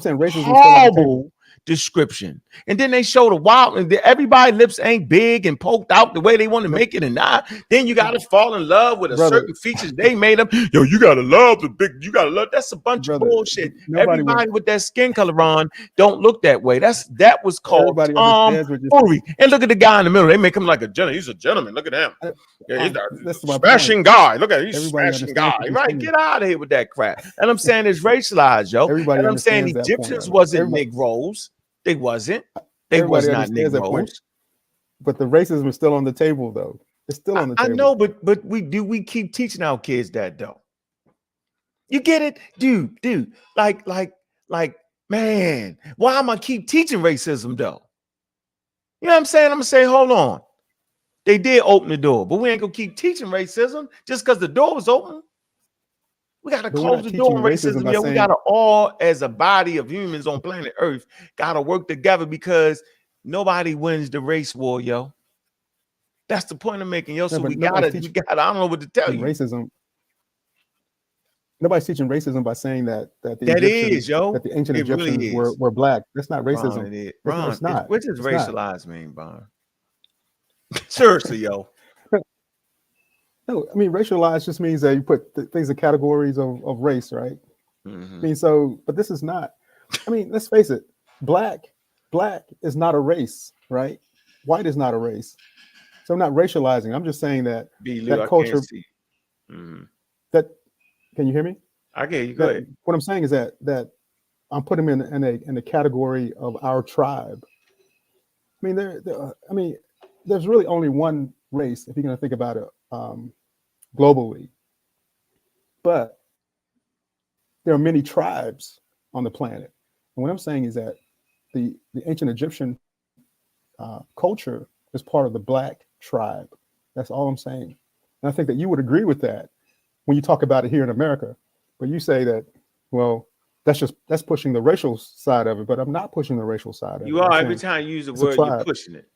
B: saying racism is still on the table. Description, and then they show the wild, and everybody lips ain't big and poked out the way they want to make it, and not. Then you gotta fall in love with certain features they made them. Yo, you gotta love the big. You gotta love. That's a bunch of bullshit. Everybody with that skin color on don't look that way. That was called tomfoolery. And look at the guy in the middle. They make him like a gentleman. He's a gentleman. Look at him. Yeah, he's a smashing guy. Look at him. He's a smashing guy. Right? Get out of here with that crap. And I'm saying it's racialized, yo. And I'm saying Egyptians wasn't Negroes. They wasn't. They was not Negroes.
E: But the racism is still on the table, though. It's still on the table.
B: I know, but we keep teaching our kids that, though. You get it, dude. Like, man, why am I keep teaching racism, though? You know what I'm saying? I'm gonna say, hold on. They did open the door, but we ain't gonna keep teaching racism just because the door was open. We got to close the door on racism. Yo, we got to all, as a body of humans on planet Earth, got to work together because nobody wins the race war, yo. That's the point I'm making, yo. So we got to, I don't know what to tell you.
E: Racism. Nobody's teaching racism by saying that the ancient Egyptians were black. That's not racism.
B: Ron,
E: it's not.
B: What does racialized mean, Bon? Seriously, yo.
E: No, I mean, racialized just means that you put things in categories of race, right? I mean, but this is not. I mean, let's face it. Black is not a race, right? White is not a race. So I'm not racializing. I'm just saying that that culture. That can you hear me?
B: I can. You go ahead.
E: What I'm saying is that I'm putting them in a category of our tribe. I mean, there's really only one race if you're going to think about it. Globally, but there are many tribes on the planet, and what I'm saying is that the ancient Egyptian culture is part of the Black tribe. That's all I'm saying, and I think that you would agree with that when you talk about it here in America. But you say that, well, that's pushing the racial side of it, but I'm not pushing the racial side of it.
B: You are every time you use the word, you're pushing it.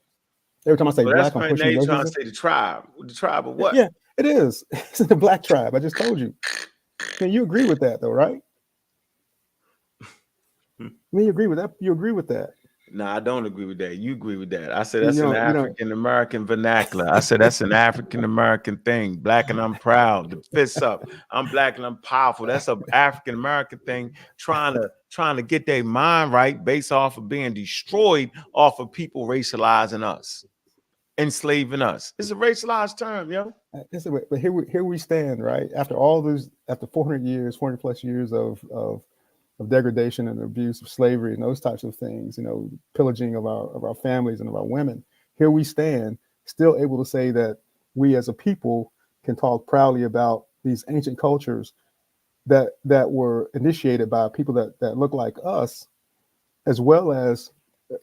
E: Every time I say black, I'm pushing
B: it. Trying to say the tribe. The tribe of what?
E: Yeah, it is. It's the Black tribe. I just told you. And you agree with that, though, right? I mean, you agree with that. You agree with that.
B: No, I don't agree with that. You agree with that. I said that's an African American vernacular. I said that's an African American thing. Black and I'm proud. The fists up. I'm black and I'm powerful. That's an African American thing. Trying to get their mind right based off of being destroyed off of people racializing us. enslaving us. It's a racialized term, yo.
E: But here we stand, right? After all those, after 400 years, 400 plus years of degradation and abuse of slavery and those types of things, pillaging of our families and of our women. Here we stand, still able to say that we as a people can talk proudly about these ancient cultures that were initiated by people that look like us, as well as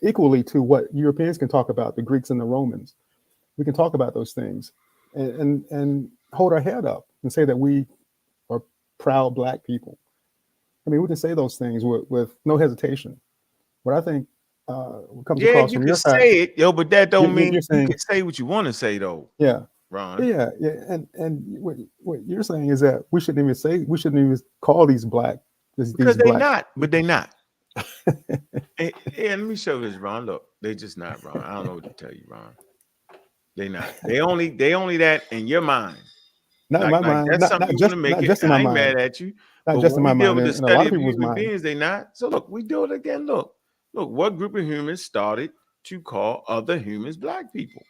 E: equally to what Europeans can talk about, the Greeks and the Romans. We can talk about those things and hold our head up and say that we are proud Black people. I mean, we can say those things with no hesitation. What I think comes
B: Yeah,
E: across
B: you
E: from
B: can
E: your side,
B: say it, yo, but that don't mean
E: you're
B: you
E: saying,
B: can say what you want to say, though,
E: yeah,
B: Ron.
E: yeah, and what you're saying is that we shouldn't even call these Black,
B: Because
E: these
B: they
E: Black.
B: not, but they not. And let me show this, Ron. Look, they just not, Ron. I don't know what to tell you, Ron. They not. They only that in your mind.
E: Not in my mind,
B: That's something you want to make
E: not
B: it.
E: just in my
B: I ain't
E: mind,
B: mad at you.
E: not
B: But
E: just
B: when
E: in my
B: we deal
E: mind,
B: with the
E: in a lot
B: study
E: of
B: of
E: people's
B: human
E: mind.
B: beings, they not. So look, we do it again. Look, what group of humans started to call other humans Black people?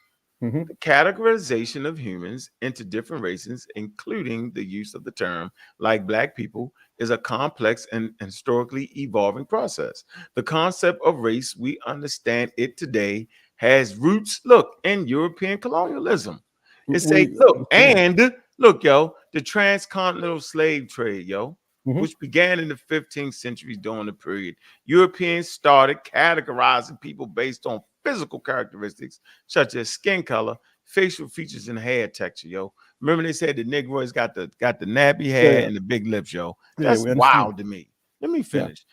E: Mm-hmm.
B: The categorization of humans into different races, including the use of the term like Black people, is a complex and historically evolving process. The concept of race, we understand it today, has roots, look, in European colonialism. It's a look,
E: Yeah.
B: and look, yo, the transcontinental slave trade, yo,
E: Mm-hmm.
B: which began in the 15th century during the period. Europeans started categorizing people based on physical characteristics such as skin color, facial features, and hair texture, yo. Remember they said the Negroes got the nappy hair
E: Yeah,
B: and the big lips, yo.
E: yeah,
B: That's
E: we understand.
B: wild to me. Let me
E: Yeah.
B: finish.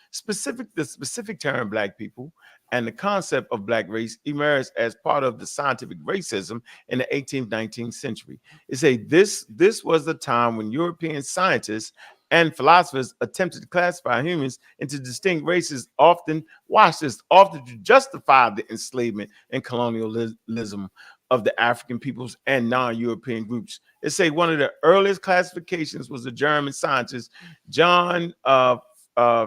B: The specific term Black people and the concept of Black race emerged as part of the scientific racism in the 18th, 19th century. It say this was the time when European scientists and philosophers attempted to classify humans into distinct races, often to justify the enslavement and colonialism of the African peoples and non-European groups. It say one of the earliest classifications was the German scientist John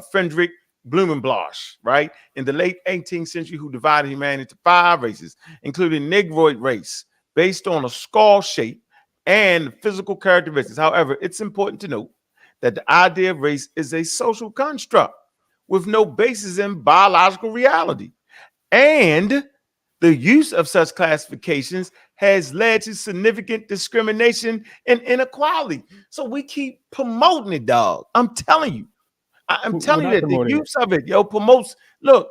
B: Friedrich Blumenblatt, right, in the late 18th century, who divided humanity into 5 races, including Negroid race, based on a skull shape and physical characteristics. However, it's important to note that the idea of race is a social construct with no basis in biological reality. And the use of such classifications has led to significant discrimination and inequality. So we keep promoting it, dog. I'm telling you. I'm
E: We're
B: telling you
E: not
B: that the
E: promoting it.
B: use of it, yo, promotes, look,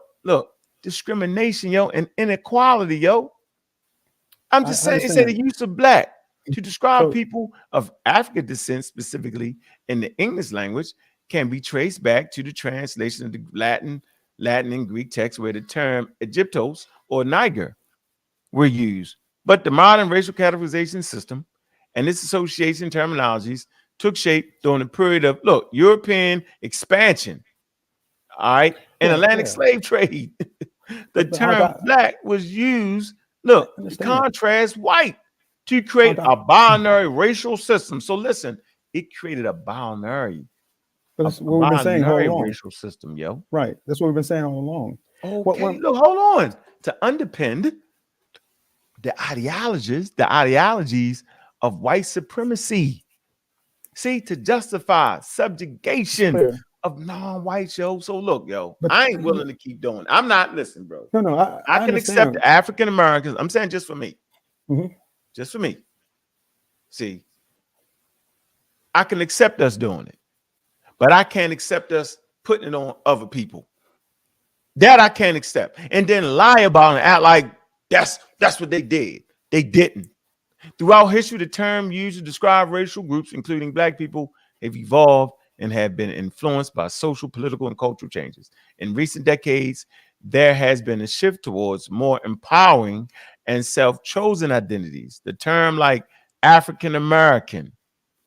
B: discrimination, yo, and inequality, yo. I'm
E: I
B: just saying, it say the
E: understand.
B: use of Black to describe
E: So
B: people of African descent, specifically in the English language, can be traced back to the translation of the Latin and Greek text where the term Egyptos or Niger were used. But the modern racial categorization system and its association terminologies took shape during the period of, European expansion, all right, and
E: yeah,
B: Atlantic
E: yeah.
B: slave trade. The
E: But Ankh,
B: term Black was used,
E: I
B: to
E: understand.
B: contrast white to create
E: Ankh,
B: a binary racial system. So listen, it created a
E: but
B: a,
E: that's
B: a
E: what we've been saying all
B: binary
E: along.
B: racial system, yo.
E: Right. That's what we've been saying all along. What
B: Okay,
E: when
B: look, hold on. To underpin the ideologies of white supremacy. See, to justify
E: it's
B: subjugation
E: clear.
B: of non-whites, yo. So look, yo,
E: But
B: I ain't willing to keep doing it. I'm not, listen, bro.
E: no,
B: I
E: I
B: can accept
E: understand.
B: the African Americans. I'm saying just for me.
E: Mhm.
B: Just for me. See, I can accept us doing it, but I can't accept us putting it on other people. That I can't accept. And then lie about it and act like that's what they did. They didn't. Throughout history, the term used to describe racial groups, including Black people, have evolved and have been influenced by social, political, and cultural changes. In recent decades, there has been a shift towards more empowering and self-chosen identities. The term like African American,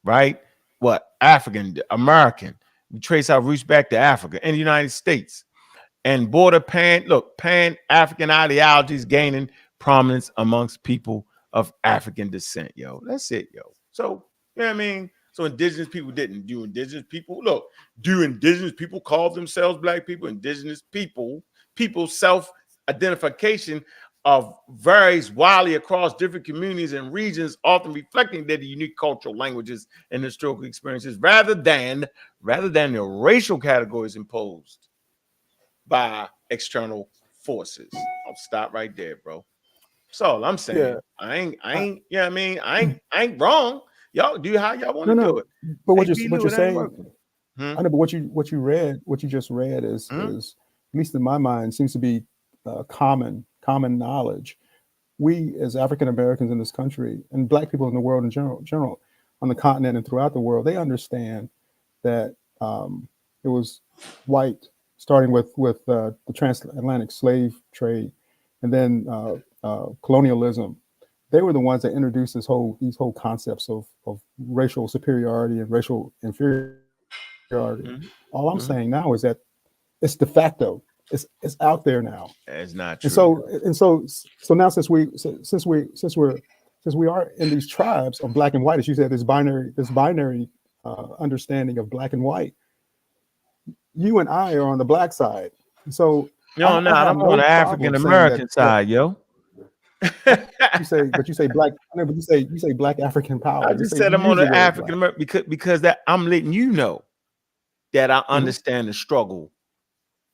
B: right? What? African American. We trace our roots back to Africa and the United States. And pan African ideologies gaining prominence amongst people of African descent, yo. That's it, yo. So, you know what I mean? So indigenous people didn't. Do indigenous people call themselves Black people? Indigenous people self-identification varies wildly across different communities and regions, often reflecting their unique cultural languages and historical experiences, rather than the racial categories imposed by external forces. I'll stop right there, bro. That's all I'm saying.
E: Yeah.
B: I ain't, you know what I mean? I ain't wrong. Y'all do how y'all want to
E: No,
B: do
E: no.
B: it.
E: But
B: Hey, B.
E: what
B: Lou,
E: you're
B: it ain't
E: saying,
B: working.
E: I know, but what you just read is at least in my mind seems to be common knowledge. We as African Americans in this country and Black people in the world in general on the continent and throughout the world, they understand that it was white, starting with the transatlantic slave trade, and then colonialism. They were the ones that introduced these whole concepts of racial superiority and racial inferiority. All I'm saying now is that it's de facto. It's out there now.
B: It's not
E: And
B: true.
E: so now since we are in these tribes of black and white, as you said, this binary understanding of black and white, you and I are on the black side. So
B: No,
E: I
B: I'm
E: have
B: on
E: no
B: the African
E: problem saying
B: American side, yo.
E: you say black, no, but you say black African power.
B: I
E: You
B: just
E: say
B: said
E: you
B: I'm on
E: use the
B: the
E: word
B: African
E: black.
B: American because that I'm letting you know that I understand the struggle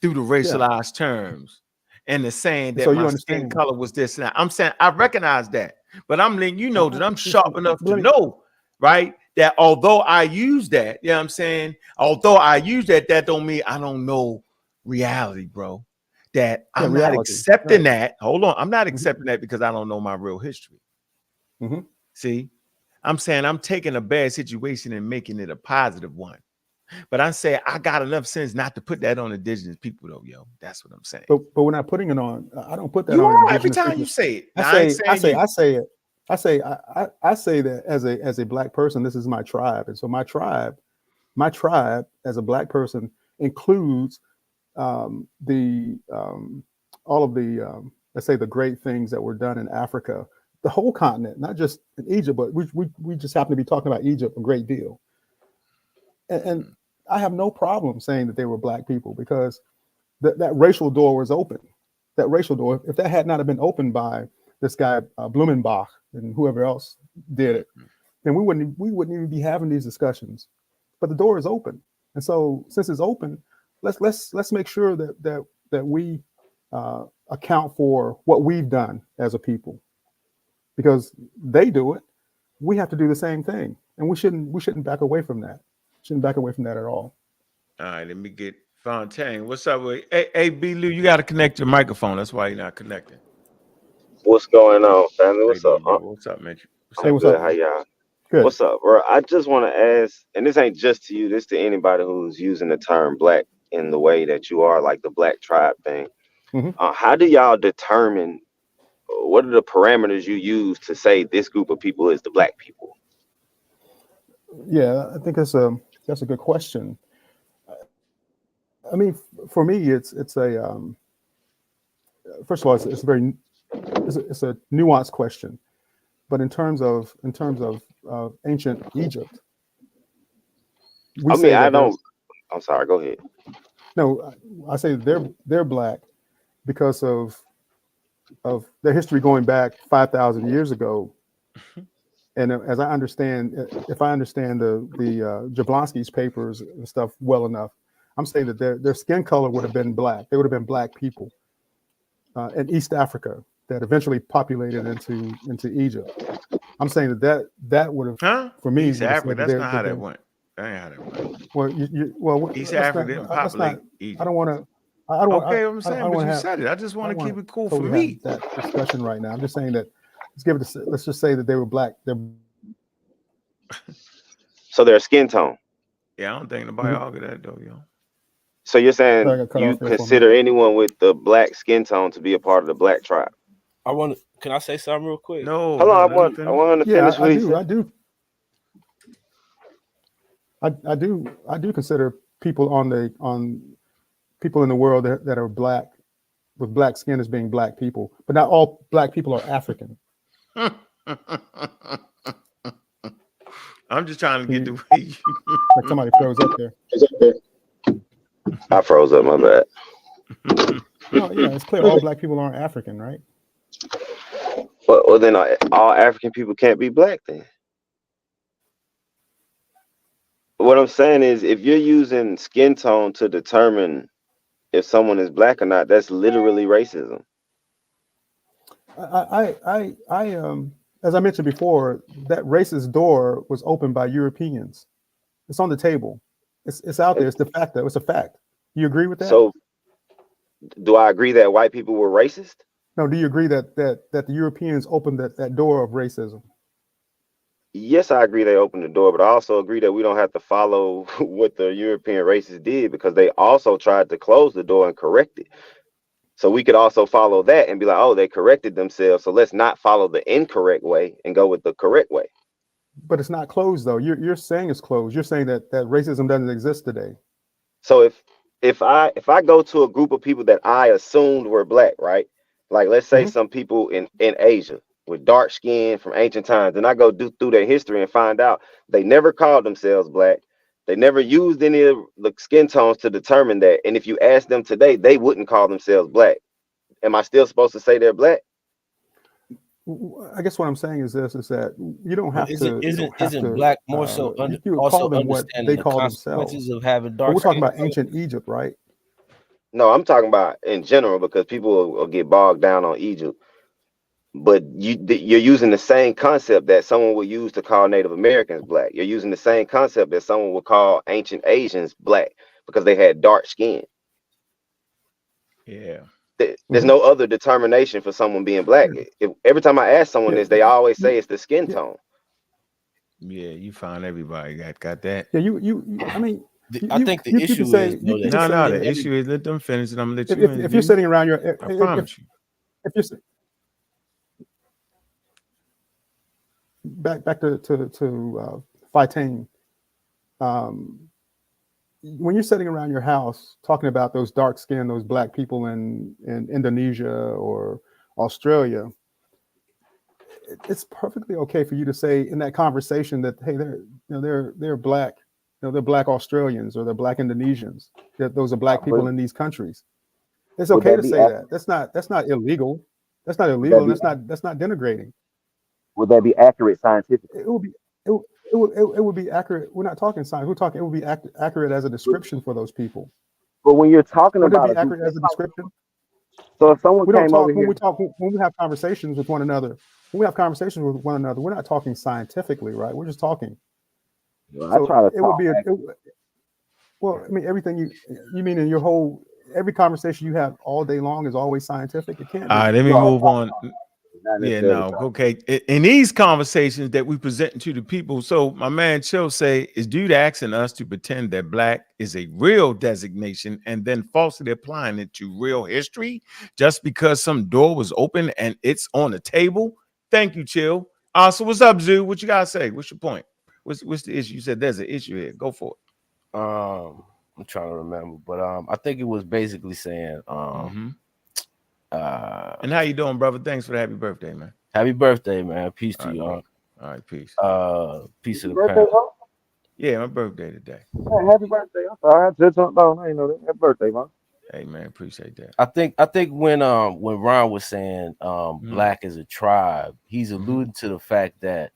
B: through the racialized terms and the saying
E: And
B: that
E: so you
B: my skin
E: understand.
B: color was this and that. I'm saying I recognize that, but I'm letting you know that I'm sharp enough to
E: Let me-
B: know, right? That although I use that, you know what I'm saying? Although I use that, that don't mean I don't know reality, bro. That I'm not
E: reality,
B: accepting
E: right.
B: that. Hold on. I'm not accepting that because I don't know my real history. See, I'm saying I'm taking a bad situation and making it a positive one. But I say I got enough sense not to put that on indigenous people, though, yo. That's what I'm saying.
E: But we're not putting it on. I don't put that
B: You
E: on
B: are every
E: indigenous
B: time
E: people.
B: you say it.
E: I
B: Now,
E: say that as a black person, this is my tribe, and so my tribe as a black person includes all of the let's say the great things that were done in Africa, the whole continent, not just in Egypt, but we just happen to be talking about Egypt a great deal. And I have no problem saying that they were black people because that racial door was open. That racial door, if that had not have been opened by this guy Blumenbach and whoever else did it, then we wouldn't even be having these discussions. But the door is open, and so since it's open, let's make sure that we account for what we've done as a people, because they do it. We have to do the same thing, and we shouldn't back away from that. Shouldn't back away from that at all.
B: All right, let me get Fontaine. What's up with hey B Lou? You got to connect your microphone. That's why you're not connecting.
F: What's going on, family?
B: Hey
F: What's
B: B
F: up?
B: Lou, what's up, man? What's
E: Hey,
F: I'm
B: up,
E: what's
B: B
F: good.
E: up?
F: How
B: Lou?
F: y'all?
E: Good.
F: What's up, bro? I just want to ask, and this ain't just to you, this to anybody who's using the term black in the way that you are, like the black tribe thing.
E: Mhm.
F: How do y'all determine what are the parameters you use to say this group of people is the black people?
E: Yeah, I think that's a good question. I mean, for me, it's a first of all, it's a nuanced question. But in terms of ancient Egypt, we
F: I mean,
E: say
F: I
E: that they're
F: don't. I'm sorry. Go ahead.
E: no, I say they're black because of their history going back 5,000 years ago. And as I understand, if I understand the Jablonski's papers and stuff well enough, I'm saying that their skin color would have been black. They would have been black people in East Africa that eventually populated into Egypt. I'm saying that would have, for me,
B: East
E: would have
B: Africa.
E: said that
B: That's not how that
E: they're
B: went. That ain't how that went.
E: well.
B: East
E: Let's
B: Africa
E: not.
B: didn't
E: Let's
B: populate
E: not. I
B: Egypt.
E: don't want to. I don't want.
B: Okay, I'm
E: I
B: saying,
E: don't
B: but
E: want to
B: you
E: have.
B: said it. I just
E: I
B: want
E: don't
B: to
E: want
B: keep it cool
E: to
B: for
E: totally
B: me.
E: have that discussion right now. I'm just saying that let's just say that they were black.
F: So their skin tone.
B: Yeah, I don't think nobody argue that though, yo.
F: So you're
E: Sorry, I
F: saying
E: got cut
F: you
E: off there for a minute.
F: consider anyone with the black skin tone to be a part of the black tribe?
G: Can I say something real quick?
B: No,
F: Hold on,
B: let him
F: I
B: finish.
F: want him to
E: Yeah,
F: finish what he
E: I
F: said.
E: do. I do consider people on people in the world that are black with black skin as being black people, but not all black people are African.
B: I'm just trying to get the way you.
E: Like somebody froze up there.
F: I froze up. My bad.
E: No, yeah, it's clear all black people aren't African, right?
F: Well, then all African people can't be black then. What I'm saying is, if you're using skin tone to determine if someone is black or not, that's literally racism.
E: As I mentioned before, that racist door was opened by Europeans. It's on the table. It's out there. It's de facto. It's a fact. You agree with that?
F: So, do I agree that white people were racist?
E: No. Do you agree that the Europeans opened that door of racism?
F: Yes, I agree they opened the door, but I also agree that we don't have to follow what the European racists did, because they also tried to close the door and correct it. So we could also follow that and be like, oh, they corrected themselves, so let's not follow the incorrect way and go with the correct way.
E: But it's not closed though. You're saying it's closed. You're saying that racism doesn't exist today.
F: So if I go to a group of people that I assumed were black, right? Like, let's say some people in Asia with dark skin from ancient times, and I go through their history and find out they never called themselves black. They never used any of the skin tones to determine that. And if you ask them today, they wouldn't call themselves black. Am I still supposed to say they're black?
E: I guess what I'm saying is this: is that you don't have to.
G: Isn't black more so
E: you
G: also
E: call them what
G: understanding
E: they
G: the
E: call
G: consequences
E: themselves.
G: of having
E: But
G: dark
E: we're talking
G: skin?
E: about ancient Egypt, right?
F: No, I'm talking about in general, because people will get bogged down on Egypt. But you're using the same concept that someone would use to call Native Americans black. You're using the same concept that someone would call ancient Asians black because they had dark skin.
B: Yeah.
F: There's no other determination for someone being black. Every time I ask someone this, they always say it's the skin tone.
B: Yeah, you found everybody got that.
E: Yeah, I mean,
G: I think the
E: you
G: issue
E: could say,
G: is though that
B: No, the issue is let them finish and I'm gonna let you
E: if you're sitting around your,
B: I promise you.
E: if you're back to Fighting, when you're sitting around your house talking about those dark skinned, those black people in Indonesia or Australia, it's perfectly okay for you to say in that conversation that, hey, they're black, they're black Australians or they're black Indonesians. Those are black people in these countries. It's okay to say that. That's not illegal. That's not illegal. And that's not denigrating.
F: Would that be accurate scientifically?
E: It would be. It would be accurate. We're not talking science. We're talking. It would be accurate as a description for those people.
F: But when you're talking
E: Would it
F: about
E: be accurate as a description?
F: so if someone
E: We don't
F: came
E: talk
F: over here,
E: when we have conversations with one another. When we have conversations with one another, we're not talking scientifically, right? We're just talking.
F: I try to
E: it would be well, I mean, everything you mean in your whole every conversation you have all day long is always scientific. It can't be.
B: All right, let me move on. Yeah, no, okay. In these conversations that we present to the people, so my man Chill say, is dude asking us to pretend that black is a real designation and then falsely applying it to real history just because some door was open and it's on the table? Thank you, Chill. So what's up, Zoo? What you gotta say? What's your point? What's the issue? You said there's an issue here. Go for it.
G: I'm trying to remember, but I think it was basically saying
B: and how you doing, brother? Thanks for the happy birthday, man.
G: Happy birthday, man. Peace to you.
B: All right, peace.
G: Peace to the parents.
B: Yeah, my birthday today.
F: Hey, happy birthday. I'm sorry. I just jumped on. I ain't know that. Happy birthday, man.
B: Hey man, appreciate that.
G: I think when Ron was saying black is a tribe, he's alluding to the fact that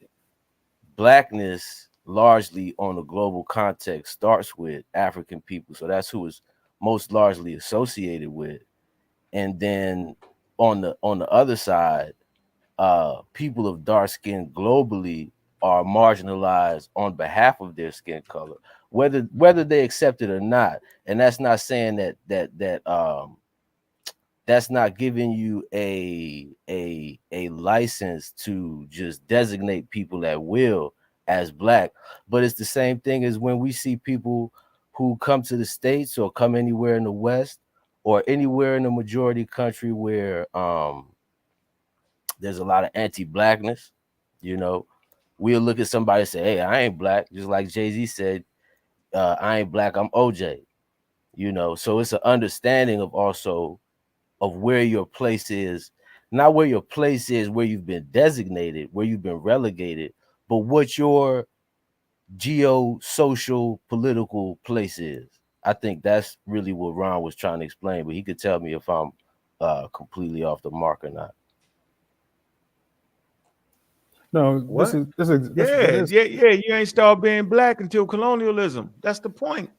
G: blackness largely on a global context starts with African people. So that's who is most largely associated with. And then on the other side, people of dark skin globally are marginalized on behalf of their skin color, whether they accept it or not. And that's not saying that that's not giving you a license to just designate people at will as black. But it's the same thing as when we see people who come to the States or come anywhere in the West or anywhere in the majority country where there's a lot of anti-blackness. We'll look at somebody and say, hey, I ain't black. Just like Jay-Z said, I ain't black, I'm OJ. So it's an understanding of also of where your place is, not where your place is, where you've been designated, where you've been relegated, but what your geo-social political place is. I think that's really what Ron was trying to explain, but he could tell me if I'm completely off the mark or not.
E: No,
B: What?
E: this is
B: Yeah, yeah. You ain't start being black until colonialism. That's the point.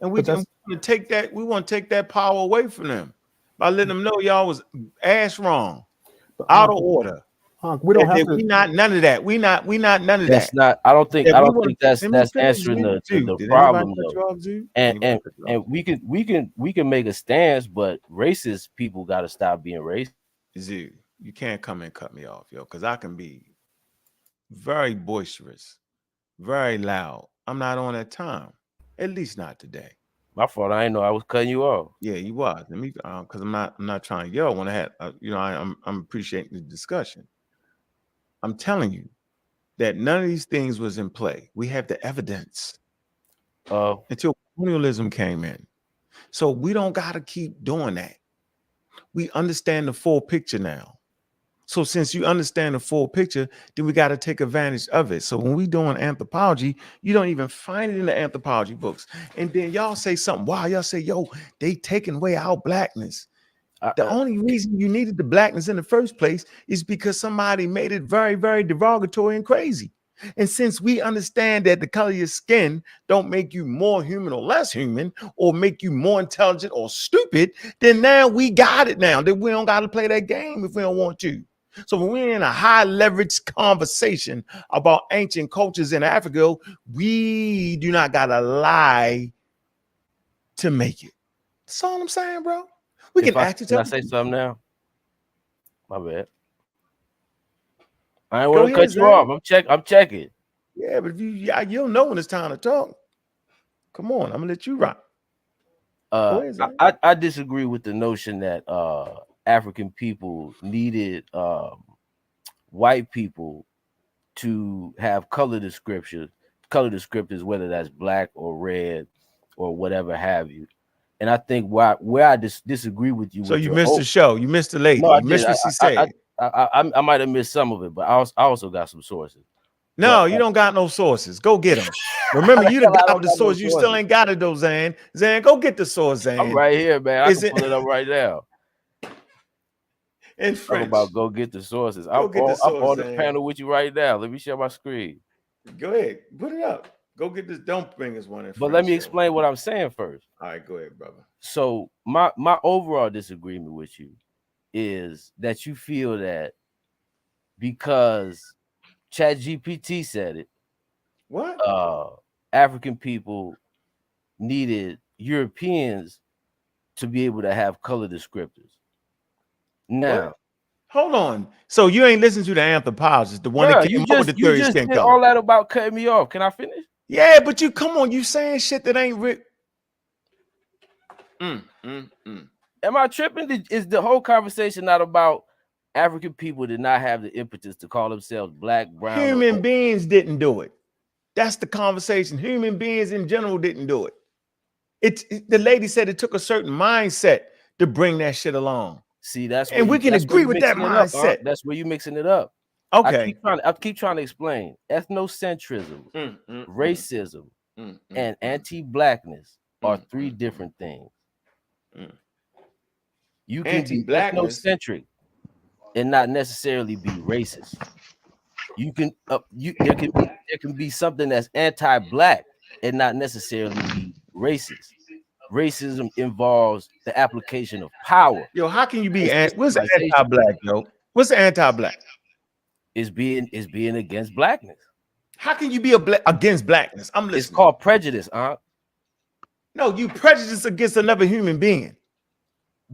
B: And we
E: but
B: want
E: that's
B: to take that. We want to take that power away from them by letting them know y'all was ass wrong,
E: but
B: out of order.
E: We don't have
B: That
E: to.
B: we not none of that. We not none of
G: That's
B: that.
G: not. I don't think.
B: That
G: I
B: we
G: don't
B: want
G: think
B: to
G: that's
B: let me finish.
G: answering the
B: Did anybody
G: problem
B: cut you
G: though.
B: off, Zoo?
G: And
B: Anybody cut you off?
G: we can make a stance, but racist people got to stop being racist.
B: Zoo, you can't come and cut me off, yo, because I can be very boisterous, very loud. I'm not on that time. At least not today.
G: My fault. I didn't know I was cutting you off.
B: Yeah, you was. Let me, because I'm not trying to yell when I had, I'm appreciating the discussion. I'm telling you that none of these things was in play. We have the evidence until colonialism came in. So we don't got to keep doing that. We understand the full picture now. So since you understand the full picture, then we got to take advantage of it. So when we doing anthropology, you don't even find it in the anthropology books. And then y'all say something. Wow, y'all say, yo, they taking away our blackness. The only reason you needed the blackness in the first place is because somebody made it very, very derogatory and crazy. And since we understand that the color of your skin don't make you more human or less human or make you more intelligent or stupid, then now we got it now. That we don't got to play that game if we don't want to. So when we're in a high leverage conversation about ancient cultures in Africa, we do not got to lie to make it. That's all I'm saying, bro. We can actually
G: Can I say something now? My bad. I ain't want to cut you off. I'm checking.
B: Yeah, but if you don't know when it's time to talk. Come on, I'm gonna let you rock.
G: I disagree with the notion that African people needed white people to have color descriptors, whether that's black or red or whatever have you. And I think where I disagree with you.
B: So you missed the show. You missed the lady.
G: No,
B: you missed what she said.
G: I might have missed some of it, but I also got some sources.
B: No, you don't got no sources. Go get them. Remember, you the guy with the source. You still ain't got it though, Zan. Zan, go get the source, Zan.
G: I'm right here, man. I can pull it up right now.
B: In French.
G: Talk about go get the sources. I'm on the panel with you right now. Let me share my screen.
B: Go ahead. Put it up. Go get this. Don't bring us one in French.
G: But let me explain what I'm saying first.
B: All right, go ahead, brother.
G: So my overall disagreement with you is that you feel that because ChatGPT said it,
B: what
G: African people needed Europeans to be able to have color descriptors. Now,
B: what? Hold on. So you ain't listened to the anthropologist, the one that came up with the theory of skin color.
G: All that about cutting me off. Can I finish?
B: Yeah, but you come on, you saying shit that ain't real.
G: Am I tripping? Is the whole conversation not about African people did not have the impetus to call themselves black, brown?
B: Human beings didn't do it. That's the conversation. Human beings in general didn't do it. The lady said it took a certain mindset to bring that shit along.
G: See,
B: and we can agree with that mindset.
G: That's where you're mixing it up.
B: Okay.
G: I keep trying to explain ethnocentrism, racism, and anti-blackness are three different things. You can be ethnocentric and not necessarily be racist. You can there can be something that's anti-black and not necessarily be racist. Racism involves the application of power.
B: Yo, how can you be what's anti-black, yo? What's anti-black?
G: Is being against blackness.
B: How can you be against blackness? I'm listening.
G: It's called prejudice, huh?
B: No, you prejudice against another human being.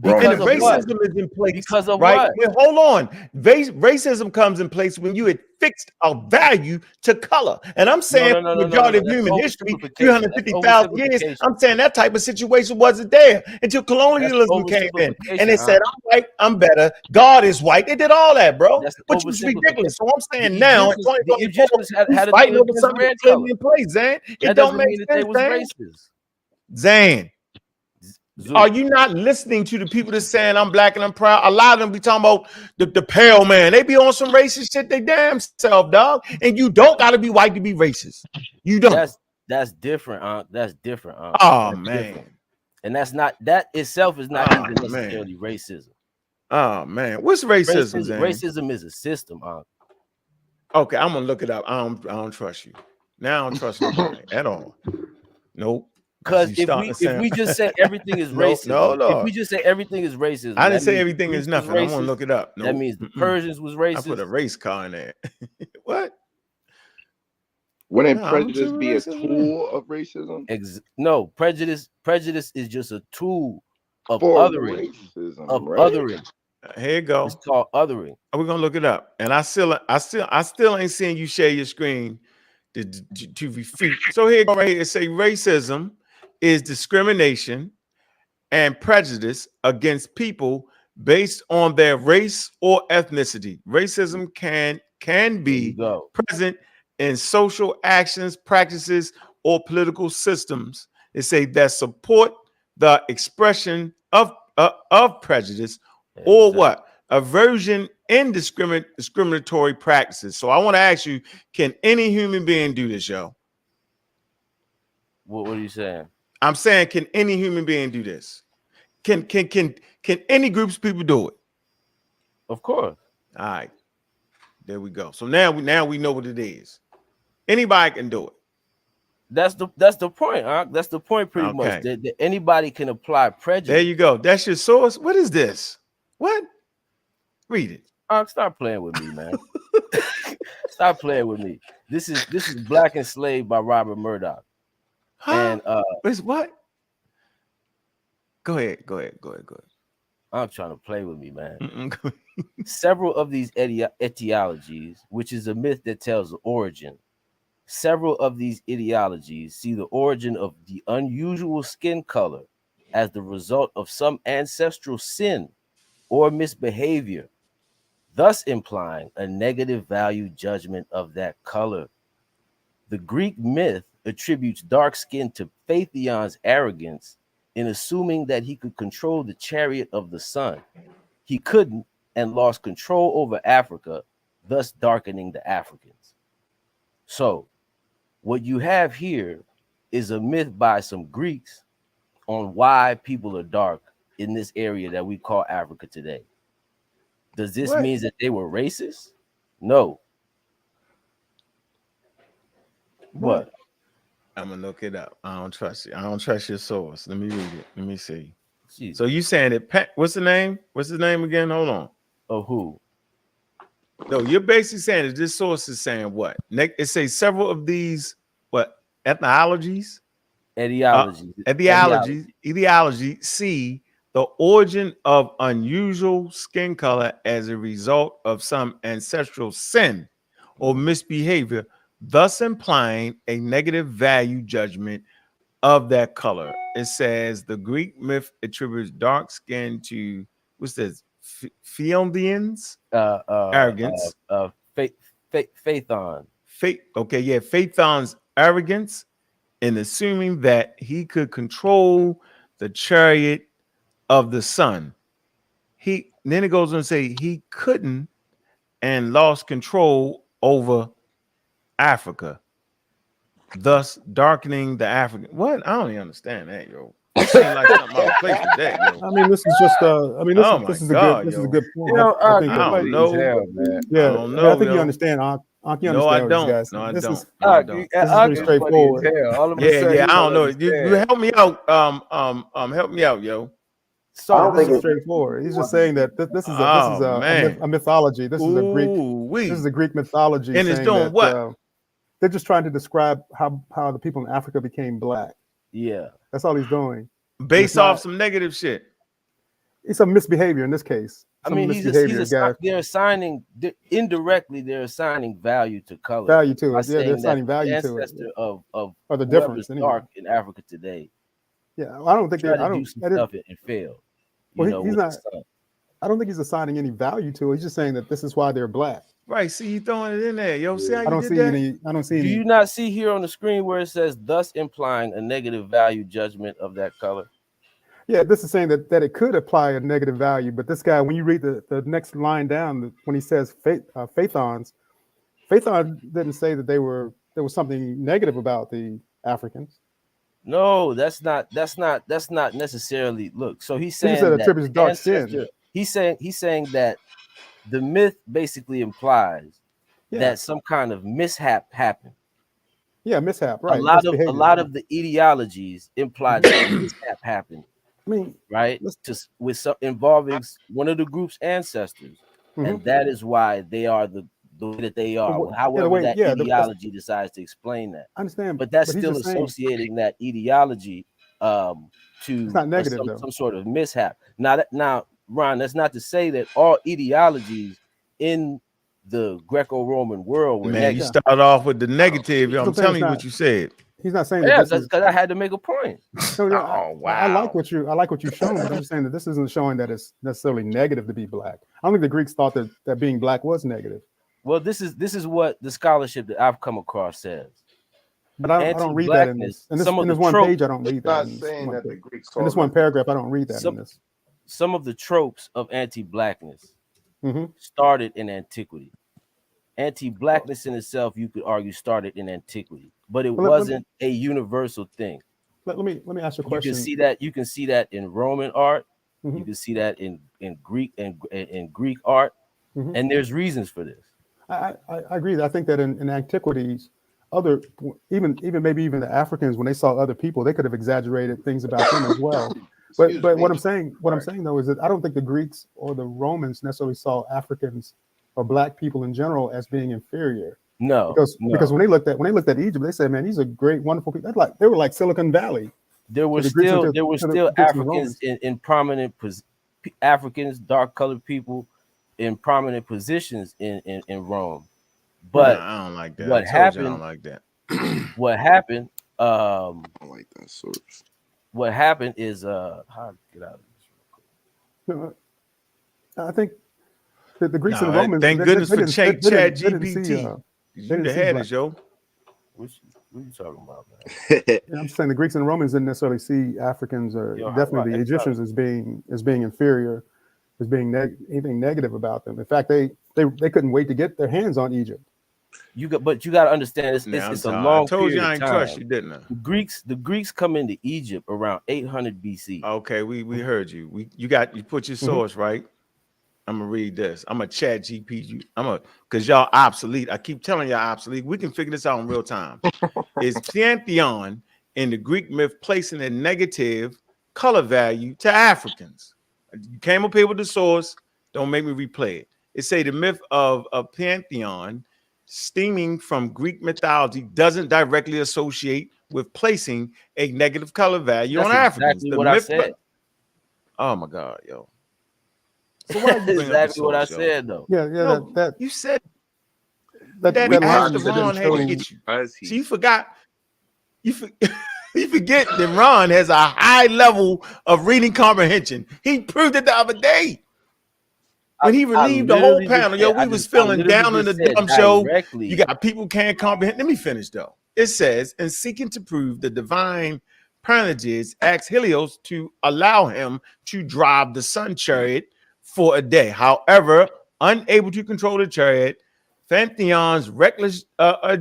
G: Because
B: and racism is in place.
G: Because of
B: right?
G: what?
B: Well, hold on. Racism comes in place when you had fixed a value to color. And I'm saying the majority of human history, 350,000 years, I'm saying that type of situation wasn't there until colonialism came in. And they said, I'm white, I'm better. God is white. They did all that, bro. Which was ridiculous. So I'm saying now, in 2024, he's fighting over something that's clearly in place, Zan. It don't make sense, Zan. Are you not listening to the people that saying I'm black and I'm proud? A lot of them be talking about the pale man. They be on some racist shit they damn self, dog. And you don't got to be white to be racist. You don't.
G: That's different, That's different,
B: Oh man.
G: Different. And that itself is not even necessarily racism.
B: Oh man, what's racism?
G: Racism is a system,
B: Okay, I'm gonna look it up. I don't trust you. Now I don't trust nobody at all. Nope.
G: Because
B: You
G: if
B: starting
G: we
B: to
G: if
B: sound
G: we just say everything is
B: no,
G: racism, if
B: Lord.
G: we just say everything is racism,
B: I didn't
G: that
B: say
G: means the
B: everything is
G: Greeks was
B: nothing. I want to
G: racist.
B: look it up.
G: That
B: Nope.
G: means the
B: Mm-mm.
G: Persians was
B: I put a
G: racist.
B: race car in there. What?
H: Wouldn't
B: No, I don't see
H: prejudice
B: what
H: be a
B: racism is.
H: tool of racism?
G: No, prejudice is just a tool of
H: For
G: othering.
H: racism, right?
B: Here you
G: It's
B: go.
G: called othering.
B: We're gonna look it up. And I still ain't seeing you share your screen to refute. So here you go right here. It say racism is discrimination and prejudice against people based on their race or ethnicity. Racism can
G: There you
B: be
G: go.
B: present in social actions, practices, or political systems. They say that support the expression of prejudice or
G: Exactly.
B: what? Aversion in discriminatory practices. So I want to ask you, can any human being do this, yo?
G: What are you saying?
B: I'm saying, can any human being do this? Can any groups of people do it?
G: Of course.
B: All right, there we go. So now we know what it is. Anybody can do it.
G: That's the point, huh? That's the point, pretty much.
B: Okay.
G: That anybody can apply prejudice.
B: There you go. That's your source. What is this? What? Read it.
G: Stop playing with me, man. Stop playing with me. This is Black Enslaved by Robert Murdoch.
B: Huh?
G: And
B: It's what? Go ahead.
G: I'm trying to play with me, man.
B: Mm-mm.
G: Several of these etiologies, which is a myth that tells the origin. Several of these ideologies see the origin of the unusual skin color as the result of some ancestral sin or misbehavior, thus implying a negative value judgment of that color. The Greek myth attributes dark skin to Phaethon's arrogance in assuming that he could control the chariot of the sun. He couldn't and lost control over Africa, thus darkening the Africans. So, what you have here is a myth by some Greeks on why people are dark in this area that we call Africa today. Does this
B: What?
G: mean that they were racist? No. What?
B: I'm gonna look it up. I don't trust you. I don't trust your source. Let me read it. Let me see.
G: Jesus.
B: So you saying that what's the name? What's his name again? Hold on.
G: Of who?
B: No, you're basically saying that this source is saying what? It says several of these what ethnologies?
G: Etiology.
B: Etiology see the origin of unusual skin color as a result of some ancestral sin or misbehavior, thus implying a negative value judgment of that color. It says the Greek myth attributes dark skin to what's this? Phaeonians? Arrogance.
G: Phaethon.
B: Phaethon's arrogance in assuming that he could control the chariot of the sun. Then it goes on to say he couldn't and lost control over Africa, thus darkening the African. What? I don't even understand that, yo. It seems like something out of place with that, yo.
E: I mean, this is just. I mean, this is a good point. I think
B: I don't know.
G: Hell, man.
E: Yeah,
B: I don't know,
E: I think you
B: yo.
E: understand. You
B: No, I
E: understand what
B: don't.
E: these guys.
B: No, I
E: This
B: don't.
E: is
B: No, I don't.
E: this is pretty straightforward.
B: Yeah. I don't know. You help me out. Help me out, yo.
E: So this is straightforward. He's just saying that this is a mythology. This is a Greek. This is a Greek mythology,
B: and it's
E: saying
B: doing
E: that
B: what?
E: they're just trying to describe how the people in Africa became black.
G: Yeah,
E: that's all he's doing.
B: Based off some negative shit.
E: It's a misbehavior in this case.
G: I mean, they're assigning indirectly. They're assigning value to color.
E: Value to it. Yeah, they're assigning value to it.
G: Of
E: or the difference anyway.
G: Dark in Africa today.
E: Yeah, I don't think
G: I don't do some stuff and fail.
E: Well, he's not. I don't think he's assigning any value to it. He's just saying that this is why they're black.
B: Right. See, you throwing it in there. Yo, see how
E: I don't
B: you
E: see
B: did that?
E: any. I don't see.
G: Do you not see here on the screen where it says thus implying a negative value judgment of that color?
E: Yeah, this is saying that it could apply a negative value, but this guy, when you read the next line down, when he says Phaethons, Phaethon didn't say that there was something negative about the Africans.
G: No, that's not necessarily. Look, so he's saying
E: that attributes dark skin.
G: He's saying that the myth basically implies that some kind of mishap happened.
E: Yeah, mishap,
G: A
E: right?
G: lot
E: That's
G: of
E: behavior.
G: a lot of the ideologies imply that a mishap happened,
E: I mean,
G: right? With some involving one of the group's ancestors, and that is why they are the way that they are.
E: yeah, the
G: However,
E: way,
G: that
E: yeah,
G: ideology decides to explain that,
E: I understand,
G: but that's
E: but he's
G: still
E: just saying
G: associating that ideology
E: it's
G: to
E: not negative though.
G: some sort of mishap. Now, Ron, that's not to say that all ideologies in the Greco-Roman world were
B: Man, you
G: negative.
B: start off with the negative. Yo,
E: That's what
B: I'm
E: I'm saying.
B: telling
E: It's
B: you
E: not.
B: what you said.
E: He's not saying that
G: Yeah,
E: this is.
G: because I had to make a point.
E: No,
B: Oh,
E: I like
B: wow.
E: I like what you've shown, but I'm just saying that this isn't showing that it's necessarily negative to be black. I don't think the Greeks thought that being black was negative.
G: Well, this is what the scholarship that I've come across says.
E: But I don't read that in this.
G: Anti-blackness, some of
E: In
G: the
E: this one
G: tropes,
E: page, I don't read
H: It's
E: that.
H: not
E: In this
H: saying
E: one
H: that the
E: page.
H: Greeks
E: In
H: saw
E: this one
H: nothing.
E: paragraph, I don't read that in this.
G: some of the tropes of anti-blackness
E: Mm-hmm.
G: started in antiquity. Anti-blackness in itself, you could argue, started in antiquity, but it
E: Well,
G: wasn't a universal thing.
E: let me ask you a
G: You
E: question.
G: can see that in Roman art.
E: Mhm.
G: You can see that in Greek and Greek art,
E: Mhm.
G: and there's reasons for this.
E: I agree. I think that in antiquities, other even maybe even the Africans, when they saw other people, they could have exaggerated things about them as well.
H: Excuse
E: But
H: me.
E: what I'm saying though is that I don't think the Greeks or the Romans necessarily saw Africans or black people in general as being inferior.
G: No,
E: Because when they looked at Egypt, they said, man, these are great, wonderful people. They were like Silicon Valley.
G: there were
E: to the Greeks and
G: still
E: to the
G: still
E: Greeks and
G: Africans
E: Romans.
G: in prominent Africans, dark colored people in prominent positions in Rome. But
B: I don't like that.
G: what
B: I told you I don't
G: happened?
B: like that.
G: What happened?
H: I don't like that source.
G: What happened is how to get out of this.
E: I think that the Greeks and
B: No,
E: Romans.
B: thank goodness for Chat
E: They didn't see.
B: GPT. You the head is yo.
G: What you talking about, man?
E: I'm just saying the Greeks and Romans didn't necessarily see Africans or definitely the Egyptians as being inferior, as being anything negative about them. In fact, they couldn't wait to get their hands on Egypt.
G: But you got to understand it's a long
B: I told you
G: period
B: I
G: of
B: ain't trust
G: time.
B: you, didn't I?
G: The Greeks come into Egypt around 800 BC.
B: Okay, we heard you. You put your source right. I'm gonna read this. I'm gonna Chat GPT. Because y'all obsolete. I keep telling y'all obsolete. We can figure this out in real time. Is pantheon in the Greek myth placing a negative color value to Africans? You came up here with the source. Don't make me replay it. It say the myth of a pantheon stemming from Greek mythology doesn't directly associate with placing a negative color value
G: That's
B: on Africans.
G: exactly
B: The
G: what
B: myth.
G: I said.
B: Oh my God, yo. So why you bring
G: exactly
B: up
G: what I
B: source,
G: said, though.
E: Yeah,
B: No,
E: that
B: you said
E: that
B: that
E: line
B: Pastor
E: didn't
B: Ron had to
E: show.
B: get you. So you forgot. You forget that Ron has a high level of reading comprehension. He proved it the other day when he relieved the whole panel. Yo, we was feeling down in the dumb show. You got people can't comprehend. Let me finish though. It says, in seeking to prove the divine parenages, asked Helios to allow him to drive the sun chariot for a day. However, unable to control the chariot, Pantheon's reckless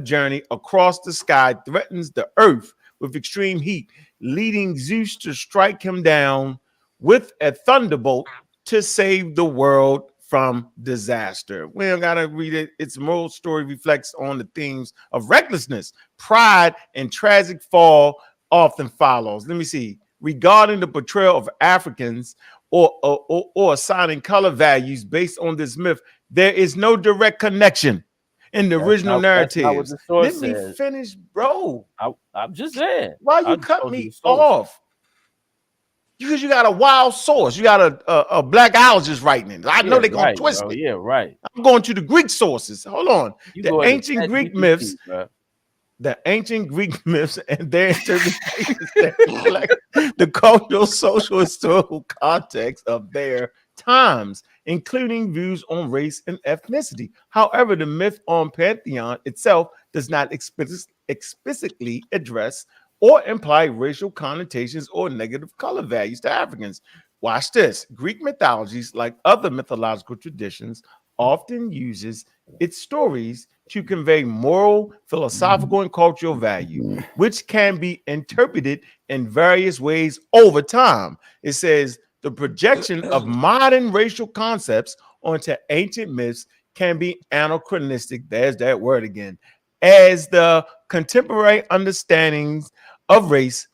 B: journey across the sky threatens the earth with extreme heat, leading Zeus to strike him down with a thunderbolt to save the world from disaster. We don't gotta read it. Its moral story reflects on the themes of recklessness, pride, and tragic fall often follows. Let me see. Regarding the portrayal of Africans or assigning color values based on this myth, there is no direct connection in the original narratives. Let me finish, bro.
G: I'm just saying.
B: Why you cut me off? Because you got a wild source. You got a blackologist writing it. I know they're going to twist it.
G: Yeah, right.
B: I'm going to the Greek sources. Hold on. The ancient Greek myths. The ancient Greek myths and their interpretations that reflect the cultural, social, historical context of their times, including views on race and ethnicity. However, the myth on Pantheon itself does not explicitly address or imply racial connotations or negative color values to Africans. Watch this. Greek mythologies, like other mythological traditions, often uses its stories to convey moral, philosophical, and cultural value, which can be interpreted in various ways over time. It says the projection of modern racial concepts onto ancient myths can be anachronistic. There's that word again. As the contemporary understandings of race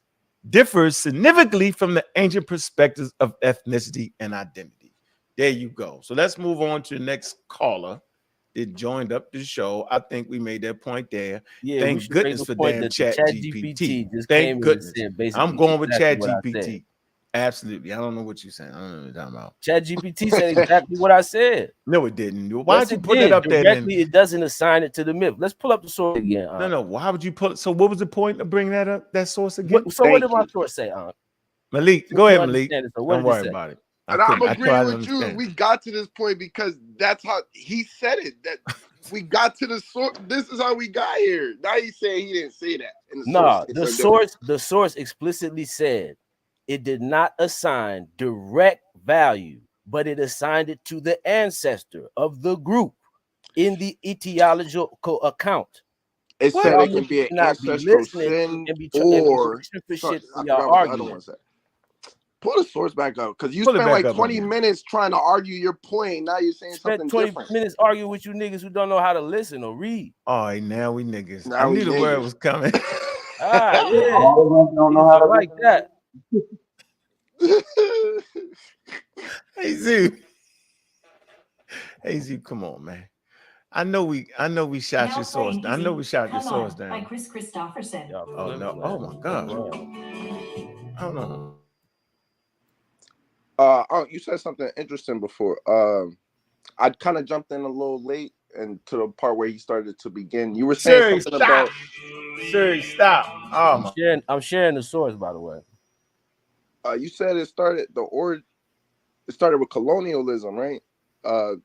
B: differs significantly from the ancient perspectives of ethnicity and identity. There you go. So let's move on to the next caller that joined up the show. I think we made that point there.
G: Yeah, we
B: Thank
G: should make
B: goodness
G: a
B: for
G: point
B: damn
G: that the
B: Chat
G: Chat
B: GPT.
G: GPT just
B: Thank
G: came in and
B: goodness.
G: said basically
B: I'm going with
G: exactly
B: Chat
G: what I said.
B: GPT. Absolutely. I don't know what you're saying. I don't know what you're talking about.
G: Chat GPT said exactly what I said.
B: No, it didn't. Why'd
G: Yes,
B: you
G: it
B: put
G: did.
B: that up there
G: Directly,
B: then?
G: it doesn't assign it to the myth. Let's pull up the source again.
B: No. Why would you put? So what was the point of bringing that up? That source again?
G: What did my source say,
B: Malik,
G: Since
B: go
G: you
B: ahead, Malik.
G: understand it, so what
B: Don't
G: did it
B: worry
G: say?
B: about it.
H: And I'm
B: I
H: agreeing
B: tried to
H: with you.
B: understand.
H: We got to this point because that's how he said it. That we got to the source. This is how we got here. Now he's saying he didn't say that. And
G: The source explicitly said it did not assign direct value, but it assigned it to the ancestor of the group in the etiological account.
H: It said it can be an ancestral sin or
G: for shit
H: I
G: y'all
H: forgot what the other
G: arguing.
H: one said. Pull the source back up because you
B: Pull it
H: spent
B: back
H: like
B: up
H: 20
B: again.
H: minutes trying to argue your point. Now you're saying
G: Spent
H: something
G: 20
H: different.
G: minutes arguing with you niggas who don't know how to listen or read.
B: All right, now we niggas.
H: Now
B: I
H: we
B: knew the word
H: niggas.
B: was coming.
G: Ah, yeah.
I: All of us don't know how to
G: like that.
B: Hey Z. Hey Z, come on, man. I know we shot
J: Now
B: your source.
J: playing
B: I know
J: Easy
B: we shot your
J: Come
B: source
J: On
B: down.
J: by Chris Christopherson.
B: Oh no! Oh my God! Hold on.
H: You said something interesting before. I kind of jumped in a little late and to the part where he started to begin. You were saying
B: Siri,
H: something
B: stop.
H: about
B: Siri, stop. Oh my.
G: I'm sharing the source, by the way.
H: You said it started with colonialism, right? A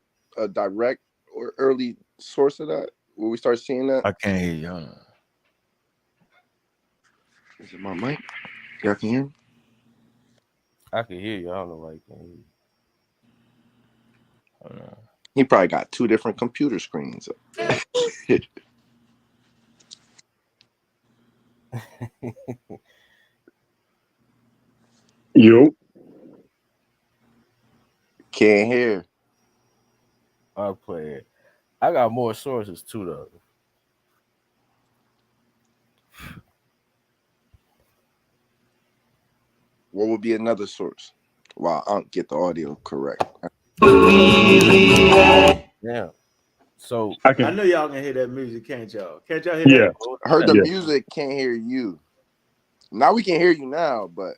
H: direct or early source of that, where we start seeing that.
B: I can't hear you. Hold on.
H: Is it my mic? Y'all can hear me?
G: I can hear you. I don't know why you can't hear you.
B: Hold on.
H: He probably got two different computer screens.
I: Yo.
H: Can't hear.
G: I'll play it. I got more sources too, though.
H: What would be another source? Wow, I don't get the audio correct.
G: Yeah. So
B: I know y'all can hear that music, can't y'all? Can't y'all hear that?
H: I heard the music, can't hear you. Now we can hear you now, but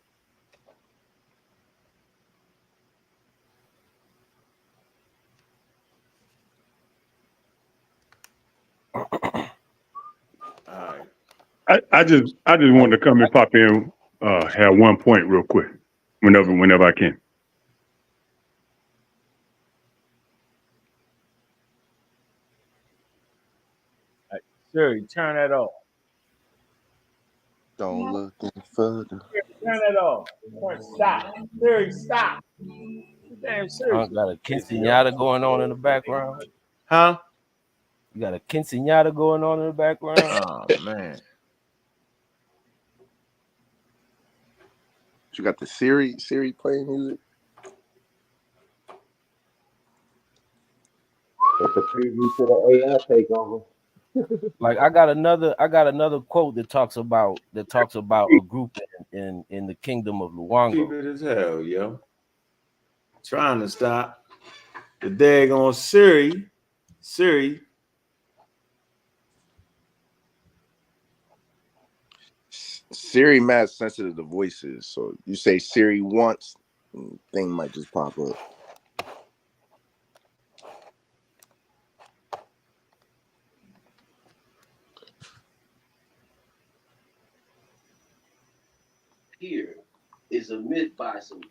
I: I just wanted to come and pop in, have one point real quick, whenever I can.
B: Siri, turn that off.
H: don't look any further.
B: Turn that off. Stop. Siri, stop. Damn, Siri.
G: I got a quinceañera going on in the background.
B: Huh?
G: You got a quinceañera going on in the background.
B: Oh man.
H: You got the Siri playing music.
I: It's a preview to the AI takeover.
G: Like I got another quote that talks about a group in the kingdom of Luongo.
B: Stupid as hell, yo. Trying to stop the daggone Siri.
H: Siri mad sensitive to voices, so you say Siri once, thing might just pop up.
G: Here is a myth by some.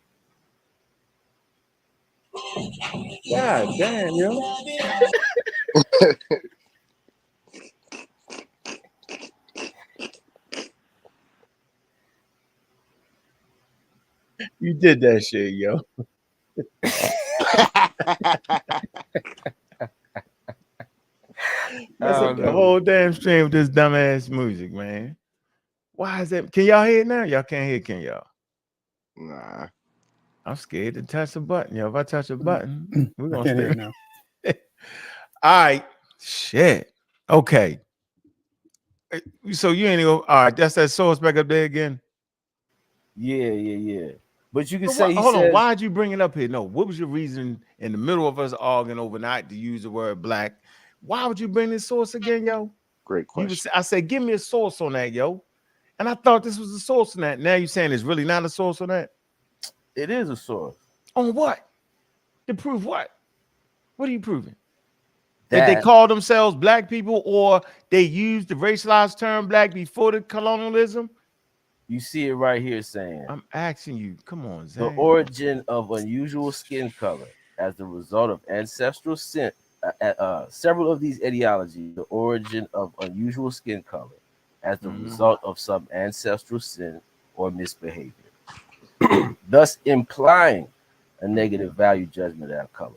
B: God damn, yo. You did that shit, yo. That's like the whole damn stream with this dumbass music, man. Why is that? Can y'all hear it now? Y'all can't hear it, can y'all?
H: Nah.
B: I'm scared to touch the button, yo. If I touch the button, we're gonna
E: I can't hear
B: stay.
E: it now.
B: All right. Shit. Okay. So you ain't even all right. That's that source back up there again.
G: Yeah. But you can
B: But
G: say he
B: hold on.
G: says
B: Why'd you bring it up here? No. What was your reason in the middle of us arguing overnight to use the word black? Why would you bring this source again, yo?
H: Great
B: You was,
H: question.
B: I said, give me a source on that, yo. And I thought this was a source on that. Now you're saying it's really not a source on that?
G: it is a source.
B: On what? To prove what? What are you proving? That they
G: That
B: call themselves black people, or they used the racialized term black before the colonialism?
G: you see it right here saying
B: I'm asking you. Come on,
G: the
B: Zane.
G: origin of unusual skin color as the result of ancestral sin. Several of these ideologies, the origin of unusual skin color as the result of some ancestral sin or misbehavior, thus implying a negative value judgment of color.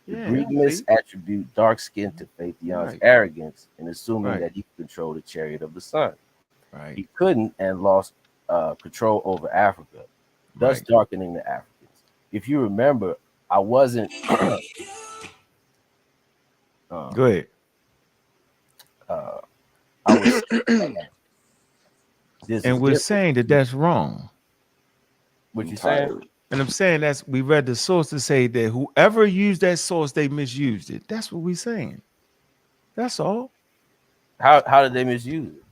G: The
B: Yeah,
G: Greek myths
B: see?
G: attribute dark skin to Phaethon's
B: Right.
G: arrogance in assuming
B: Right.
G: that he could control the chariot of the sun.
B: Right.
G: He couldn't and lost control over Africa, thus
B: Right.
G: darkening the Africans. If you remember, I wasn't.
B: Go ahead.
G: I was. There's a
B: And we're
G: difference.
B: saying that that's wrong.
G: What you saying?
H: Entirely.
B: And I'm saying that's we read the source to say that whoever used that source, they misused it. That's what we're saying. That's all.
G: How did they misuse it?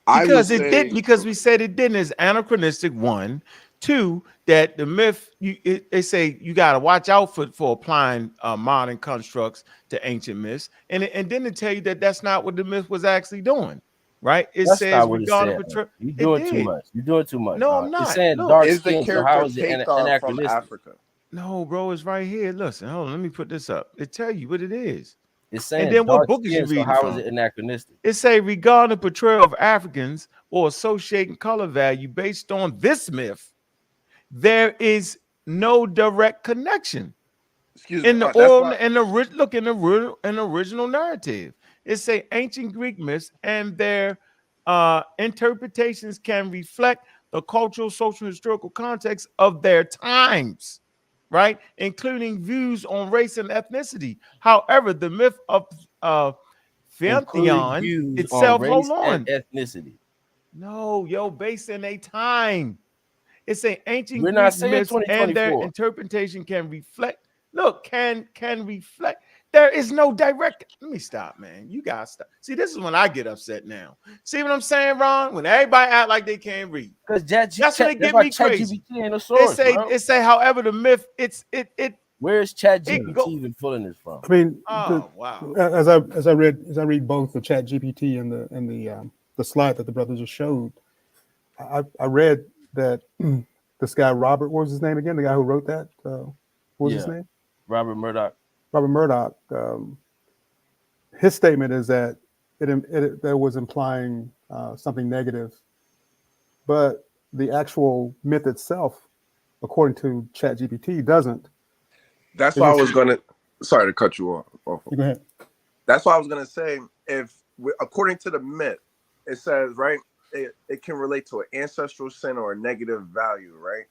H: I would
B: Because it
H: say
B: did, because we said it didn't. It's anachronistic. One, two, that the myth, they say you got to watch out for applying modern constructs to ancient myths, and then they tell you that that's not what the myth was actually doing. Right? It
G: That's
B: says
G: not what it
B: regarding
G: said.
B: portray.
G: You're
B: It
G: doing too
B: did.
G: much. You're doing too much.
B: No, I'm
G: It's
B: not.
G: saying
B: Look,
G: dark
H: is the
G: skin. So how
H: character
G: is it
H: Pathan from
G: anachronistic?
H: Africa?
B: no, bro, it's right here. Listen, hold on. Let me put this up. It tell you what it is.
G: It's
B: And
G: saying
B: then what
G: dark
B: book is you
G: skin. So
B: reading
G: how is
B: from?
G: it anachronistic?
B: It say regarding the portrayal of Africans or associating color value based on this myth, there is no direct connection
H: Excuse me.
B: in the
H: That's
B: oral
H: why.
B: and the look in the original narrative. It say ancient Greek myths and their interpretations can reflect the cultural, social, historical context of their times, right? Including views on race and ethnicity. However, the myth of
G: Including
B: Pantheon
G: views on
B: itself, hold
G: race and
B: on.
G: ethnicity.
B: No, yo, based in a time. It's an ancient
G: We're not
B: Greek
G: saying
B: myths and their
G: 2024.
B: interpretation can reflect. Look, can reflect. There is no direct. Let me stop, man. You guys stop. See, this is when I get upset now. See what I'm saying, Ron? When everybody act like they can't read.
G: Because
B: That's when they
G: that's
B: get
G: why
B: me crazy.
G: ChatGPT ain't a source, bro.
B: It say, however, the myth,
G: Where's
B: it
G: ChatGPT
B: go.
G: even pulling this from?
E: I mean,
B: Oh wow.
E: as I read both the Chat GPT and the slide that the brother just showed, I read that this guy Robert, what was his name again? The guy who wrote that, what was his name?
G: Robert Murdoch.
E: Robert Murdoch. His statement is that that was implying something negative, but the actual myth itself, according to Chat GPT, doesn't.
H: That's
E: It
H: why I
E: just-
H: was gonna. Sorry to cut you off.
E: Go ahead.
H: That's why I was gonna say, according to the myth, it says right, it can relate to an ancestral sin or a negative value, right?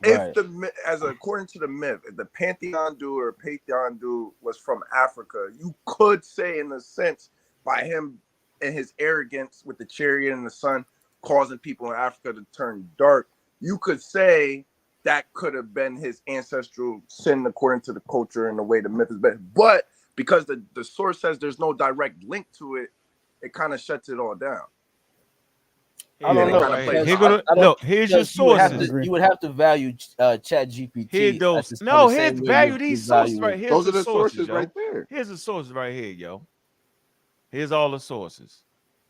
G: Right.
H: If according to the myth, if the Pantheon dude was from Africa, you could say, in a sense, by him and his arrogance with the chariot and the sun causing people in Africa to turn dark, you could say that could have been his ancestral sin according to the culture and the way the myth is based. But because the source says there's no direct link to it, it kind of shuts it all down.
G: I don't
H: it
G: know.
H: kinda plays-
B: Here go
G: I don't-
B: look, here's your
G: because you would have
B: sources.
G: to- You would have to value ChatGPT.
B: Here
G: at
B: those.
G: on
B: No,
G: the
B: here's
G: same way
B: value
G: you
B: these sources
G: value-
B: right here.
H: Those are the sources
B: yo.
H: right there.
B: Here's the sources right here, yo. Here's all the sources.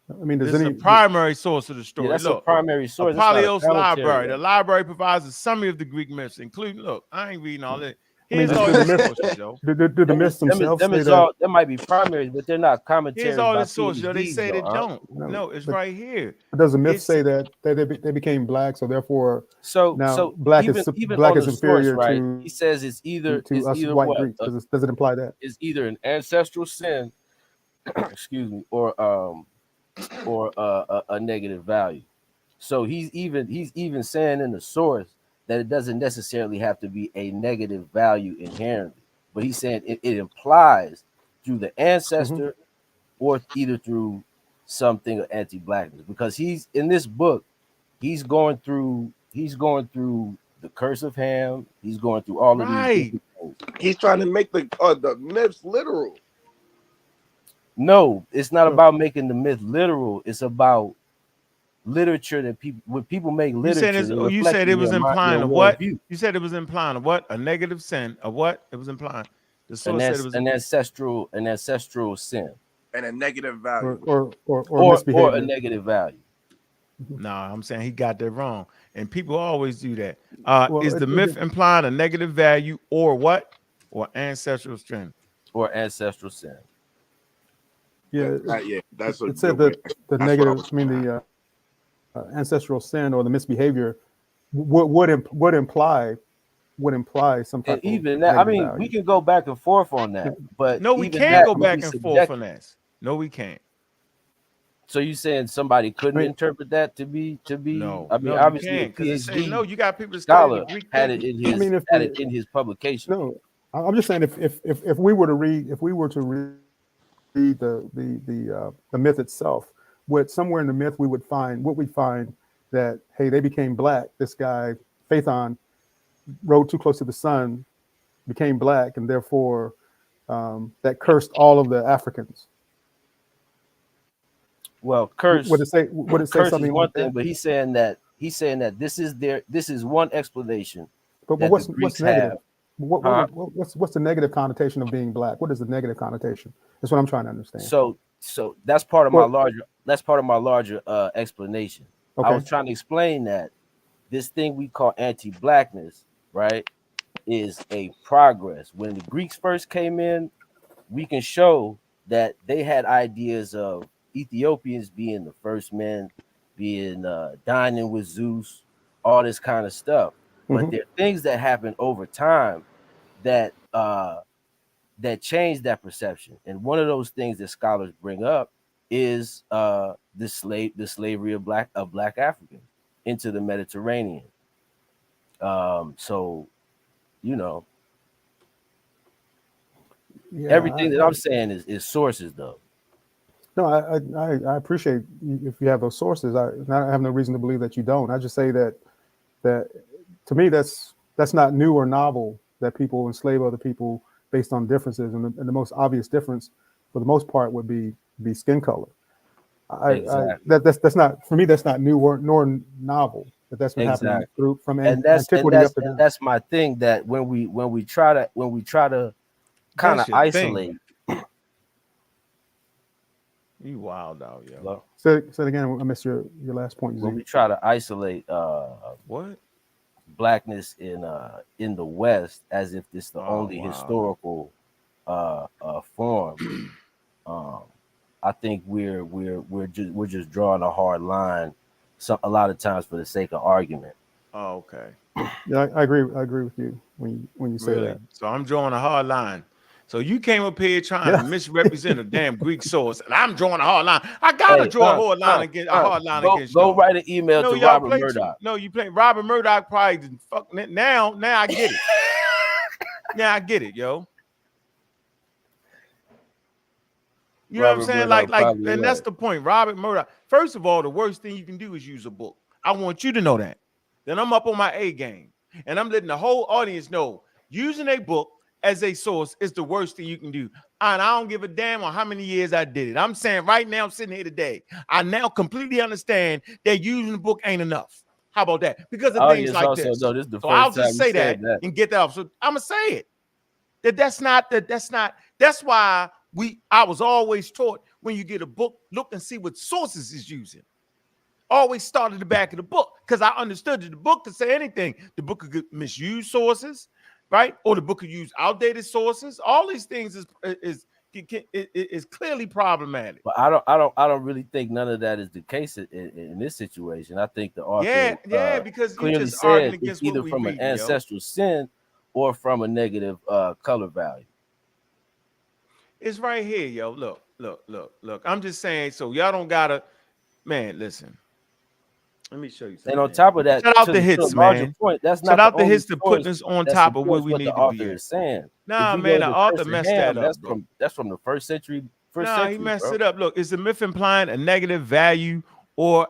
E: I mean,
B: This is a primary source of the story.
G: Yeah, that's
B: Look,
G: a primary
B: a
G: source. It's not a
B: Polyos
G: commentary,
B: library.
G: though.
B: The library provides a summary of the Greek myths, including. Look, I ain't reading all that.
E: I mean,
B: Here's all
E: do
B: the
E: the myths,
B: sources, yo.
E: do the myths themselves
G: Them
E: say
G: is
E: that?
G: all. That might be primaries, but they're not commentaries.
B: Here's all
G: by
B: the sources, yo. They
G: PhDs,
B: say they
G: though,
B: don't.
E: No,
B: No, it's
E: but-
B: right here.
E: Does the myth
B: It's-
E: say that they became black, so therefore
G: So
E: now black
G: even
E: is
G: on the
E: inferior
G: source, right?
E: to
G: He says it's either
E: us white
G: what
E: Greeks? Does it imply that?
G: is either an ancestral sin, excuse me, or a negative value. So he's even saying in the source that it doesn't necessarily have to be a negative value inherently. but he's saying it implies through the
E: Mm-hmm.
G: ancestor or either through something of anti-blackness, because he's in this book, he's going through the curse of Ham, he's going through all of these
B: Right.
G: different things.
H: He's trying to make the myths literal.
G: No, it's not
E: No.
G: about making the myth literal. It's about literature that people, when people make
B: You said
G: literature,
B: it's,
G: they're
B: oh, you said
G: reflecting
B: it was
G: their
B: implying a what?
G: worldview.
B: You said it was implying a what? A negative sin. A what? It was implying. The source said it was
G: An ancestral sin
H: And a negative value.
E: or
G: or
E: misbehavior.
G: a negative value.
B: no, I'm saying he got that wrong. And people always do that.
E: Well,
B: Is the myth implying a negative value or what? Or ancestral strength?
G: Or ancestral sin.
E: yeah,
H: That's a
E: it said
H: good way.
E: that the
H: That's what I
E: negative,
H: was
E: I mean
H: trying to-
E: the ancestral sin or the misbehavior would imply some type
G: And
E: of
G: even that, I
E: negative
G: mean,
E: value.
G: we can go back and forth on that, but
B: No, we
G: even
B: can't
G: that
B: go
G: would
B: back
G: be
B: and forth on
G: subjective.
B: that. No, we can't.
G: So you saying somebody couldn't
E: Right.
G: interpret that to be?
B: No,
G: I mean,
B: no, you
G: obviously a
B: can't. Because it say no,
G: PhD
B: you got people that study the
G: scholar
B: Greek
G: had it
B: thinking.
G: in
E: I mean, if
G: his publication.
E: no, I'm just saying if we were to read the myth itself, somewhere in the myth we would find that, hey, they became black. This guy Phaethon rode too close to the sun, became black, and therefore that cursed all of the Africans.
G: Well, curse
E: Would it say
G: is
E: something
G: one
E: like
G: thing,
E: that?
G: but he's saying that this is one explanation
E: But
G: that the
E: what's
G: Greeks
E: negative?
G: have.
E: What, what's the negative connotation of being black? What is the negative connotation? That's what I'm trying to understand.
G: So that's part of my
E: Well,
G: larger explanation. I
E: okay.
G: was trying to explain that this thing we call anti-blackness, right, is a progress. When the Greeks first came in, we can show that they had ideas of Ethiopians being the first men, being dining with Zeus, all this kind of stuff. But
E: Hmm.
G: there are things that happen over time that that change that perception. And one of those things that scholars bring up is the slavery of black Africans into the Mediterranean. So you know,
E: Yeah.
G: everything that I'm saying is sources though.
E: No, I appreciate if you have those sources. I have no reason to believe that you don't. I just say that to me that's not new or novel that people enslave other people based on differences, and the most obvious difference, for the most part, would be skin color.
G: Exactly.
E: That's not, for me. That's not new nor novel. That's been happening
G: Exactly.
E: from
G: And
E: antiquity up to now.
G: that's my thing, that when we try to kind
B: That's
G: of
B: your
G: isolate.
B: thing. You wild out, yo.
G: Well,
E: Say it again. I missed your last point.
G: when
E: Z.
G: we try to isolate
B: What?
G: blackness in the West as if it's the
B: Oh,
G: only
B: wow.
G: historical form, I think we're just drawing a hard line a lot of times for the sake of argument.
B: Oh, okay.
E: Yeah, I agree. I agree with you when you say
B: Really?
E: that.
B: So I'm drawing a hard line. So you came up here trying
E: Yeah.
B: to misrepresent a damn Greek source, and I'm drawing a hard line. I gotta draw a hard line against against
G: go
B: y'all.
G: write an email
B: No,
G: to
B: y'all
G: Robert
B: play
G: Murdoch.
B: No, you play Robert Murdoch. Probably didn't fuck now. Now I get it. Now I get it, yo. You know what I'm saying?
G: Murdoch
B: Like,
G: probably
B: and that's
G: right.
B: the point. Robert Murdoch. First of all, the worst thing you can do is use a book. I want you to know that. Then I'm up on my A game, and I'm letting the whole audience know using a book as a source is the worst thing you can do. And I don't give a damn on how many years I did it. I'm saying right now, I'm sitting here today, I now completely understand that using the book ain't enough. How about that? Because of things like
G: also,
B: this.
G: no, this is the
B: So I'll
G: first time
B: just
G: you
B: say
G: said
B: that and get that off. So I'm gonna say it. That's why I was always taught, when you get a book, look and see what sources is using. Always start at the back of the book, because I understood that the book could say anything. The book could misuse sources, right? Or the book could use outdated sources. All these things is clearly problematic.
G: But I don't really think none of that is the case in this situation. I think the author
B: because you
G: clearly
B: just arguing
G: said it's
B: against what
G: either
B: we
G: from an
B: read,
G: ancestral sin or from a negative color value.
B: It's right here, yo. Look. I'm just saying, so y'all don't gotta, man, listen. Let me show you something.
G: And on top of that,
B: shout out
G: to
B: the
G: a
B: hits,
G: larger
B: man.
G: point, that's
B: Shout
G: not
B: out
G: the
B: the
G: only
B: hits to putting
G: source
B: us on
G: that
B: top of where
G: supports
B: we
G: what
B: need
G: the
B: to be
G: author
B: at.
G: is saying.
B: Nah,
G: If you
B: man,
G: go
B: the
G: to
B: author
G: Christian
B: messed
G: Ham,
B: that up, bro.
G: that's from the first century.
B: Nah, he messed
G: Bro.
B: it up. Look, is the myth implying a negative value or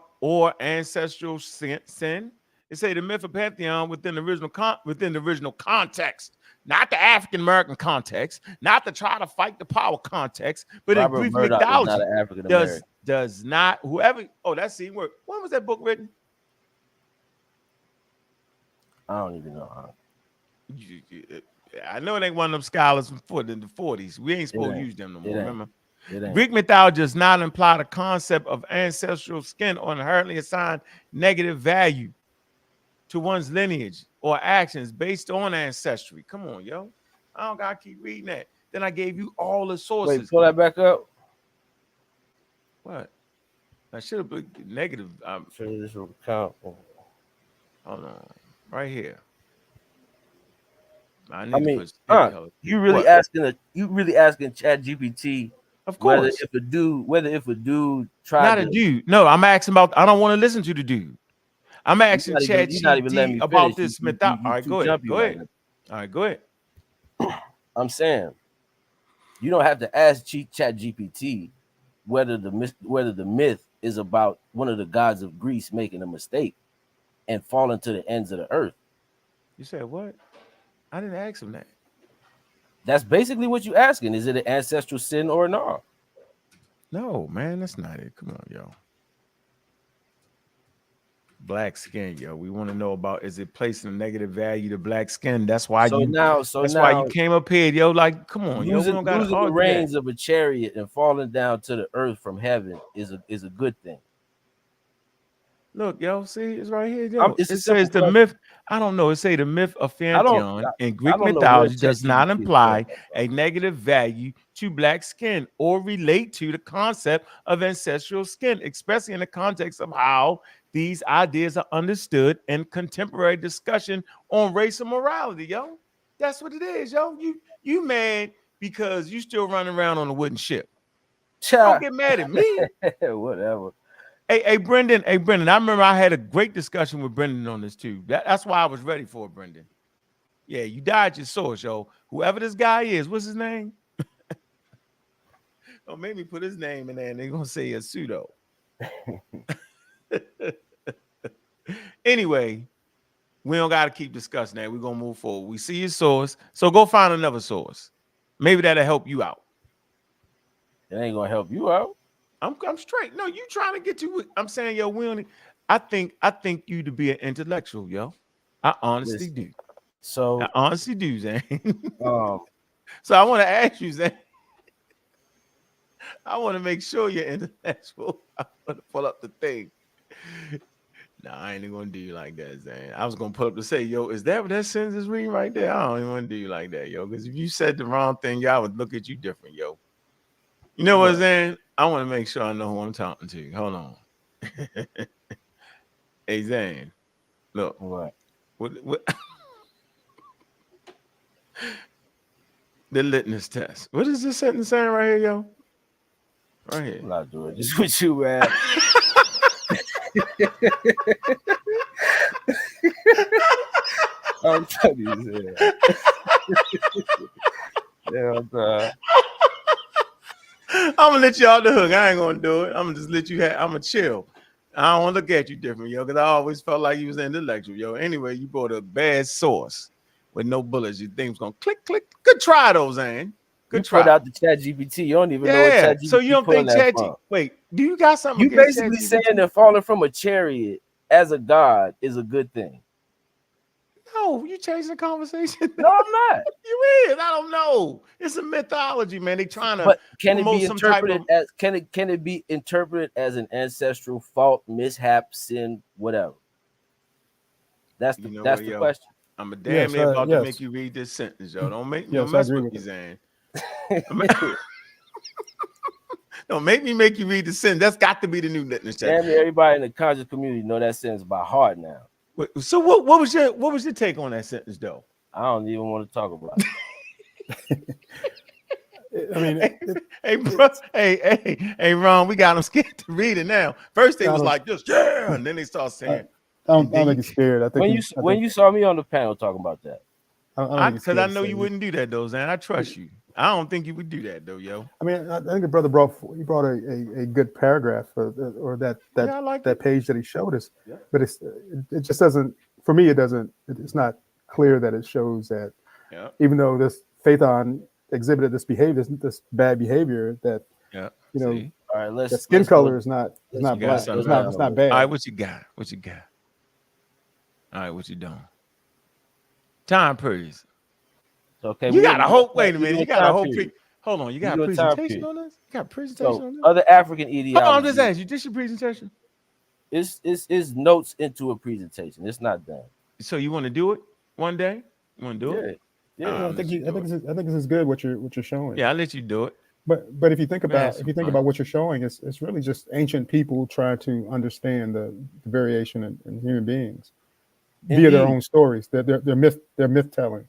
B: ancestral sin? It say the myth of pantheon within the original context, not the African American context, not to try to fight the power context, but in
G: Robert
B: Greek
G: Murdoch is not
B: mythology.
G: an African American.
B: Does not whoever. Oh, that scene work. When was that book written?
G: I don't even know.
B: I know it ain't one of them scholars from in the 40s. We ain't supposed to use them no more. Remember? Greek mythology does not imply the concept of ancestral skin or inherently assign negative value to one's lineage or actions based on ancestry. Come on, yo. I don't gotta keep reading that. Then I gave you all the sources.
G: Wait, pull that back up.
B: What? I should have put negative.
G: This will count.
B: Hold on. Right here. I
G: mean, you really asking ChatGPT,
B: of course,
G: whether if a dude tried
B: not a dude. No, I'm asking about. I don't want to listen to the dude. I'm asking ChatGPT about this mythology. All right, go ahead. Go ahead. All right, go ahead.
G: I'm saying you don't have to ask ChatGPT whether the myth is about one of the gods of Greece making a mistake and falling to the ends of the earth.
B: You said what? I didn't ask him that.
G: That's basically what you're asking. Is it an ancestral sin or not?
B: No, man, that's not it. Come on, yo. Black skin, yo. We want to know about, is it placing a negative value to black skin? That's why why you came up here, yo. Like, come on, yo. We don't gotta
G: losing the reins of a chariot and falling down to the earth from heaven is a good thing.
B: Look, yo, see, it's right here, yo. It says the myth. I don't know. It say the myth of pantheon in Greek mythology does not imply a negative value to black skin or relate to the concept of ancestral skin, especially in the context of how these ideas are understood in contemporary discussion on race and morality, yo. That's what it is, yo. You mad because you still running around on a wooden ship. Don't get mad at me.
G: Whatever.
B: Hey, Brendan. I remember I had a great discussion with Brendan on this too. That's why I was ready for it, Brendan. Yeah, you died your source, yo. Whoever this guy is, what's his name? Don't make me put his name in there and they're gonna say a pseudo. Anyway, we don't gotta keep discussing that. We're gonna move forward. We see your source, so go find another source. Maybe that'll help you out.
G: It ain't gonna help you out.
B: I'm straight. No, you trying to get to. I'm saying, yo, we only. I think you to be an intellectual, yo. I honestly do.
G: So
B: I honestly do, Zane. So I want to ask you, Zane. I want to make sure you're intellectual. I want to pull up the thing. No, I ain't even gonna do you like that, Zane. I was gonna pull up to say, yo, is that what that sentence is reading right there? I don't even want to do you like that, yo. Because if you said the wrong thing, y'all would look at you different, yo. You know what, Zane? I want to make sure I know who I'm talking to. Hold on. Hey, Zane. Look.
G: What?
B: The litmus test. What is this sentence saying right here, yo? Right here.
G: I'm not doing this with you, man. I'm telling you, yeah,
B: I'm gonna let you off the hook. I ain't gonna do it. I'm gonna just let you have. I'm gonna chill. I don't want to look at you different, yo, because I always felt like you was intellectual, yo. Anyway, you brought a bad source with no bullets. You think it's gonna click, click. Good try, though, Zane. Good try.
G: Put out the ChatGPT. You don't even know what ChatGPT.
B: So you don't think ChatGPT? Wait, do you got something?
G: You basically saying that falling from a chariot as a god is a good thing.
B: No, you changed the conversation.
G: No, I'm not.
B: You is. I don't know. It's a mythology, man. They trying to.
G: But can it be interpreted as can it be interpreted as an ancestral fault, mishap, sin, whatever? That's the question.
B: I'm a damn near about to make you read this sentence, yo. Don't make me mess with me, Zane. Don't make me make you read the sentence. That's got to be the new litmus test.
G: Damn near everybody in the conscious community know that sentence by heart now.
B: So what was your take on that sentence, though?
G: I don't even want to talk about it.
E: I mean,
B: Hey, bro. Hey, Ron, we got them scared to read it now. First they
E: I
B: was
E: don't,
B: like this, yeah, and then they start
E: I,
B: saying,
E: I
B: and
E: don't
B: then
E: think he's scared. I think
G: When you saw me on the panel talking about that,
E: I don't think he's
B: because I
E: scared to
B: know
E: say
B: you
E: it.
B: wouldn't do that though, Zan. I trust you. I don't think you would do that though, yo.
E: I mean, I think the brother brought a good paragraph or
B: Yeah, I like
E: that
B: it.
E: page that he showed us,
B: Yeah.
E: but it just doesn't, for me, it doesn't, it's not clear that it shows that
B: Yeah,
E: even though this Phaethon exhibited this behavior, this bad behavior, that,
B: yeah.
E: you know,
B: See,
G: all right,
E: that skin
G: let's go.
E: color is not
G: Let's
B: you
G: go
B: got
E: black.
G: to the
B: something
E: It's
B: else.
E: not
G: panel.
B: All right,
E: bad.
B: what you got? What you got? All right, what you doing? Time periods.
G: Okay,
B: You got a whole. Wait a
G: we
B: minute.
G: doing
B: You got a
G: time
B: whole.
G: period.
B: Hold on. You
G: We
B: got a
G: doing time
B: presentation
G: period.
B: on this? You got a presentation
G: So
B: on this?
G: other African
B: Hold on, I'm just
G: ideology
B: asking you. This your presentation?
G: is notes into a presentation. It's not done.
B: So you want to do it one day? You want to do it?
G: Yeah,
B: All right,
G: yeah.
E: No,
B: I'll let you do it.
E: I think this is good what you're showing.
B: Yeah, I'll let you do it.
E: But if you think
B: We're gonna have
E: about
B: some fun.
E: what you're showing, it's really just ancient people trying to understand the variation in human beings via their
G: Indeed,
E: own stories. They're myth telling,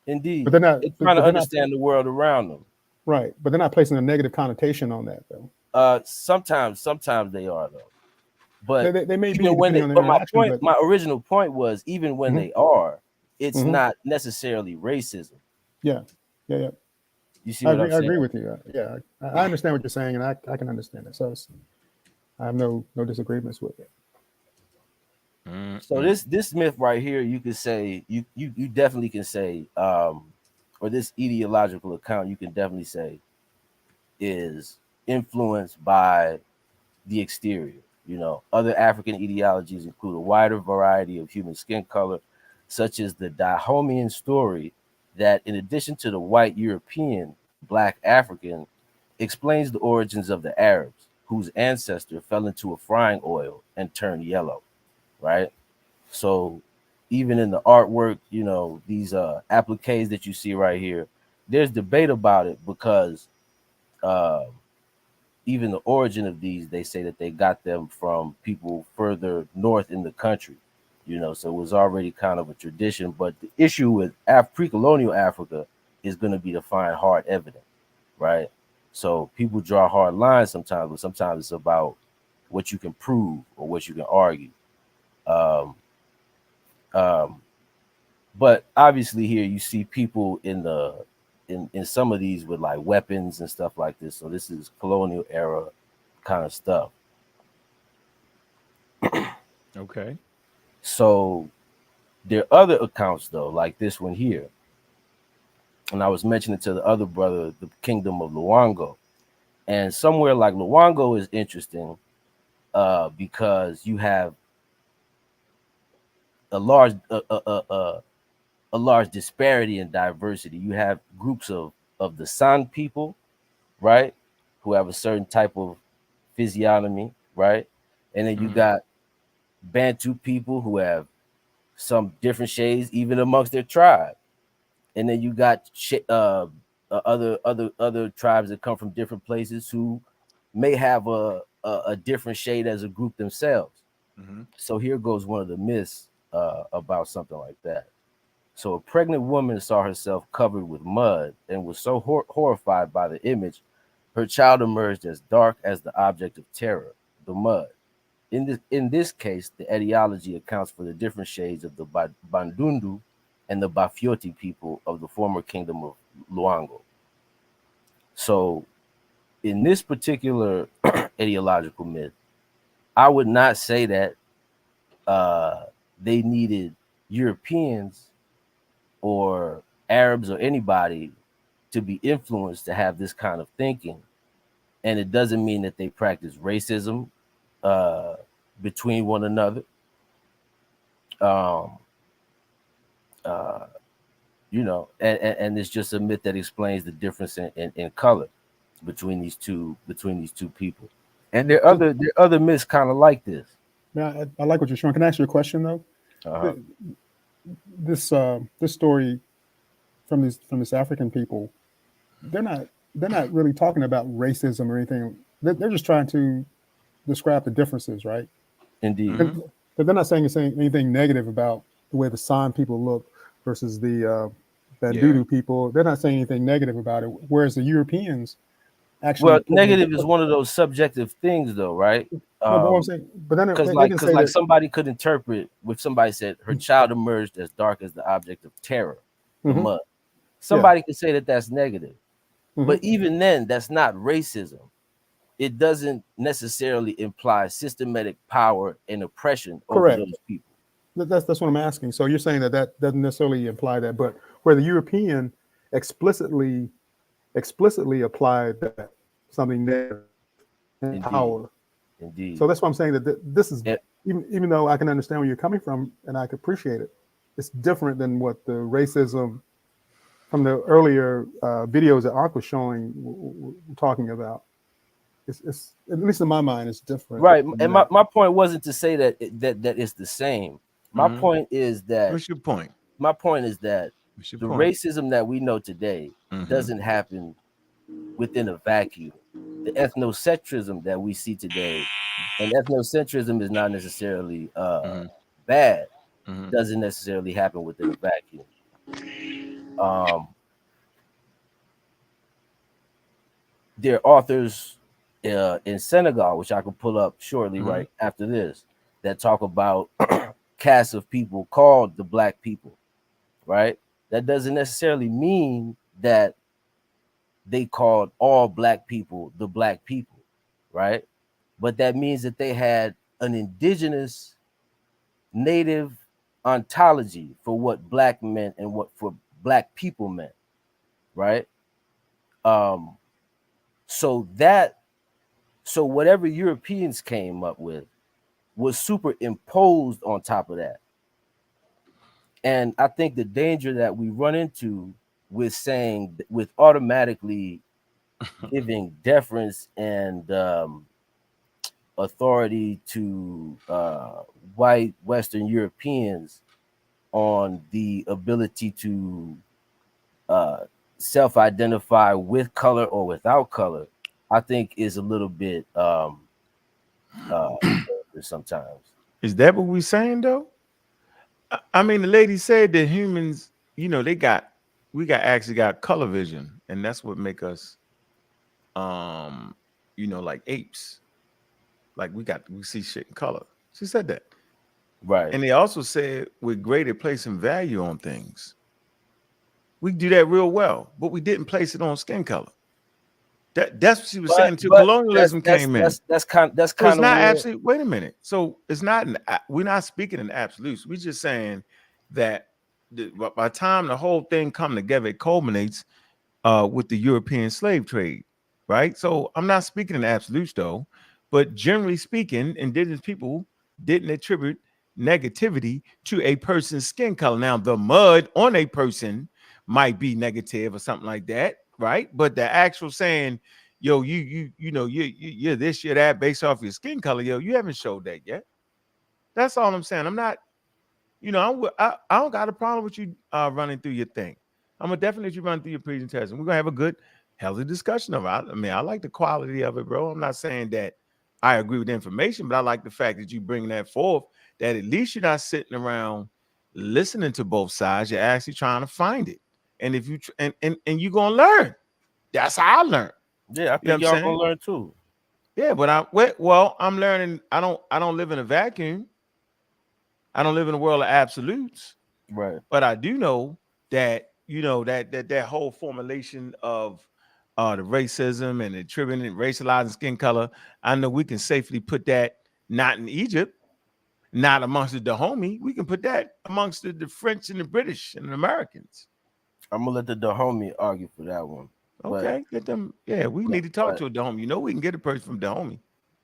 E: but
G: indeed.
E: they're not
G: They're trying to
E: they're not
G: understand the world around them.
E: right. But they're not placing a negative connotation on that though.
G: Sometimes they are though. But
E: They may be
G: even when
E: depending
G: they,
E: on their
G: but
E: interaction, but
G: my original point was, even when
E: mhm,
G: they are, it's
E: mhm,
G: not necessarily racism.
E: yeah, yeah.
G: You see what I'm
E: I
G: saying?
E: agree with you. Yeah, I understand what you're saying, and I can understand it. So I have no disagreements with it.
G: So
B: Mm.
G: this myth right here, you could say you definitely can say, or this ideological account, you can definitely say is influenced by the exterior. You know, other African ideologies include a wider variety of human skin color, such as the Dahomean story that, in addition to the white European, black African, explains the origins of the Arabs, whose ancestor fell into a frying oil and turned yellow, right? So even in the artwork, you know, these appliques that you see right here, there's debate about it because uh, even the origin of these, they say that they got them from people further north in the country, you know, so it was already kind of a tradition. But the issue with pre-colonial Africa is going to be to find hard evidence, right? So people draw hard lines sometimes, but sometimes it's about what you can prove or what you can argue. Um, um, but obviously here you see people in some of these with like weapons and stuff like this. So this is colonial era kind of stuff.
B: Okay.
G: So there are other accounts though, like this one here. And I was mentioning to the other brother, the kingdom of Luango. And somewhere like Luango is interesting because you have a large a large disparity in diversity. You have groups of the San people, right, who have a certain type of physiognomy, right? And then you
B: Mm.
G: got Bantu people who have some different shades even amongst their tribe. And then you got other tribes that come from different places who may have a different shade as a group themselves.
B: Hmm.
G: So here goes one of the myths about something like that. So a pregnant woman saw herself covered with mud and was so horrified by the image, her child emerged as dark as the object of terror, the mud. In this case, the etiology accounts for the different shades of the Bandundu and the Bafioti people of the former kingdom of Luango. So in this particular etiological myth, I would not say that uh, they needed Europeans or Arabs or anybody to be influenced to have this kind of thinking. And it doesn't mean that they practice racism uh, between one another. Um, uh, you know, and it's just a myth that explains the difference in color between these two people. And there are other myths kind of like this.
E: Now, I like what you're showing. Can I ask you a question though?
G: Uh-huh.
E: The- This story from this African people, they're not really talking about racism or anything. They're just trying to describe the differences, right?
G: Indeed.
B: Hmm.
E: They're not saying anything negative about the way the San people look versus that
B: Yeah.
E: doo doo people, they're not saying anything negative about it. Whereas the Europeans actually
G: Well, negative is one of those subjective things, though, right?
E: no, but what I'm saying, but then
G: Because
E: they didn't say that.
G: somebody could interpret if somebody said her child emerged as dark as the object of terror, the
E: Mhm.
G: mud.
E: Yeah.
G: Somebody could say that that's negative,
E: Mhm.
G: but even then, that's not racism. It doesn't necessarily imply systematic power and oppression over
E: Correct.
G: those people.
E: That's what I'm asking. So you're saying that that doesn't necessarily imply that, but where the European explicitly applied that something negative and
G: Indeed,
E: power.
G: indeed.
E: So that's why I'm saying that this is
G: Yeah.
E: even though I can understand where you're coming from and I can appreciate it, it's different than what the racism from the earlier videos that Ankh was showing talking about. It's at least in my mind, it's different.
G: Right.
E: than
G: And
E: that.
G: my point wasn't to say that that it's the same. My
B: Mhm.
G: point is that
B: What's your point?
G: my point is that
B: What's your
G: the
B: point?
G: racism that we know today doesn't happen within a vacuum. The ethnocentrism that we see today, and ethnocentrism is not necessarily bad,
B: Mhm.
G: doesn't necessarily happen within a vacuum. There are authors in Senegal, which I could pull up shortly right after this, that talk about castes of people called the black people, right? That doesn't necessarily mean that they called all black people the black people, right? But that means that they had an indigenous native ontology for what black meant and what for black people meant, right? So whatever Europeans came up with was superimposed on top of that. And I think the danger that we run into with saying, with automatically giving deference and authority to white Western Europeans on the ability to self-identify with color or without color, I think is a little bit sometimes.
B: Is that what we're saying though? I mean, the lady said that humans, we actually got color vision, and that's what make us, like apes. Like we see shit in color. She said that,
G: Right.
B: and they also said we're great at placing value on things. We do that real well, but we didn't place it on skin color. That's what she was saying until
G: But
B: colonialism came in.
G: that's kind
B: So it's
G: of
B: not
G: weird.
B: absolute. Wait a minute. So it's not. We're not speaking in absolutes. We're just saying that by the time the whole thing come together, it culminates with the European slave trade, right? So I'm not speaking in absolutes though, but generally speaking, indigenous people didn't attribute negativity to a person's skin color. Now, the mud on a person might be negative or something like that, right? But the actual saying, yo, you're this, you're that based off your skin color, yo, you haven't showed that yet. That's all I'm saying. I'm not, I don't got a problem with you running through your thing. I'm gonna definitely let you run through your presentation. We're gonna have a good, healthy discussion of it. I mean, I like the quality of it, bro. I'm not saying that I agree with the information, but I like the fact that you bring that forth. That at least you're not sitting around listening to both sides. You're actually trying to find it, and if you and you're gonna learn. That's how I learn.
G: Yeah, I
B: You know what
G: think
B: I'm
G: y'all
B: saying?
G: gonna learn too.
B: Yeah, but I'm learning. I don't live in a vacuum. I don't live in a world of absolutes.
G: Right.
B: But I do know that that whole formulation of the racism and attributing racializing skin color, I know we can safely put that not in Egypt, not amongst the Dahomey. We can put that amongst the French and the British and the Americans.
G: I'm gonna let the Dahomey argue for that one.
B: Okay, get them. Yeah, we need to talk to a Dahomey. We can get a person from Dahomey.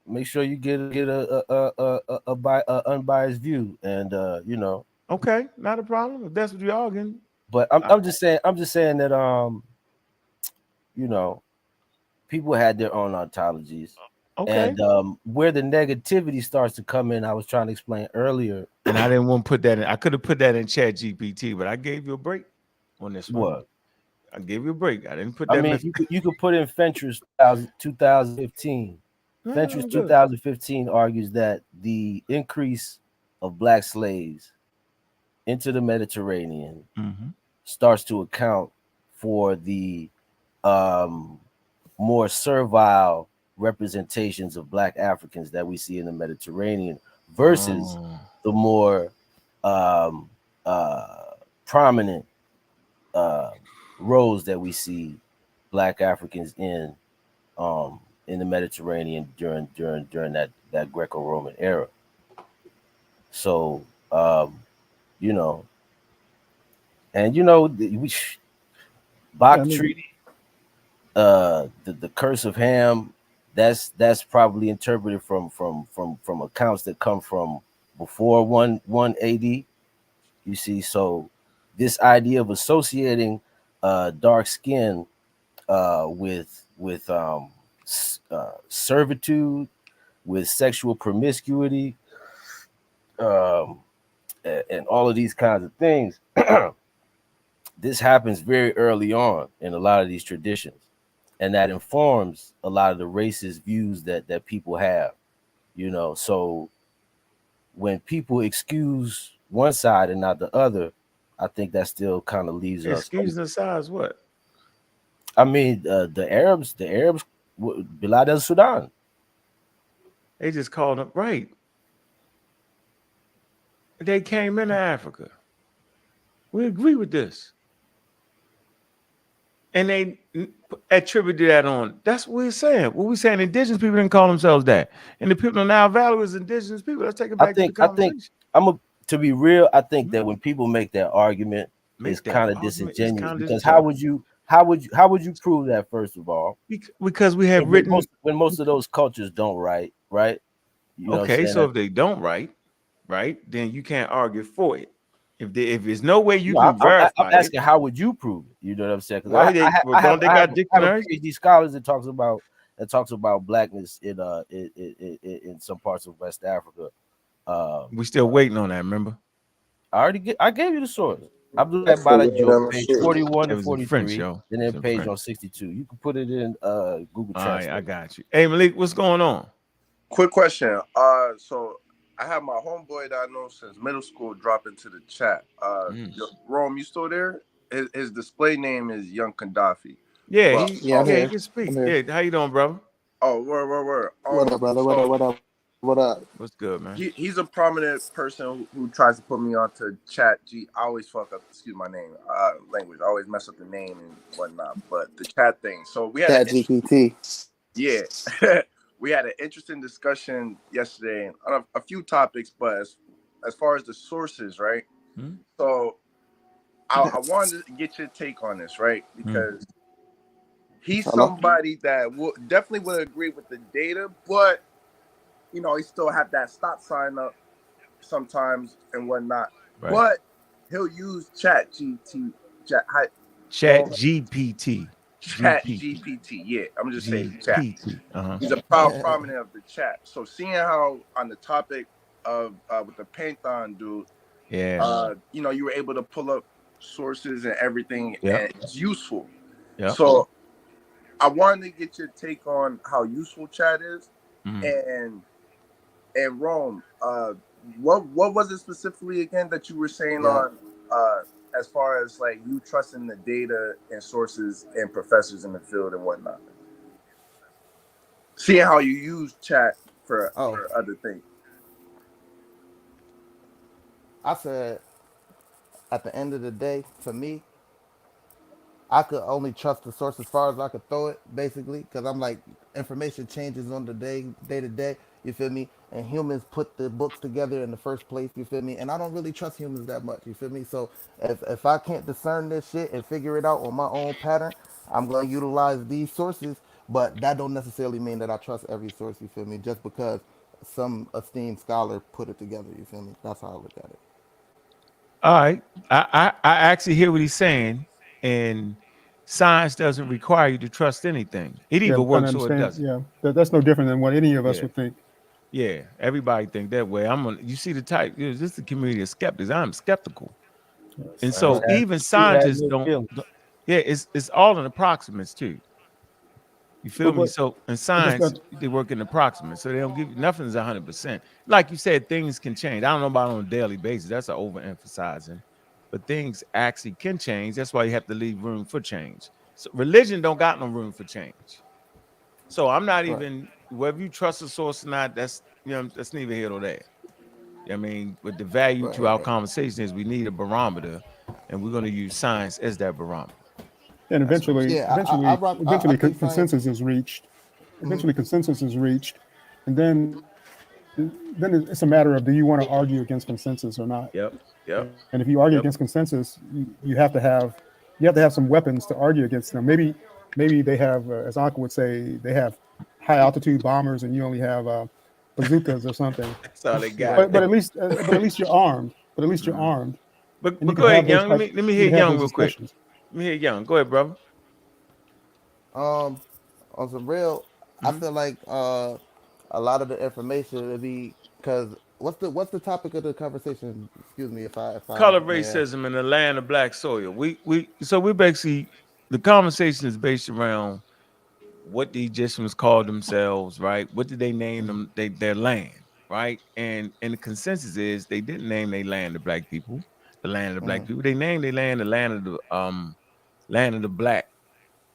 G: Make sure you get a unbiased view, and
B: Okay, not a problem if that's what you're arguing.
G: But I'm just saying that people had their own ontologies.
B: Okay.
G: And where the negativity starts to come in, I was trying to explain earlier.
B: And I didn't want to put that in. I could have put that in Chat GPT, but I gave you a break on this one.
G: What?
B: I gave you a break. I didn't put that.
G: I mean, you could put in Fentress 2015. Fentress 2015 argues that the increase of black slaves into the Mediterranean starts to account for the more servile representations of Black Africans that we see in the Mediterranean versus the more prominent roles that we see Black Africans in the Mediterranean during that Greco-Roman era. So you know, and Bach Treaty, the Curse of Ham, that's probably interpreted from accounts that come from before 1 AD. You see, so this idea of associating dark skin with servitude, with sexual promiscuity, and all of these kinds of things, this happens very early on in a lot of these traditions, and that informs a lot of the racist views that people have. So when people excuse one side and not the other, I think that still kind of leaves us.
B: Excuse the size, what?
G: I mean, the Arabs, Bilad el Sudan.
B: They just called them right. They came into Africa. We agree with this. And they attributed that on. That's what we're saying. What we're saying, indigenous people didn't call themselves that. And the people in Nile Valley was indigenous people. Let's take it back to the conversation.
G: To be real, I think that when people make that argument, it's kind of disingenuous, because how would you prove that, first of all?
B: Because we have written
G: when most of those cultures don't write, right?
B: Okay, so if they don't write, then you can't argue for it. If there's no way you can verify
G: I'm asking, how would you prove it? You know what I'm saying?
B: Well, they got dictionaries.
G: PhD scholars that talks about blackness in some parts of West Africa.
B: We still waiting on that. Remember,
G: I gave you the source. Abdullah Balajo, page 41 and 43,
B: French,
G: and then page on 62. You can put it in Google Translate.
B: All right, I got you. Hey Malik, what's going on?
H: Quick question. So I have my homeboy that I know since middle school drop into the chat. Rome, you still there? His display name is Young Gaddafi.
B: Yeah, he can speak. Yeah, how you doing, brother?
H: Oh, word.
J: What up, brother? What up?
B: What's good, man?
H: He's a prominent person who tries to put me onto chat. I always fuck up, excuse my name, language. I always mess up the name and whatnot. But the chat thing. So we had
J: GPT.
H: Yeah. We had an interesting discussion yesterday on a few topics, but as far as the sources, right? So I wanted to get your take on this, right? Because he's somebody that definitely would agree with the data, but he still have that stop sign up sometimes and whatnot. Right. But he'll use Chat GPT. Yeah, I'm just saying chat. He's a prominent of the chat. So seeing how on the topic of with the Python dude, you were able to pull up sources and everything, and it's useful. So I wanted to get your take on how useful chat is, and Rome. What was it specifically again that you were saying on as far as like you trusting the data and sources and professors in the field and whatnot? Seeing how you use chat for other things.
J: I said, at the end of the day, for me, I could only trust the source as far as I could throw it, basically, because I'm like, information changes on the day to day, you feel me? And humans put the books together in the first place, you feel me? And I don't really trust humans that much, you feel me? So if I can't discern this shit and figure it out on my own pattern, I'm going to utilize these sources, but that don't necessarily mean that I trust every source, you feel me? Just because some esteemed scholar put it together, you feel me? That's how I look at it.
B: All right. I actually hear what he's saying, and science doesn't require you to trust anything. It either works or it doesn't.
E: Yeah, that's no different than what any of us would think.
B: Yeah, everybody think that way. You see the type. This is the community of skeptics. I'm skeptical, and so even scientists don't. Yeah, it's all in approximates too. You feel me? So in science, they work in approximates, so they don't give you nothing is 100%. Like you said, things can change. I don't know about on a daily basis. That's an overemphasizing, but things actually can change. That's why you have to leave room for change. So religion don't got no room for change. So I'm not
J: Right.
B: even whether you trust the source or not. That's that's neither here nor there. I mean, but the value
J: Right.
B: to our
J: Right.
B: conversation is we need a barometer, and we're going to use science as that barometer.
E: And
B: That's what I'm saying.
E: eventually,
J: Yeah. I rock. I think science.
E: consensus is reached.
J: Mhm.
E: Eventually, consensus is reached, and then it's a matter of, do you want to argue against consensus or not?
B: Yep. Yep.
E: And if you argue against
B: Yep.
E: consensus, you have to have some weapons to argue against them. Maybe they have, as Ankh would say, they have high altitude bombers, and you only have bazookas or something.
B: That's all they
J: Right.
B: got.
E: But at least you're armed. But at least you're
B: Mhm.
E: armed,
B: But
E: and you can
B: go
E: have
B: ahead,
E: those
B: Young.
E: type.
B: Let me
E: You
B: hear
E: can have
B: Young
E: those
B: real quick.
E: discussions.
B: Let me hear Young. Go ahead, brother.
J: Um, on some real, I
B: Mhm.
J: feel like a lot of the information would be because what's the topic of the conversation? Excuse me if I
B: Color
J: may ask.
B: racism in the land of black soil. We basically the conversation is based around what the Egyptians called themselves, right? What did they name
J: Mhm.
B: them? Their land, right? And the consensus is they didn't name their land the black people, the land of the black
J: Mhm.
B: people. They named their land the land of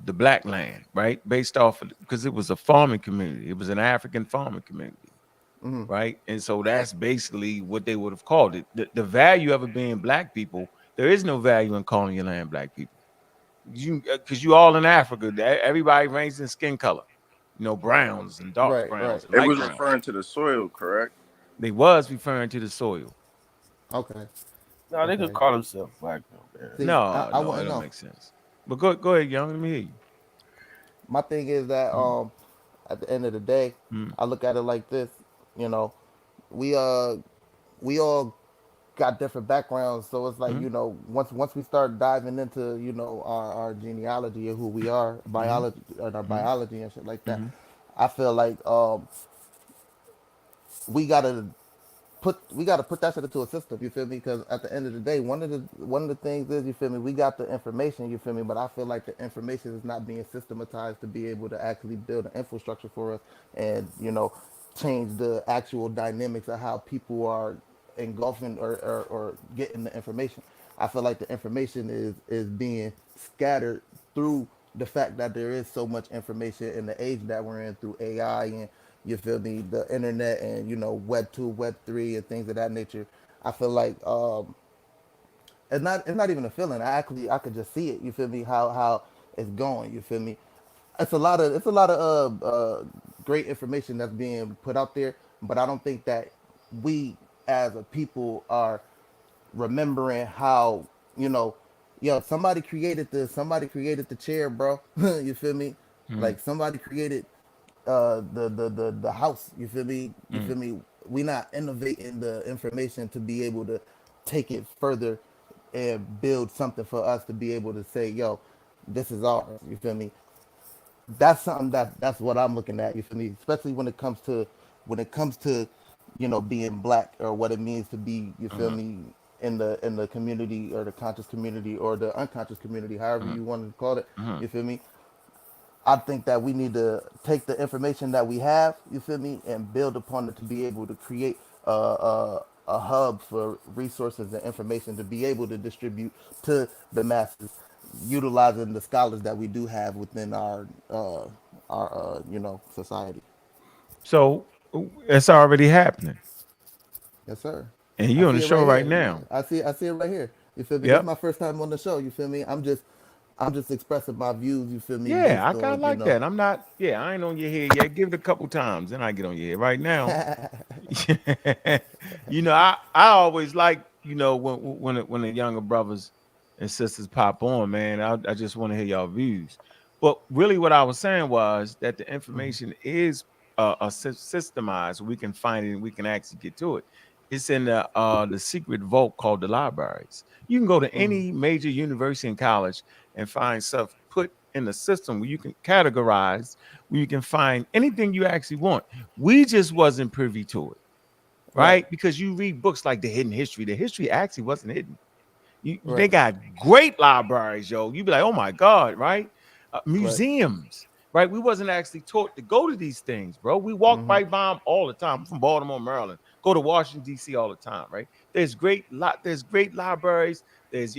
B: the black land, right? Based off of because it was a farming community. It was an African farming community,
J: Mhm.
B: right? And so that's basically what they would have called it. The value of it being black people, there is no value in calling your land black people. You because you all in Africa, everybody ranges in skin color, browns and dark
J: Right.
B: browns
J: Right.
B: and
H: It
B: light
H: was
B: browns.
H: referring to the soil, correct?
B: They was referring to the soil.
J: Okay.
G: No, they could
J: Okay.
G: call themselves black though, man.
J: See,
B: No,
J: I
B: no, it
J: wouldn't
B: don't
J: know.
B: make sense. But go ahead, Young. Let me hear you.
J: My thing is that
B: Mhm,
J: at the end of the day,
B: mhm,
J: I look at it like this. You know, we we all got different backgrounds, so it's like,
B: mhm,
J: once we start diving into, our genealogy and who we are,
B: mhm,
J: biology and our
B: mhm,
J: biology and shit like that.
B: mhm,
J: I feel like we gotta we gotta put that shit into a system. You feel me? Because at the end of the day, one of the things is, you feel me, we got the information. You feel me? But I feel like the information is not being systematized to be able to actually build an infrastructure for us, and change the actual dynamics of how people are engulfing or getting the information. I feel like the information is being scattered through the fact that there is so much information in the age that we're in, through AI and, you feel me, the internet, and Web 2, Web 3, and things of that nature. I feel like it's not even a feeling. I could just see it. You feel me? How it's going. You feel me? It's a lot of great information that's being put out there, but I don't think that we as a people are remembering how, somebody created the chair, bro. You feel me?
B: mhm,
J: Like, somebody created the house. You feel me? You
B: mhm.
J: feel me? We not innovating the information to be able to take it further and build something for us to be able to say, yo, this is ours. You feel me? That's something that's what I'm looking at. You feel me? Especially when it comes to being black, or what it means to be. You feel
B: Uh-huh,
J: me? In the community, or the conscious community, or the unconscious community, however
B: uh-huh,
J: you want to call it.
B: uh-huh.
J: You feel me? I think that we need to take the information that we have, you feel me, and build upon it to be able to create a hub for resources and information to be able to distribute to the masses, utilizing the scholars that we do have within our society.
B: So it's already happening,
J: Yes, sir.
B: and
J: I
B: you're on
J: see
B: the
J: it
B: show
J: right
B: right
J: here.
B: now.
J: I see it right here. You feel me? This is
B: Yep.
J: my first time on the show. You feel me? I'm just expressing my views. You feel me?
B: Yeah,
J: Based
B: I kind of
J: on
B: like that. I'm not. Yeah, I ain't on your head yet. Give it a couple times, then I get on your head. Right now, I always like, when the younger brothers and sisters pop on, man. I just want to hear y'all views. But really, what I was saying was that the information is systemized. We can find it and we can actually get to it. It's in the secret vault called the libraries. You can go to any major university and college and find stuff put in the system where you can categorize, where you can find anything you actually want. We just wasn't privy to it,
J: Right,
B: right? Because you read books like The Hidden History. The history actually wasn't hidden. They
J: right,
B: got great libraries, yo. You be like, oh my God, right?
J: right.
B: Museums, right? We wasn't actually taught to go to these things, bro. We walk by them all the time. I'm from Baltimore, Maryland. go to Washington D.C. all the time, right? There's great libraries. There's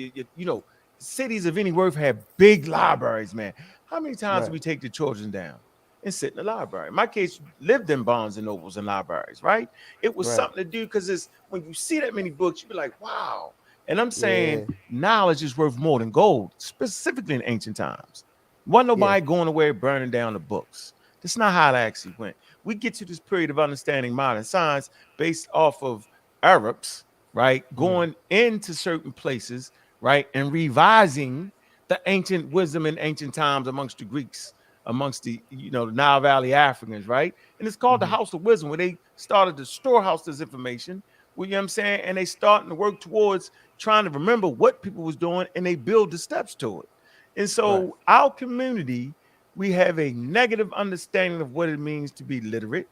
B: cities of any worth have big libraries, man. How many times do
J: Right.
B: we take the children down and sit in the library? In my case, lived in Barnes and Nobles and libraries, right? It was
J: Right.
B: something to do because it's when you see that many books, you be like, wow. And I'm saying
J: Yeah.
B: knowledge is worth more than gold, specifically in ancient times. Wasn't
J: Yeah.
B: nobody going away burning down the books. That's not how it actually went. We get to this period of understanding modern science based off of Arabs, right, going into certain places, right, and revising the ancient wisdom in ancient times amongst the Greeks, amongst the Nile Valley Africans, right? And it's called the House of Wisdom, where they started to storehouse this information. You know what I'm saying? And they starting to work towards trying to remember what people was doing, and they build the steps to it. And
J: Right.
B: so our community, we have a negative understanding of what it means to be literate,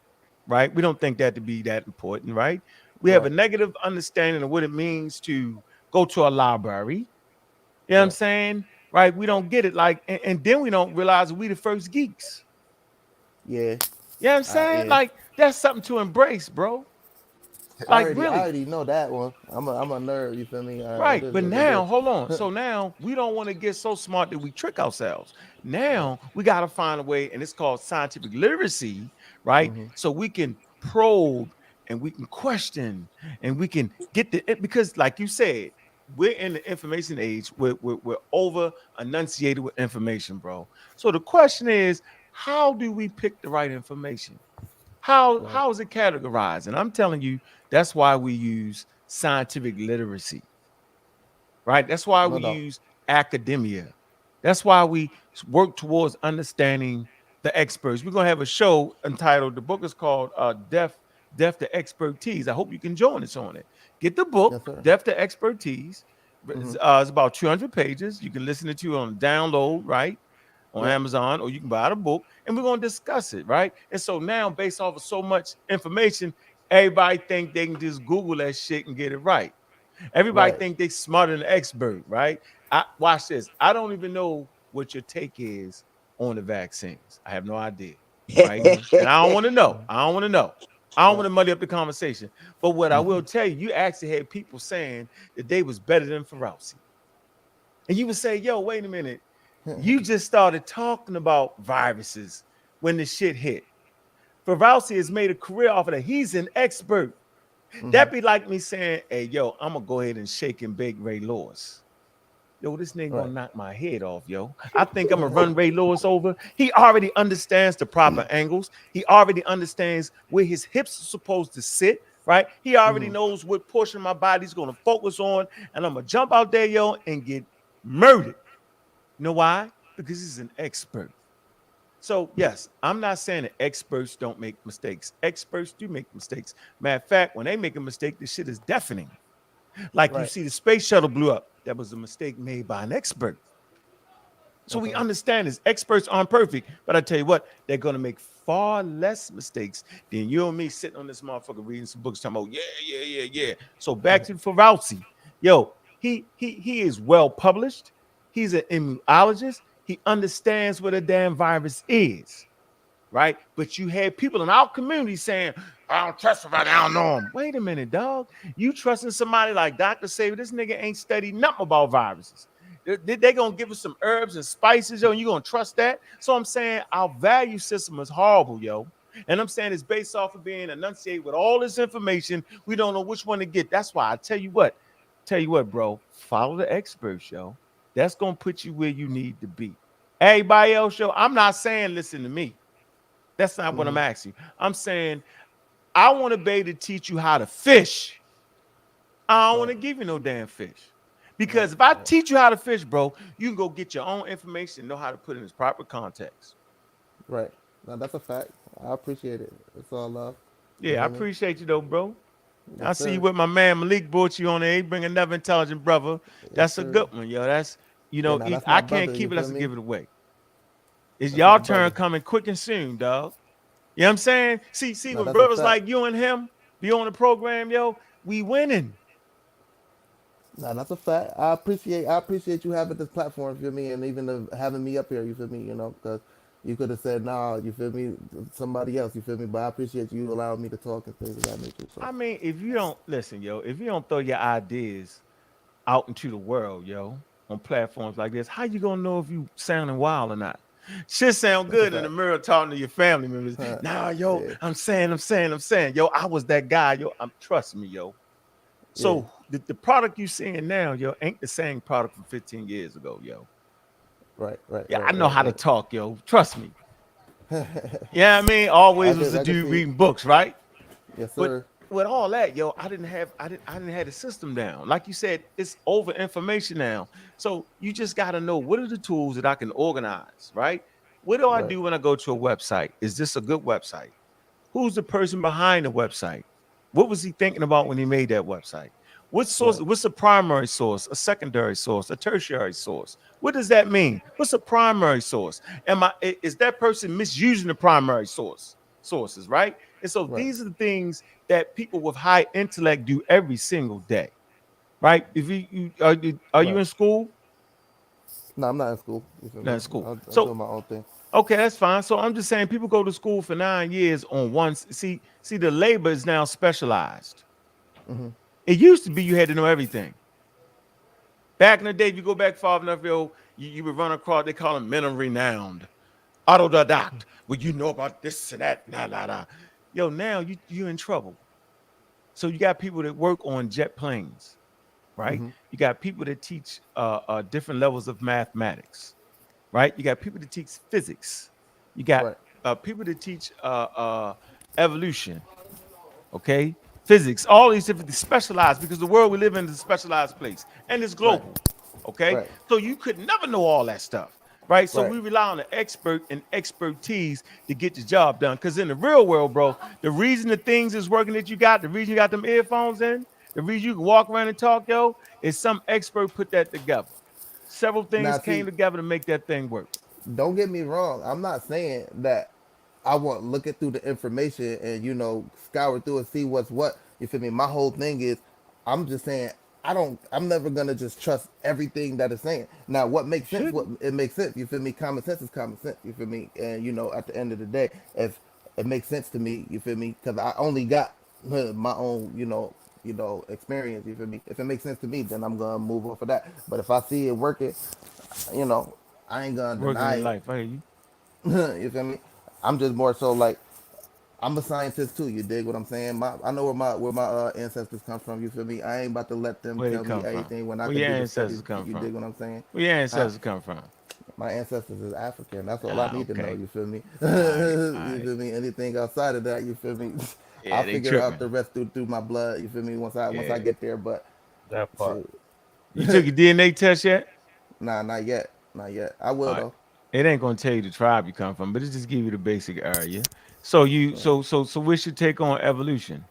B: right? We don't think that to be that important, right? We have a
J: Right.
B: negative understanding of what it means to go to a library. You know what I'm
J: Right.
B: saying? Right? We don't get it. And then we don't realize we the first geeks.
J: Yeah.
B: You know what I'm saying?
J: Yeah.
B: Like, that's something to embrace, bro. Like,
J: I
B: really.
J: already know that one. I'm a nerd. You feel me? It
B: Right.
J: is
B: But
J: what it
B: now,
J: is.
B: hold on. So now we don't want to get so smart that we trick ourselves.
J: Right.
B: Now we got to find a way, and it's called scientific literacy, right? So we can probe and we can question and we can get because, like you said, we're in the information age. We're over enunciated with information, bro. So the question is, how do we pick the right information?
J: Right.
B: How is it categorized? And I'm telling you, that's why we use scientific literacy, right? That's why
J: No
B: we
J: doubt.
B: use academia. That's why we work towards understanding the experts. We're gonna have a show entitled, the book is called Deaf to Expertise. I hope you can join us on it. Get the
J: Yes,
B: book,
J: sir.
B: Deaf to Expertise. It's about 200 pages. You can listen to it on download, right? On
J: Yep.
B: Amazon, or you can buy the book, and we're gonna discuss it, right? And so now, based off of so much information, everybody think they can just Google that shit and get it right. Everybody
J: Right.
B: think they smarter than the expert, right? Watch this. I don't even know what your take is on the vaccines. I have no idea, right? And I don't want to know. I don't want to know. I don't want
J: Right.
B: to muddy up the conversation. But what I will tell you, you actually had people saying that they was better than Fauci. And you would say, yo, wait a minute. You just started talking about viruses when the shit hit. Fauci has made a career off of that. He's an expert. That'd be like me saying, hey, yo, I'm gonna go ahead and shake and bake Ray Lewis. Yo, this nigga gonna
J: Right.
B: knock my head off, yo. I think I'm gonna run Ray Lewis over. He already understands the proper angles. He already understands where his hips are supposed to sit, right? He already knows what portion of my body he's gonna focus on, and I'm gonna jump out there, yo, and get murdered. You know why? Because he's an expert. So, yes, I'm not saying that experts don't make mistakes. Experts do make mistakes. Matter of fact, when they make a mistake, this shit is deafening. Like you
J: Right.
B: see, the space shuttle blew up. That was a mistake made by an expert. So we
J: Okay.
B: understand this. Experts aren't perfect, but I tell you what, they're going to make far less mistakes than you and me sitting on this motherfucker reading some books talking about, yeah. So back to Fauci. Yo, he is well published. He's an immunologist. He understands what a damn virus is, right? But you had people in our community saying, I don't trust him, I don't know him. Wait a minute, dog. You trusting somebody like Dr. Saber? This nigga ain't studied nothing about viruses. They gonna give us some herbs and spices, yo, and you gonna trust that? So I'm saying our value system is horrible, yo. And I'm saying it's based off of being enunciated with all this information. We don't know which one to get. That's why I tell you what, bro, follow the experts, yo. That's gonna put you where you need to be. Everybody else, yo, I'm not saying listen to me. That's not what I'm asking. I'm saying I want to be able to teach you how to fish. I don't want
J: Right.
B: to give you no damn fish. Because
J: Right.
B: if I
J: Right.
B: teach you how to fish, bro, you can go get your own information and know how to put it in its proper context.
J: Right. Now that's a fact. I appreciate it. It's all love. You
B: Yeah, I
J: feel me?
B: appreciate you though, bro. I
J: Yes,
B: see you
J: sir.
B: with my man Malik brought you on there. He bring another intelligent brother.
J: Yes,
B: That's a
J: sir.
B: good one, yo. That's
J: Yeah. Now that's my
B: I can't
J: brother. You
B: keep it.
J: feel
B: Let's
J: me?
B: give it away. It's
J: That's my
B: y'all turn
J: brother.
B: coming quick and soon, dog. You know what I'm saying? See,
J: Now
B: when
J: that's a
B: brothers
J: fact.
B: like you and him be on the program, yo, we winning.
J: Now that's a fact. I appreciate you having this platform. You feel me? And even having me up here. You feel me? You know, because You could have said, nah, you feel me, somebody else, you feel me? But I appreciate you allowing me to talk and things of that nature. So
B: I mean, if you don't listen, yo, if you don't throw your ideas out into the world, yo, on platforms like this, how you gonna know if you sounding wild or not? Shit sound
J: that's a
B: good in the
J: fact.
B: mirror talking to your family members.
J: Huh.
B: Nah, yo,
J: Yeah,
B: I'm saying. Yo, I was that guy, yo. Trust me, yo.
J: yeah,
B: So the product you seeing now, yo, ain't the same product from 15 years ago, yo.
J: right, right,
B: Yeah, I
J: right,
B: know
J: right,
B: how to
J: right.
B: talk, yo. Trust me. Yeah, I mean, always was the
J: I could
B: dude
J: see.
B: reading books, right?
J: Yes,
B: But
J: sir.
B: with all that, yo, I didn't have the system down. Like you said, it's over information now. So you just got to know what are the tools that I can organize, right? What do I
J: Right,
B: do when I go to a website? Is this a good website? Who's the person behind the website? What was he thinking about when he made that website? What source?
J: right,
B: What's a primary source, a secondary source, a tertiary source? What does that mean? What's a primary source? Is that person misusing the primary sources, right? And so
J: right,
B: these are the things that people with high intellect do every single day, right? If are you
J: right.
B: in school?
J: No, I'm not in school. You feel
B: Not
J: me?
B: in school.
J: I'm
B: So
J: doing my own thing.
B: okay, that's fine. So I'm just saying people go to school for 9 years on one. See, the labor is now specialized.
J: Hmm.
B: It used to be you had to know everything. Back in the day, if you go back far enough, yo, you would run across, they call them men of renowned, autodidact, where you know about this and that, nah, nah, nah. Yo, now you're in trouble. So you got people that work on jet planes, right?
J: Hmm.
B: You got people that teach different levels of mathematics, right? You got people that teach physics. You got
J: Right,
B: people that teach evolution, okay, physics, all these different specialized because the world we live in is a specialized place and it's
J: right,
B: global, okay?
J: right,
B: So you could never know all that stuff, right? So
J: right.
B: we rely on the expert and expertise to get the job done. Because in the real world, bro, the reason the things is working that you got, the reason you got them earphones in, the reason you can walk around and talk, yo, is some expert put that together. Several things
J: Now,
B: came
J: see,
B: together to make that thing work.
J: don't get me wrong. I'm not saying that I want looking through the information and scour through and see what's what. You feel me? My whole thing is, I'm just saying I don't. I'm never gonna just trust everything that it's saying. Now, what makes sense? What
B: Shouldn't.
J: it makes sense. You feel me? Common sense is common sense. You feel me? And at the end of the day, if it makes sense to me, you feel me? Because I only got my own, experience. You feel me? If it makes sense to me, then I'm gonna move on for that. But if I see it working, you know, I ain't gonna
B: Working
J: deny
B: in
J: it.
B: life, I hear you.
J: You feel me? I'm just more so like I'm a scientist too. You dig what I'm saying? I know where my ancestors come from. You feel me? I ain't about to let them
B: Where they
J: tell me
B: come from?
J: everything when I
B: Where
J: could
B: your
J: do the studies.
B: ancestors come
J: You
B: from?
J: dig what I'm saying?
B: Where your
J: Huh?
B: ancestors come from?
J: My ancestors is African. That's all I
B: Ah,
J: need to know.
B: okay.
J: You feel me?
B: All right, all
J: You
B: right.
J: feel me? Anything outside of that, you feel me? I'll
B: Yeah, they
J: figure out
B: tripping.
J: the rest through my blood. You feel me? Once I
B: Yeah.
J: get there, but
G: That part.
J: shoot,
B: You took your DNA test yet?
J: nah, not yet, not yet. I will
B: All right.
J: though.
B: It ain't gonna tell you the tribe you come from, but it just give you the basic area. So you so what's your take on evolution?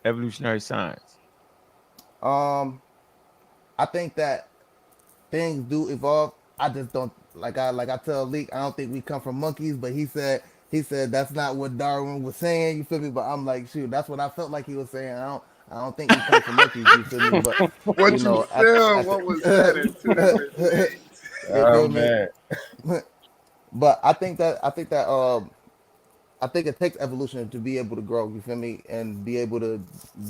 B: Evolutionary science.
J: Um, I think that things do evolve. I just don't like I tell Leak, I don't think we come from monkeys, but he said that's not what Darwin was saying, you feel me? But I'm like, shoot, that's what I felt like he was saying. I don't think we come from monkeys, you feel me? But
H: What you feel?
J: at
H: What was said in two different
J: the
H: things.
J: you
G: Oh
J: feel me?
G: man.
J: But I think it takes evolution to be able to grow, you feel me, and be able to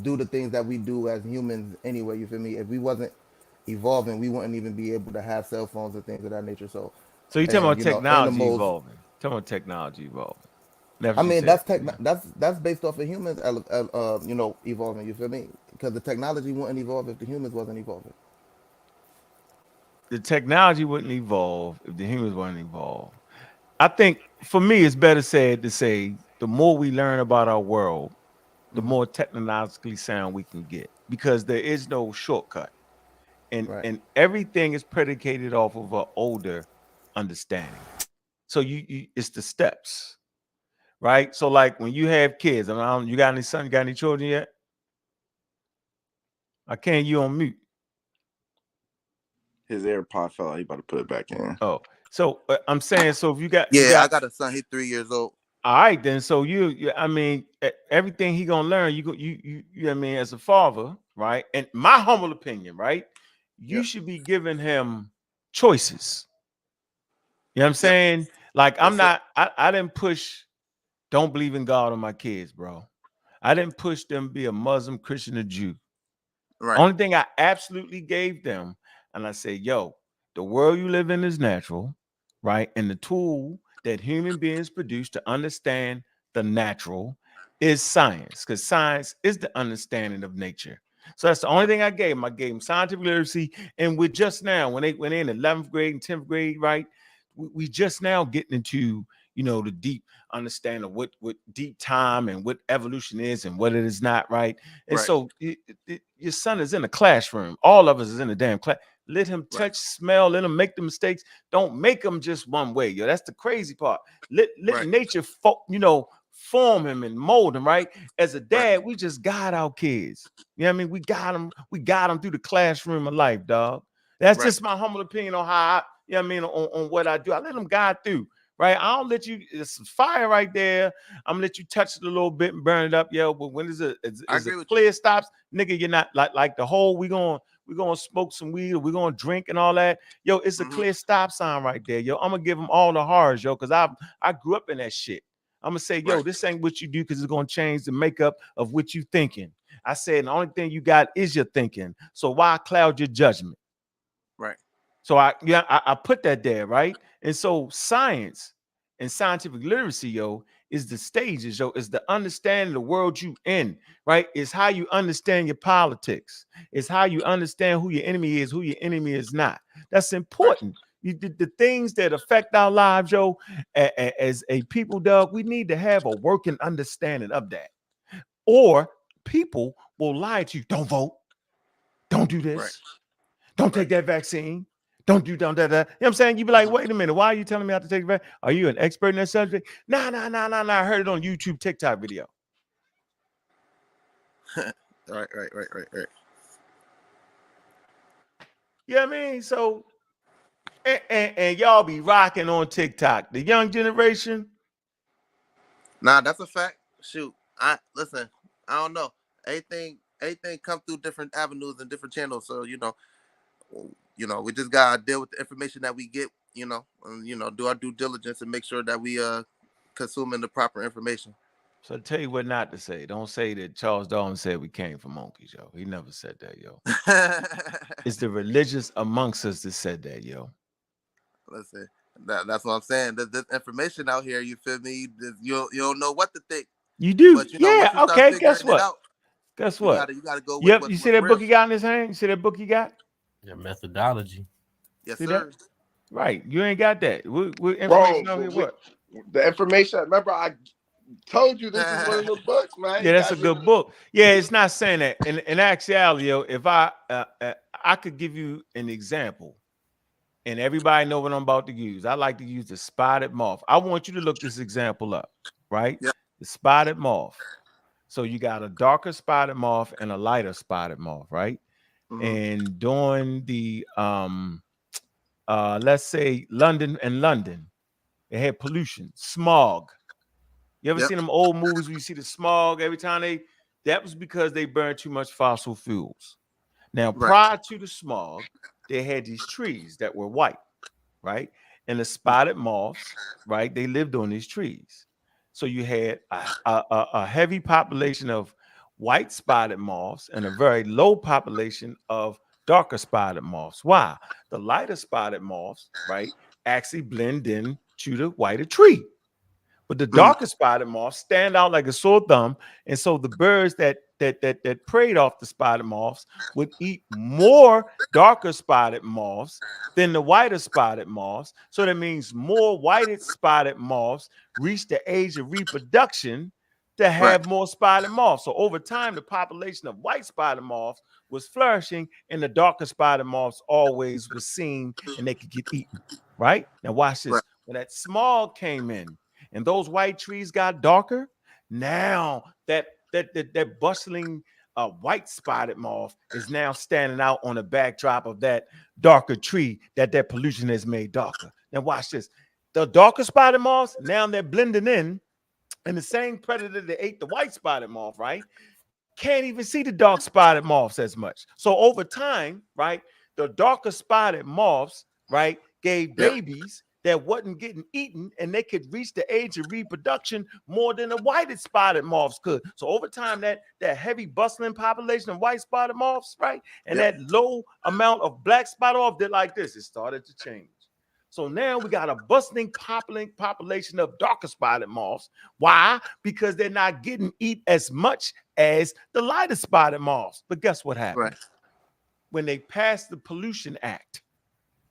J: do the things that we do as humans anyway, you feel me? If we wasn't evolving, we wouldn't even be able to have cell phones and things of that nature. So,
B: So you talking
J: and
B: about technology
J: animals.
B: evolving. Talking about technology evolving. That's
J: I
B: what you
J: mean,
B: said.
J: that's based off of humans, evolving. You feel me? Because the technology wouldn't evolve if the humans wasn't evolving.
B: The technology wouldn't evolve if the humans weren't involved. I think for me, it's better said to say the more we learn about our world, the
J: Hmm.
B: more technologically sound we can get because there is no shortcut. And
J: Right.
B: and everything is predicated off of an older understanding. So you it's the steps, right? So like when you have kids, you got any son, you got any children yet? I can't you on mute.
H: His AirPod fell out. He about to put it back in.
B: Oh, so I'm saying so if you
J: Yeah, I
B: got
J: got a son. He's 3 years old.
B: all right then so I mean everything he gonna learn you I mean as a father, right? And my humble opinion, right? You
H: Yep.
B: should be giving him choices. You know what I'm
H: Yep.
B: saying? Like I'm
H: Yes, sir.
B: not. I didn't push. Don't believe in God on my kids, bro. I didn't push them to be a Muslim, Christian, or Jew.
H: Right.
B: Only thing I absolutely gave them, and I said, yo, the world you live in is natural, right? And the tool that human beings produce to understand the natural is science, because science is the understanding of nature. So that's the only thing I gave them. I gave them scientific literacy. And we're just now, when they went in 11th grade and 10th grade, right? We just now getting into, the deep understanding of what deep time and what evolution is and what it is not, right? And
H: Right.
B: so your son is in a classroom. All of us is in a damn class. Let him
H: Right.
B: touch, smell, let him make the mistakes. Don't make him just one way, yo. That's the crazy part. Let
H: Right.
B: nature, form him and mold him, right? As a
H: Right.
B: dad, we just guide our kids. You know what I mean? We got them through the classroom of life, dog. That's
H: Right.
B: just my humble opinion on how on what I do. I let them guide through. Right, I don't let you. It's fire right there. I'm gonna let you touch it a little bit and burn it up, yo. But when is
H: I
B: it
H: agree with
B: clear stops, nigga? You're not like the whole. We gonna smoke some weed. Or we gonna drink and all that, yo. It's a
H: you.
B: clear stop sign right there, yo. I'm gonna give them all the horrors, yo, because I grew up in that shit. I'm gonna say, yo,
H: Right.
B: this ain't what you do because it's gonna change the makeup of what you thinking. I said the only thing you got is your thinking. So why cloud your judgment?
H: Right.
B: So I put that there, right? And so science and scientific literacy, yo, is the stages, yo, is the understanding the world you in, right? It's how you understand your politics. It's how you understand who your enemy is, who your enemy is not. That's
H: Right.
B: important. The things that affect our lives, yo, as a people, dog, we need to have a working understanding of that. Or people will lie to you. Don't vote. Don't do
H: Right.
B: this. Don't
H: Right.
B: take that vaccine. Don't do that. You know what I'm saying? You be like, wait a minute. Why are you telling me I have to take the vaccine? Are you an expert in that subject? Nah. I heard it on YouTube, TikTok video.
H: Right.
B: You know what I mean? So, and y'all be rocking on TikTok. The young generation.
H: Nah, that's a fact. Shoot, I listen. I don't know. Anything come through different avenues and different channels. So we just gotta deal with the information that we get. And do our due diligence and make sure that we consuming the proper information.
B: So I tell you what not to say. Don't say that Charles Darwin said we came from monkeys, yo. He never said that, yo. It's the religious amongst us that said that, yo.
H: Listen, that's what I'm saying. There's information out here. You feel me? You don't know what to think.
B: You do,
H: But
B: yeah.
H: once you start
B: Okay, guess
H: figuring it
B: what?
H: out,
B: Guess
H: you
B: what?
H: gotta go with
B: Yep. You see
H: what's
B: that
H: real.
B: book he got in his hand? You see that book he got?
G: Your methodology.
H: Yes,
B: See
H: sir.
B: that? Right. You ain't got that. What
H: Bro,
B: information out here? What?
H: the information. Remember, I told you this is one of the books, man.
B: Yeah, that's a good book. Yeah, it's not saying that. In actuality, yo, if I could give you an example, and everybody know what I'm about to use. I like to use the spotted moth. I want you to look this example up, right?
H: Yep.
B: The spotted moth. So you got a darker spotted moth and a lighter spotted moth, right?
H: Mm-hmm.
B: And during the let's say London, they had pollution, smog. You ever
H: Yep.
B: seen them old movies where you see the smog every time that was because they burned too much fossil fuels. Now,
H: Right.
B: prior to the smog, they had these trees that were white, right? And the spotted moths, right? They lived on these trees. So you had a heavy population of white spotted moths and a very low population of darker spotted moths. Why? The lighter spotted moths, right, actually blend in to the whiter tree. But the darker spotted moths stand out like a sore thumb, and so the birds that preyed off the spotted moths would eat more darker spotted moths than the whiter spotted moths. So that means more whited spotted moths reach the age of reproduction to have more spotted moths. So over time, the population of white spotted moths was flourishing, and the darker spotted moths always was seen, and they could get eaten. Right now, watch this.
H: Right.
B: When that smog came in, and those white trees got darker, now that bustling white spotted moth is now standing out on the backdrop of that darker tree that pollution has made darker. Now watch this. The darker spotted moths, now they're blending in, and the same predator that ate the white spotted moth, right, can't even see the dark spotted moths as much. So over time, right, the darker spotted moths, right, gave babies that wasn't getting eaten, and they could reach the age of reproduction more than the whited spotted moths could. So over time, that heavy bustling population of white spotted moths, right, and
H: Yep.
B: that low amount of black spotted moths did like this. It started to change. So now we got a bustling population of darker spotted moths. Why? Because they're not getting eat as much as the lighter spotted moths. But guess what happened?
H: Right.
B: When they passed the Pollution Act,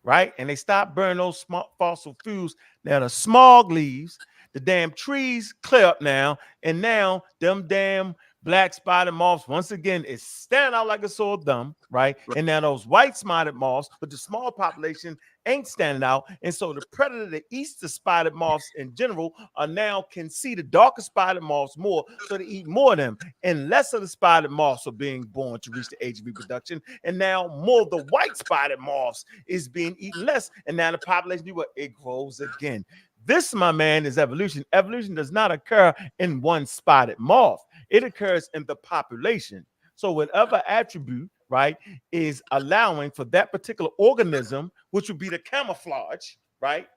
B: right? And they stopped burning those fossil fuels. Now the smog leaves, the damn trees clear up now, and now them damn black spotted moths once again is standing out like a sore thumb, right? And now those white spotted moths with the small population ain't standing out, and so the predator, the Easter spotted moths in general, are now can see the darker spotted moths more, so they eat more of them, and less of the spotted moths are being born to reach the age of reproduction, and now more of the white spotted moths is being eaten less, and now the population it grows again. This, my man, is evolution. Evolution does not occur in one spotted moth. It occurs in the population. So whatever attribute, right, is allowing for that particular organism, which would be the camouflage, right,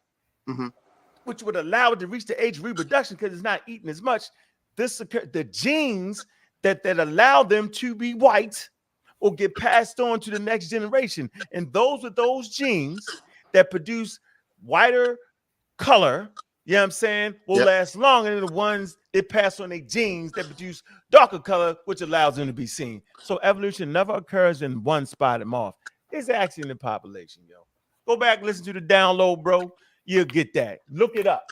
B: which would allow it to reach the age of reproduction because it's not eating as much. The genes that allow them to be white will get passed on to the next generation. And those with those genes that produce whiter color, you know what I'm saying, will last longer than the ones that pass on their genes that produce darker color, which allows them to be seen. So evolution never occurs in one spotted moth. It's actually in the population, yo. Go back, listen to the download, bro. You'll get that. Look it up.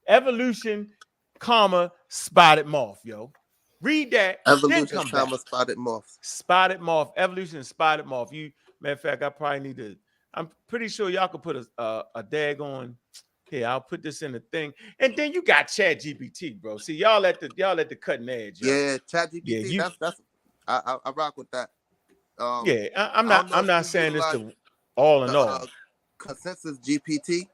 B: Evolution, comma, spotted moth, yo. Read that.
H: Evolution,
B: then come back.
H: spotted moths.
B: Spotted moth. Evolution, spotted moth. Matter of fact, I probably need to. I'm pretty sure y'all could put a daggone. Here, I'll put this in the thing, and then you got Chat GPT, bro. See, y'all at the cutting edge. Yo.
H: Yeah, Chat GPT.
B: Yeah,
H: that's I rock with that.
B: I'm not saying this to all in all.
H: Consensus GPT,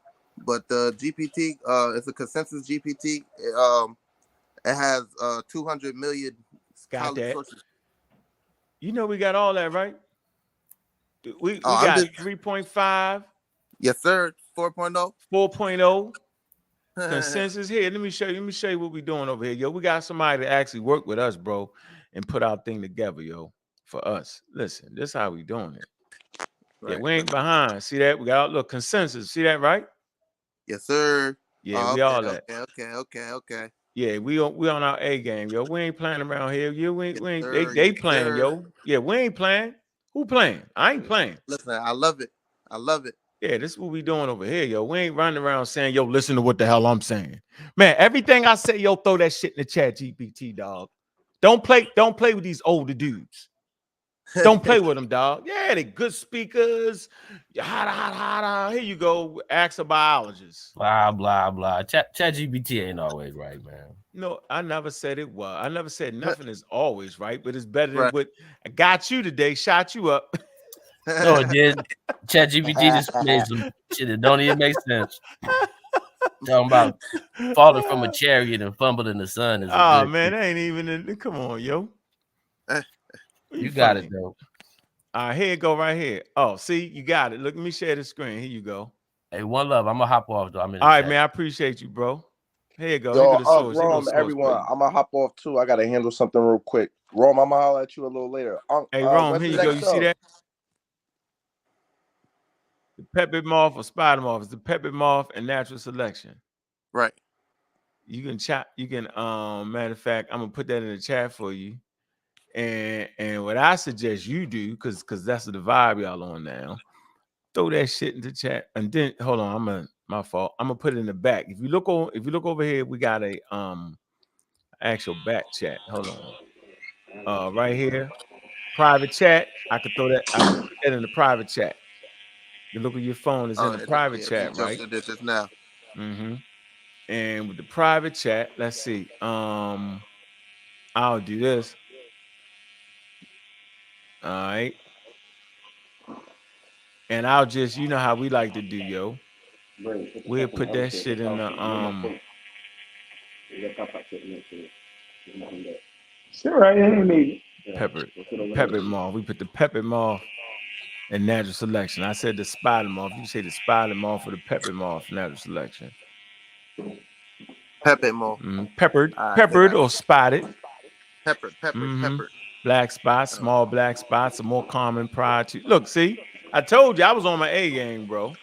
H: but the GPT is a consensus GPT. It has 200 million
B: got that.
H: sources.
B: You know we got all that, right? We got 3.5.
H: Yes, sir. 4.0.
B: 4.0. Consensus here. Let me show you what we're doing over here, yo. We got somebody to actually work with us, bro, and put our thing together, yo, for us. Listen, this is how we doing it. Right. Yeah, we ain't behind. See that? We got a little consensus. See that, right?
H: Yes, sir.
B: Yeah, we all that.
H: Okay.
B: Yeah, we on our A game, yo. We ain't playing around here. Yo, we ain't they playing, yo. Yeah, we ain't playing. Who playing? I ain't playing.
H: Listen, I love it.
B: Yeah, this is what we doing over here, yo. We ain't running around saying, yo, listen to what the hell I'm saying. Man, everything I say, yo, throw that shit in the Chat GPT, dog. Don't play with these older dudes. Don't play with them, dog. Yeah, they good speakers. Hot. Here you go. Ask a biologist.
G: Blah, blah, blah. Chat GPT ain't always right, man.
B: No, I never said it was. I never said nothing is always right, but it's better than what I got you today, shot you up.
G: No, it did. Chat GPT just made some shit that don't even make sense. Talking about falling from a chariot and fumbling in the sun.
B: Oh, man, that ain't even. Come on, yo.
G: You got it, though.
B: All right, here it go right here. Oh, see, you got it. Look, let me share the screen. Here you go.
G: Hey, one love. I'm going to hop off, though.
B: All right, man, I appreciate you, bro. Here you go.
H: Yo, Rome, everyone, I'm going to hop off, too. I got to handle something real quick. Rome, I'm going to holler at you a little later.
B: Hey, Rome, here you go. You see that? The peppered moth or spider moth is the peppered moth and natural selection.
H: Right.
B: You can chat. You can, matter of fact, I'm going to put that in the chat for you. And what I suggest you do, because that's the vibe y'all on now, throw that shit into chat. And then hold on, my fault. I'm gonna put it in the back. If you look over here, we got a actual back chat. Hold on. Right here, private chat. I could put that in the private chat. You look at your phone, it's in the private chat, right?
H: Just now.
B: Mm-hmm. And with the private chat, let's see. I'll do this. All right. And I'll just, you know how we like to do, yo. We'll put that shit in the peppered moth. We put the peppered moth and natural selection. I said the spider moth. You say the spider moth or the peppered moth, natural selection.
H: Pepe Mo.
B: Peppered,
H: I
B: peppered or spotted.
H: peppered.
B: Black spots, small black spots are more common prior to. Look, see, I told you I was on my A game, bro.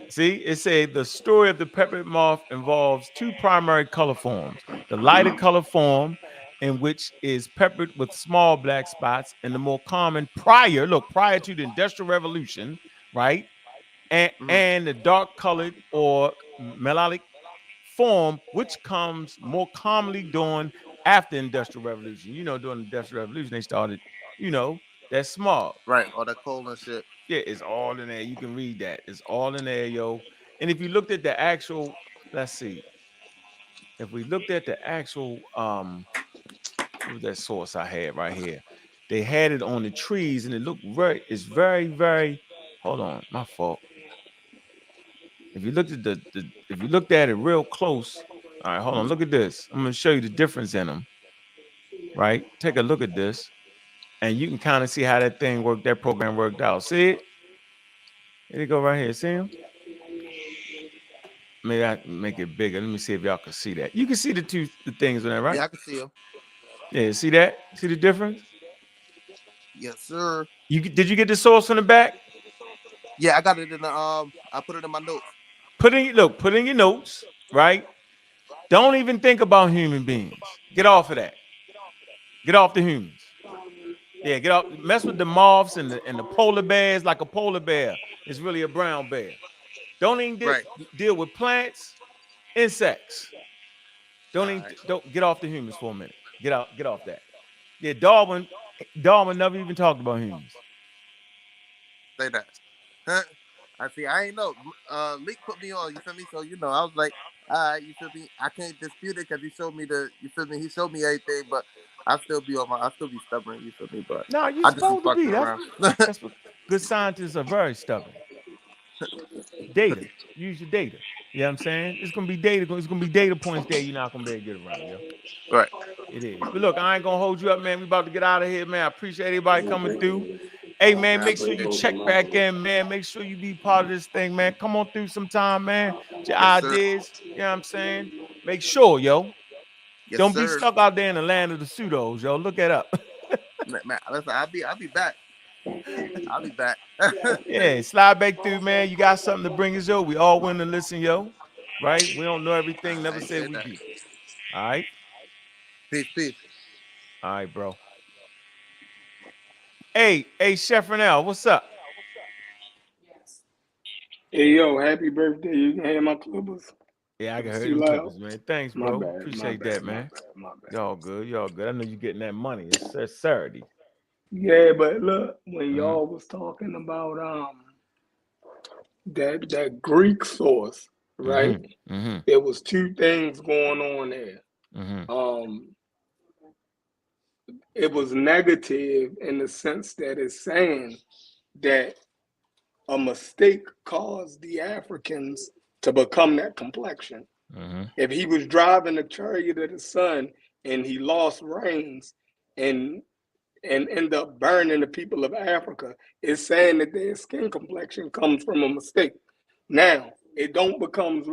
B: See, it said the story of the peppered moth involves two primary color forms: the lighter color form, in which is peppered with small black spots, and the more common prior to the Industrial Revolution, right? And the dark colored or metallic form, which comes more commonly during after Industrial Revolution. You know, during the Industrial Revolution, they started, that small.
H: Right, all that coal and shit.
B: Yeah, it's all in there. You can read that. It's all in there, yo. And if you looked at the actual, let's see, if we looked at the actual, what was that source I had right here? They had it on the trees, and it looked it's very, very. Hold on, my fault. If you looked at if you looked at it real close, all right, hold on, look at this. I'm gonna show you the difference in them. Right, take a look at this, and you can kind of see how that program worked out. See it? Here you go, right here. See him? Maybe I can make it bigger. Let me see if y'all can see that. You can see the things on there, right?
H: Yeah, I can see him.
B: Yeah, see that? See the difference?
H: Yes, sir.
B: Did you get the source on the back?
H: Yeah, I got it in the I put it in my notes.
B: Put in your notes, right? Don't even think about human beings. Get off of that. Get off the humans. Yeah, get off. Mess with the moths and the polar bears like a polar bear. It's really a brown bear. Don't even deal with plants, insects. Don't get off the humans for a minute. Get off that. Yeah, Darwin never even talked about humans.
H: Say that. Huh? I see. I ain't know. Leak put me on. You feel me? So I was like, all right. You feel me? I can't dispute it because he showed me you feel me? He showed me everything, but I still be stubborn. You feel me? But
B: no, you're supposed to be. That's what good scientists are very stubborn. Data. Use your data. You know what I'm saying? It's gonna be data. It's gonna be data points there. You're not gonna be able to get around, yo.
H: Right.
B: It is. But look, I ain't gonna hold you up, man. We about to get out of here, man. I appreciate everybody coming through. Hey, man, make sure you check back in, man. Make sure you be part of this thing, man. Come on through sometime, man. Your ideas.
H: Sir.
B: You know what I'm saying? Make sure, yo.
H: Yes,
B: Don't
H: sir.
B: be stuck out there in the land of the pseudos, yo. Look it up.
H: Man, listen, I'll be back. I'll be back.
B: Yeah, slide back through, man. You got something to bring us, yo. We all willing to listen, yo. Right? We don't know everything. Never said we do. All right.
H: Peace.
B: All right, bro. Hey, Chef Renell, what's up?
K: Hey, yo, happy birthday. You can have my clippers.
B: Yeah, I can hear them clippers, man. Thanks, bro.
K: My bad,
B: Appreciate
K: my bad,
B: that, man.
K: My bad.
B: Y'all good. I know you getting that money. It's Saturday.
K: Yeah, but look, when y'all was talking about that Greek source, right? There was two things going on there. It was negative in the sense that it's saying that a mistake caused the Africans to become that complexion. If he was driving the chariot of the sun and he lost reins and end up burning the people of Africa, it's saying that their skin complexion comes from a mistake. Now, it only becomes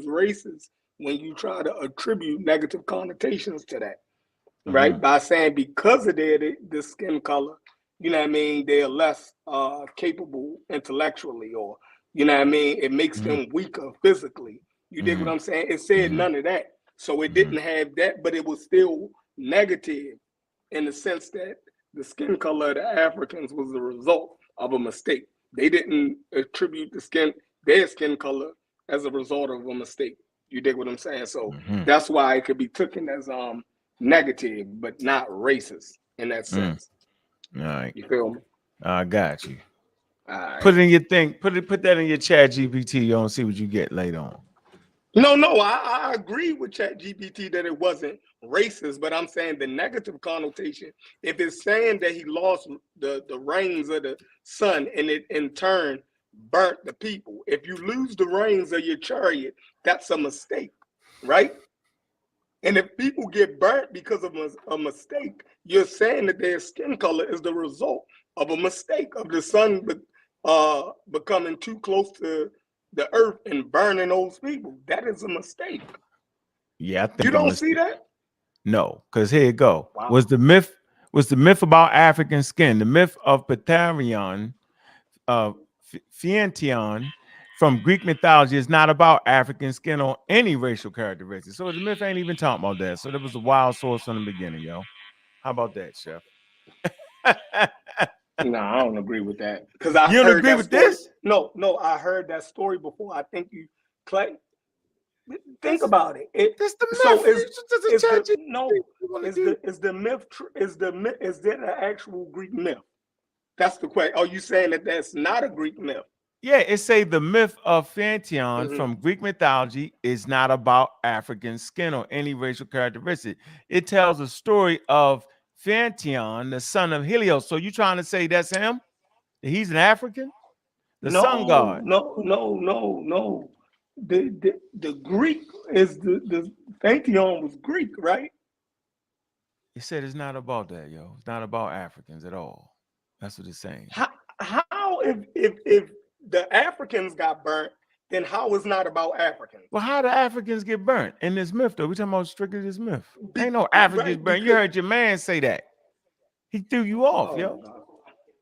K: racist when you try to attribute negative connotations to that, right? By saying because of the skin color, you know what I mean, they're less capable intellectually, or you know what I mean, it makes them weaker physically. You dig what I'm saying? It said none of that. So it didn't have that, but it was still negative in the sense that the skin color of the Africans was the result of a mistake. They didn't attribute their skin color as a result of a mistake. You dig what I'm saying? So that's why it could be taken as negative, but not racist in that sense.
B: All right.
K: You feel me?
B: I got you.
K: All right.
B: Put it in your thing. Put that in your chat GPT. You don't see what you get later on.
K: No, I agree with ChatGPT that it wasn't racist, but I'm saying the negative connotation, if it's saying that he lost the reins of the sun and it in turn burnt the people, if you lose the reins of your chariot, that's a mistake, right? And if people get burnt because of a mistake, you're saying that their skin color is the result of a mistake of the sun becoming too close to the earth and burning those people. That is a mistake.
B: Yeah, I think
K: you don't see that?
B: No, because here you go.
K: Wow.
B: Was the myth about African skin, the myth of Ptarion, Fiention from Greek mythology is not about African skin or any racial characteristics. So the myth ain't even talking about that. So there was a wild source from the beginning, yo. How about that, Chef?
K: No, I don't agree with that. Because I
B: You don't
K: heard
B: agree
K: that
B: with
K: story.
B: this?
K: No, I heard that story before. I think you, Clay. Think
B: That's-
K: about it.
B: That's the myth.
K: So
B: You just
K: is
B: chat
K: the
B: GPT.
K: no
B: You wanna do-
K: is the myth is the myth is there an actual Greek myth? That's the question. Are you saying that that's not a Greek myth?
B: Yeah, it say the myth of Phantion
K: Mhm.
B: from Greek mythology is not about African skin or any racial characteristic. It tells a story of Phantion, the son of Helios. So you trying to say that's him? He's an African? The sun god.
K: No. The Greek is the Pantheon was Greek, right?
B: It said it's not about that, yo. It's not about Africans at all. That's what it's saying.
K: How if the Africans got burnt, then how is not about Africans?
B: Well, how do Africans get burnt in this myth, though? We talking about strictly this myth. Ain't no Africans
K: right,
B: burnt. You heard your man say that. He threw you off, yo.
K: God.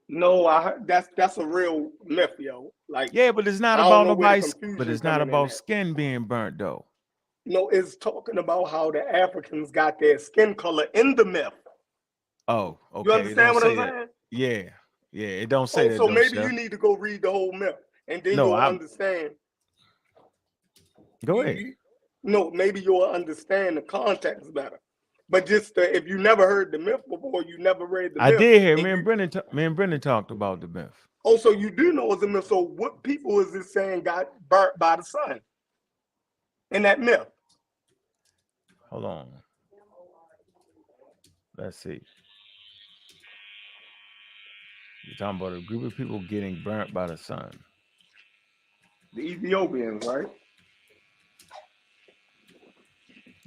K: No, I heard that's a real myth, yo. Like,
B: yeah, but it's not
K: I don't
B: about
K: know where the
B: nobody's.
K: confusion
B: But it's not
K: coming in
B: about
K: at.
B: skin being burnt, though.
K: No, it's talking about how the Africans got their skin color in the myth.
B: Oh, okay.
K: You understand what I'm saying?
B: Yeah, it don't say that.
K: So
B: though,
K: maybe
B: Chef.
K: you need to go read the whole myth, and then
B: No,
K: you'll understand.
B: Go ahead.
K: No, maybe you'll understand the context better. But just if you never heard the myth before, you never read the myth.
B: I did hear. Me and Brendan talked about the myth.
K: Oh, so you do know it's a myth. So what people is this saying got burnt by the sun in that myth?
B: Hold on. Let's see. You're talking about a group of people getting burnt by the sun.
K: The Ethiopians, right?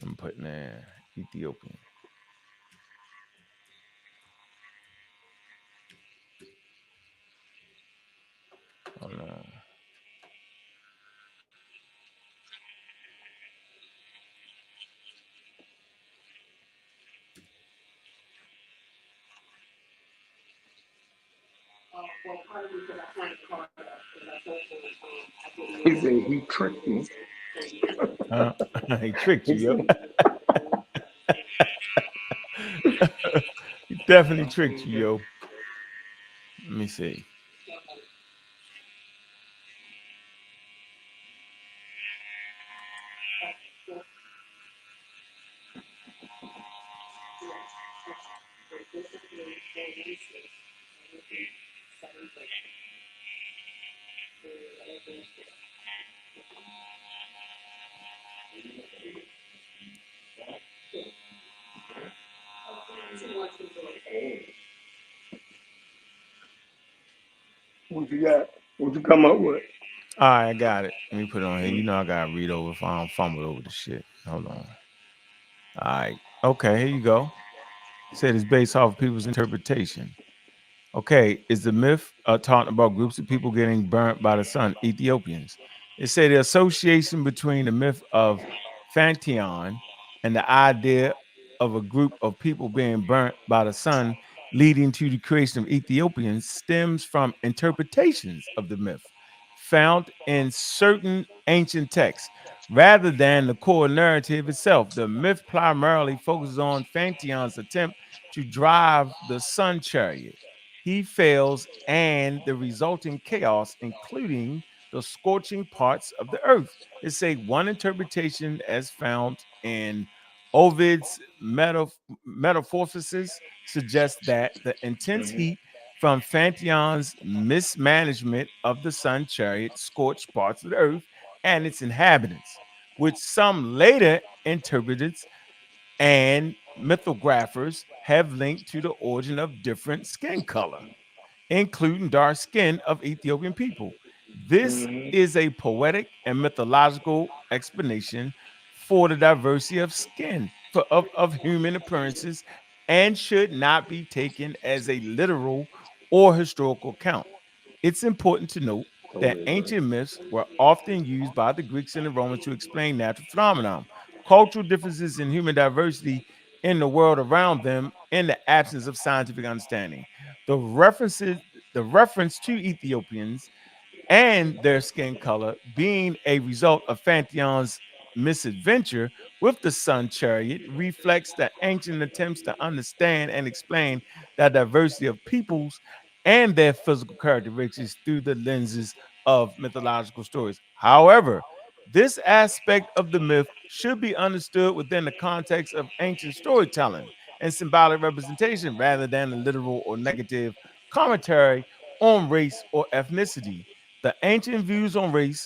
B: I'm putting there Ethiopian. Hold on.
K: He said he tricked me.
B: He tricked you, yo. He definitely tricked you, yo. Let me see.
K: What you got? What you come up with?
B: All right, I got it. Let me put it on here. You know I gotta read over if I don't fumble over the shit. Hold on. All right. Okay, here you go. It said it's based off of people's interpretation. Okay, is the myth talking about groups of people getting burnt by the sun? Ethiopians. It said the association between the myth of Phantion and the idea of a group of people being burnt by the sun, leading to the creation of Ethiopians, stems from interpretations of the myth found in certain ancient texts. Rather than the core narrative itself, the myth primarily focuses on Phantion's attempt to drive the sun chariot. He fails, and the resulting chaos, including the scorching parts of the earth. It's a one interpretation as found in Ovid's Metamorphoses suggests that the intense heat from Phantion's mismanagement of the sun chariot scorched parts of the earth and its inhabitants, which some later interpreters and mythographers have linked to the origin of different skin color, including dark skin of Ethiopian people. This is a poetic and mythological explanation for the diversity of skin of human appearances and should not be taken as a literal or historical account. It's important to note that ancient myths were often used by the Greeks and the Romans to explain natural phenomena, cultural differences, and human diversity in the world around them in the absence of scientific understanding. The references, the reference to Ethiopians and their skin color being a result of Pantheon's misadventure with the sun chariot reflects the ancient attempts to understand and explain the diversity of peoples and their physical characteristics through the lenses of mythological stories. However, this aspect of the myth should be understood within the context of ancient storytelling and symbolic representation rather than a literal or negative commentary on race or ethnicity. The ancient views on race,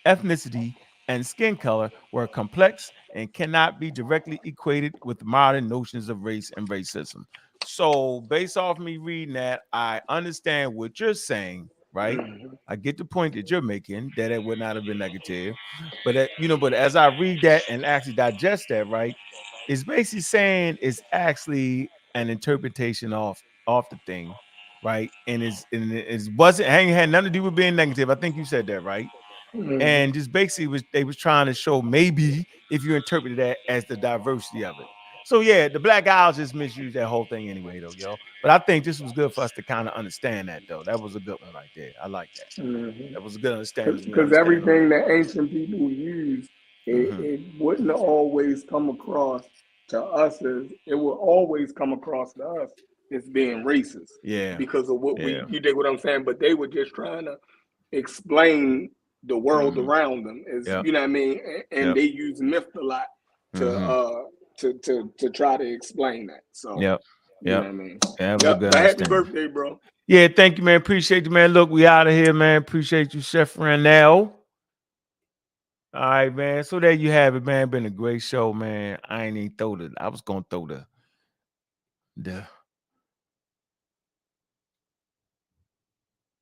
B: ethnicity, and skin color were complex and cannot be directly equated with modern notions of race and racism. So, based off me reading that, I understand what you're saying, right?
K: Mhm.
B: I get the point that you're making that it would not have been negative, but but as I read that and actually digest that, right, it's basically saying it's actually an interpretation of the thing, right? And it wasn't hanging had nothing to do with being negative. I think you said that, right?
K: Mhm.
B: And just basically they was trying to show maybe if you interpreted that as the diversity of it. So yeah, the Black Isles just misused that whole thing anyway, though, yo. But I think this was good for us to kind of understand that, though. That was a good one right there. I like that.
K: Mhm.
B: That was a good understanding as we
K: Because
B: understand on
K: everything
B: that.
K: that ancient people use,
B: Mm-hmm.
K: it wouldn't always come across to us as it will always come across to us as being racist
B: Yeah,
K: because of what
B: yeah,
K: you dig what I'm saying. But they were just trying to explain the world
B: mm-hmm.
K: around them, as
B: Yep,
K: you know what I mean, and
B: yep,
K: they use myth a lot to
B: mm-hmm.
K: to try to explain that. So
B: Yep,
K: you know
B: yep.
K: what I mean.
B: Yeah, that was a
K: Yep.
B: good
K: But happy
B: understanding.
K: birthday, bro.
B: Yeah, thank you, man. Appreciate you, man. Look, we out of here, man. Appreciate you, Chef Randall. All right, man. So there you have it, man. Been a great show, man. I ain't even throw the. I was gonna throw the.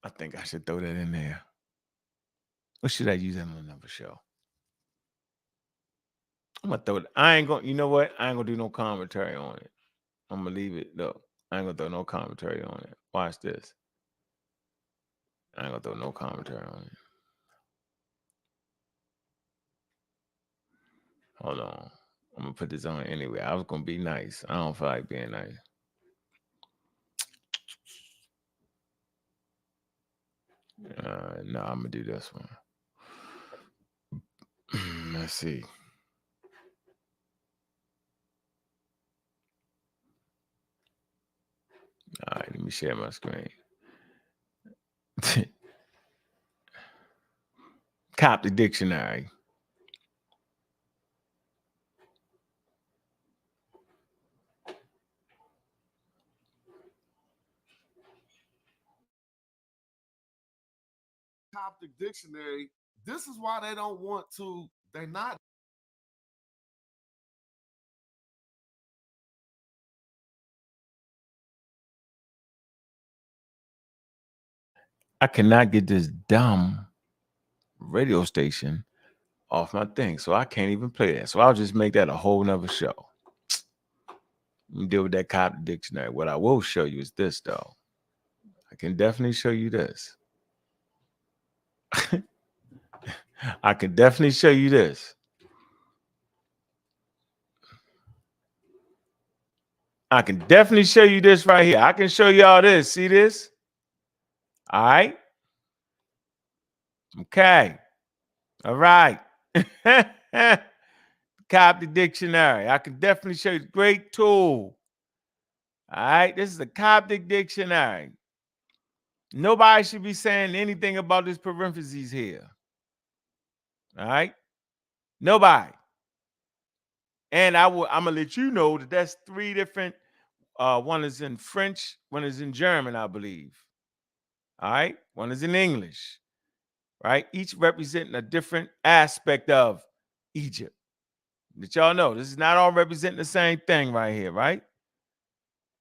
B: I think I should throw that in there. Or should I use that on another show? I'm gonna throw it. I ain't gonna. You know what? I ain't gonna do no commentary on it. I'm gonna leave it though. I ain't gonna throw no commentary on it. Watch this. I ain't gonna throw no commentary on it. Hold on. I'm gonna put this on anyway. I was gonna be nice. I don't feel like being nice. No, I'm gonna do this one. Let's see. All right, let me share my screen. Coptic dictionary.
L: Coptic dictionary. This is why they don't want to. They're not.
B: I cannot get this dumb radio station off my thing, so I can't even play that. So I'll just make that a whole nother show. You deal with that Coptic dictionary. What I will show you is this, though. I can definitely show you this. I can definitely show you this. I can definitely show you this right here. I can show y'all this. See this? All right. Okay. All right. Coptic dictionary. I can definitely show you. Great tool. All right. This is a Coptic dictionary. Nobody should be saying anything about this parentheses here. All right. Nobody. And I'm gonna let you know that that's three different. One is in French, one is in German, I believe. All right. One is in English. Right? Each representing a different aspect of Egypt. That y'all know, this is not all representing the same thing right here, right?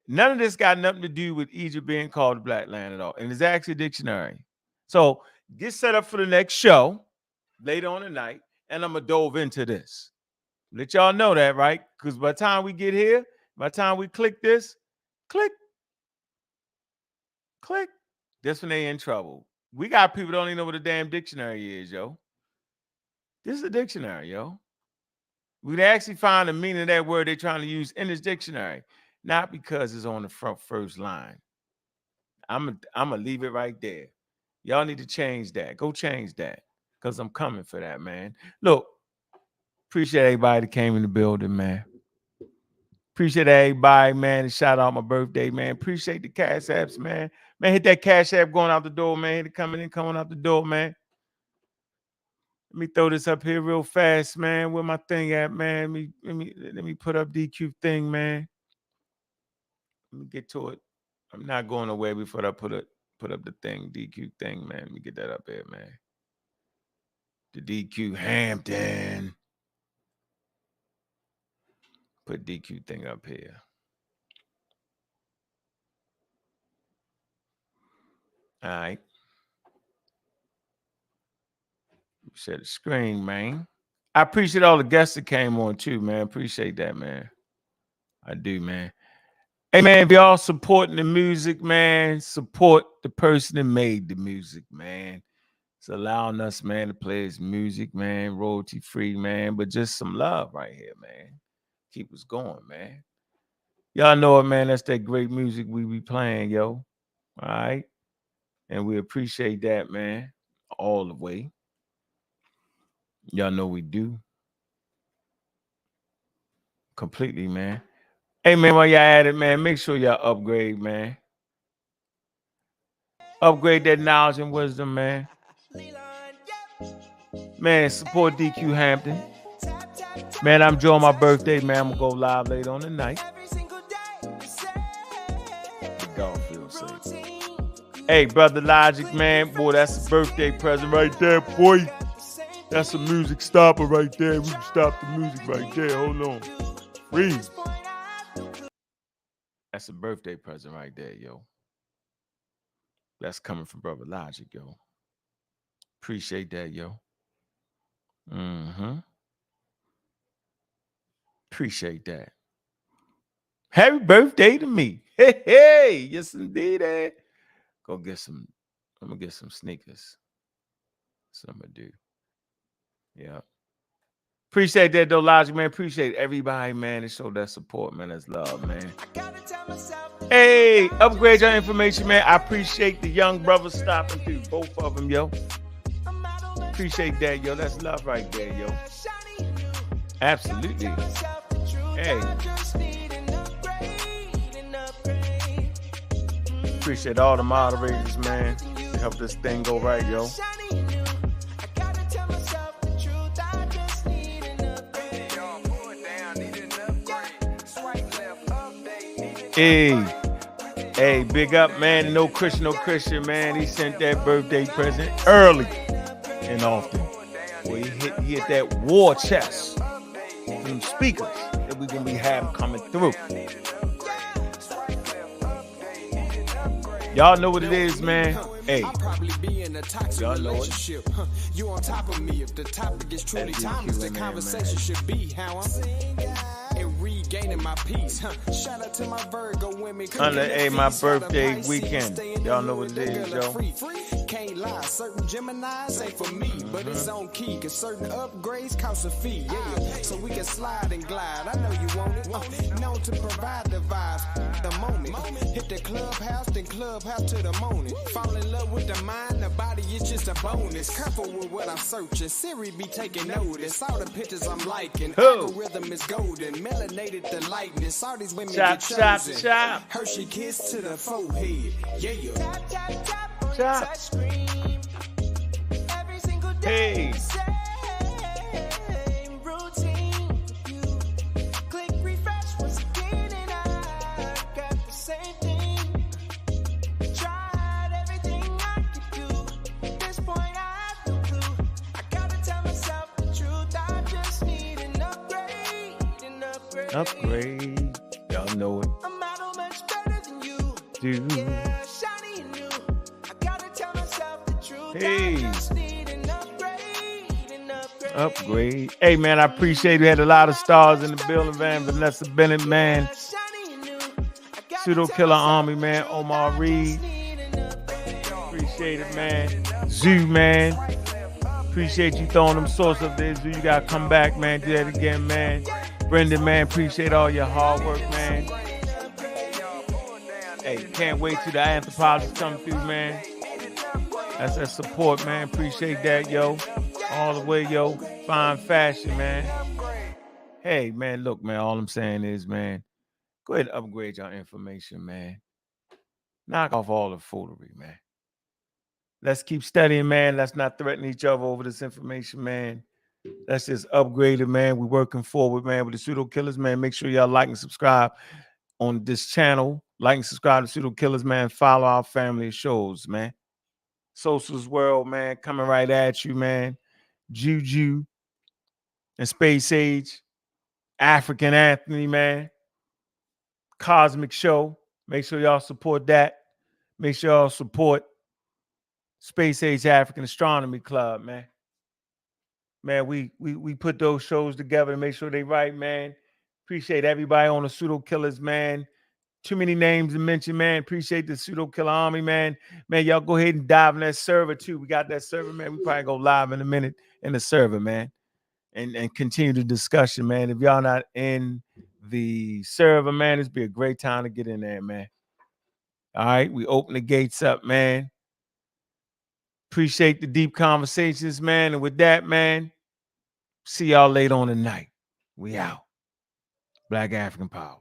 B: None of this got nothing to do with Egypt being called the Black Land at all. And it's actually a dictionary. So get set up for the next show later on tonight, and I'm going to dove into this. Let y'all know that, right? Because by the time we get here, by the time we click this, click, Click. That's when they in trouble. We got people that don't even know what a damn dictionary is, yo. This is a dictionary, yo. We can actually find the meaning of that word they're trying to use in this dictionary, not because it's on the front first line. I'm gonna leave it right there. Y'all need to change that. Go change that, because I'm coming for that, man. Look, appreciate everybody that came in the building, man. Appreciate everybody, man. And shout out my birthday, man. Appreciate the cash apps, man. Man, hit that cash app going out the door, man. Hit it coming in, coming out the door, man. Let me throw this up here real fast, man. Where my thing at, man? Let me put up DQ thing, man. Let me get to it. I'm not going away before I put up the thing, DQ thing, man. Let me get that up here, man. The DQ Hampton. Put DQ thing up here. All right. Share the screen, man. I appreciate all the guests that came on too, man. Appreciate that, man. I do, man. Hey, man, if y'all supporting the music, man, support the person that made the music, man. It's allowing us, man, to play his music, man, royalty free, man, but just some love right here, man. Keep us going, man. Y'all know it, man. That's that great music we be playing, yo. All right. And we appreciate that, man, all the way. Y'all know we do. Completely, man. Hey, man, while y'all at it, man, make sure y'all upgrade, man. Upgrade that knowledge and wisdom, man. Man, support DQ Hampton. Man, I'm enjoying my birthday, man. I'm going to go live later on tonight. Hey, Brother Logic, man. Boy, that's a birthday present right there, boy. That's a music stopper right there. We can stop the music right there. Hold on. Freeze. That's a birthday present right there, yo. That's coming from Brother Logic, yo. Appreciate that, yo. Appreciate that. Happy birthday to me. Hey, hey. Yes, indeed. Go get some. I'm going to get some sneakers. That's what I'm going to do. Yeah. Appreciate that, though, Logic, man. Appreciate everybody, man, that showed that support, man. That's love, man. Hey, upgrade your information, man. I appreciate the young brothers stopping through. Both of them, yo. Appreciate that, yo. That's love right there, yo. Absolutely. Hey. Appreciate all the moderators, man. To help this thing go right, yo. Hey, big up, man. No Christian, man. He sent that birthday present early and often. Boy, he hit that war chest. Them speakers that we're going to be having coming through. Y'all know what it is, man. Hey, y'all know it.
A: You on top of me. If the topic is truly timeless, the conversation should be how I'm and regaining my peace. Shout out to my Virgo women.
B: Hey, my birthday weekend. Y'all know what it is, yo.
A: Can't lie, certain Geminis ain't for me, but it's on key, cause certain upgrades cost a fee. Yeah, so we can slide and glide. I know you want it. Known to provide the vibe, the moment. Hit the clubhouse, then clubhouse to the morning. Fall in love with the mind, the body is just a bonus. Careful with what I'm searching. Siri be taking notice. All the pictures I'm liking. Algorithm is golden. Melanated the lightness. All these women get chosen. Hershey kiss to the forehead. Yeah.
B: Touch screen. Every single day. Hey.
A: Routine. You click refresh once again, and I got the same thing. Tried everything I could do. At this point, I have no clue. I gotta tell myself the truth. I just need an upgrade.
B: Upgrade. Y'all know it.
A: I'm out much better than you.
B: Dude.
A: Yeah, shiny and new.
B: Hey. Upgrade. Hey, man, I appreciate we had a lot of stars in the building, man. Vanessa Bennett, man. Pseudo Killer Army, man. Omar Reed. Appreciate it, man. Zoo, man. Appreciate you throwing them sources up there. Zoo, you gotta come back, man. Do that again, man. Brendan, man, appreciate all your hard work, man. Hey, can't wait till the anthropologists come through, man. That's that support, man. Appreciate that, yo. All the way, yo. Fine fashion, man. Hey, man, look, man, all I'm saying is, man, go ahead and upgrade your information, man. Knock off all the foolery, man. Let's keep studying, man. Let's not threaten each other over this information, man. Let's just upgrade it, man. We're working forward, man, with the Pseudo Killers, man. Make sure y'all like and subscribe on this channel. Like and subscribe to Pseudo Killers, man. Follow our family of shows, man. Sosa's World, man, coming right at you, man. Juju and Space Age. African Anthony, man. Cosmic Show. Make sure y'all support that. Make sure y'all support Space Age African Astronomy Club, man. Man, we put those shows together to make sure they right, man. Appreciate everybody on the Pseudo Killers, man. Too many names to mention, man. Appreciate the Pseudo Killer Army, man. Man, y'all go ahead and dive in that server, too. We got that server, man. We probably go live in a minute in the server, man. And continue the discussion, man. If y'all not in the server, man, this be a great time to get in there, man. All right, we open the gates up, man. Appreciate the deep conversations, man. And with that, man, see y'all later on tonight. We out. Black African Power.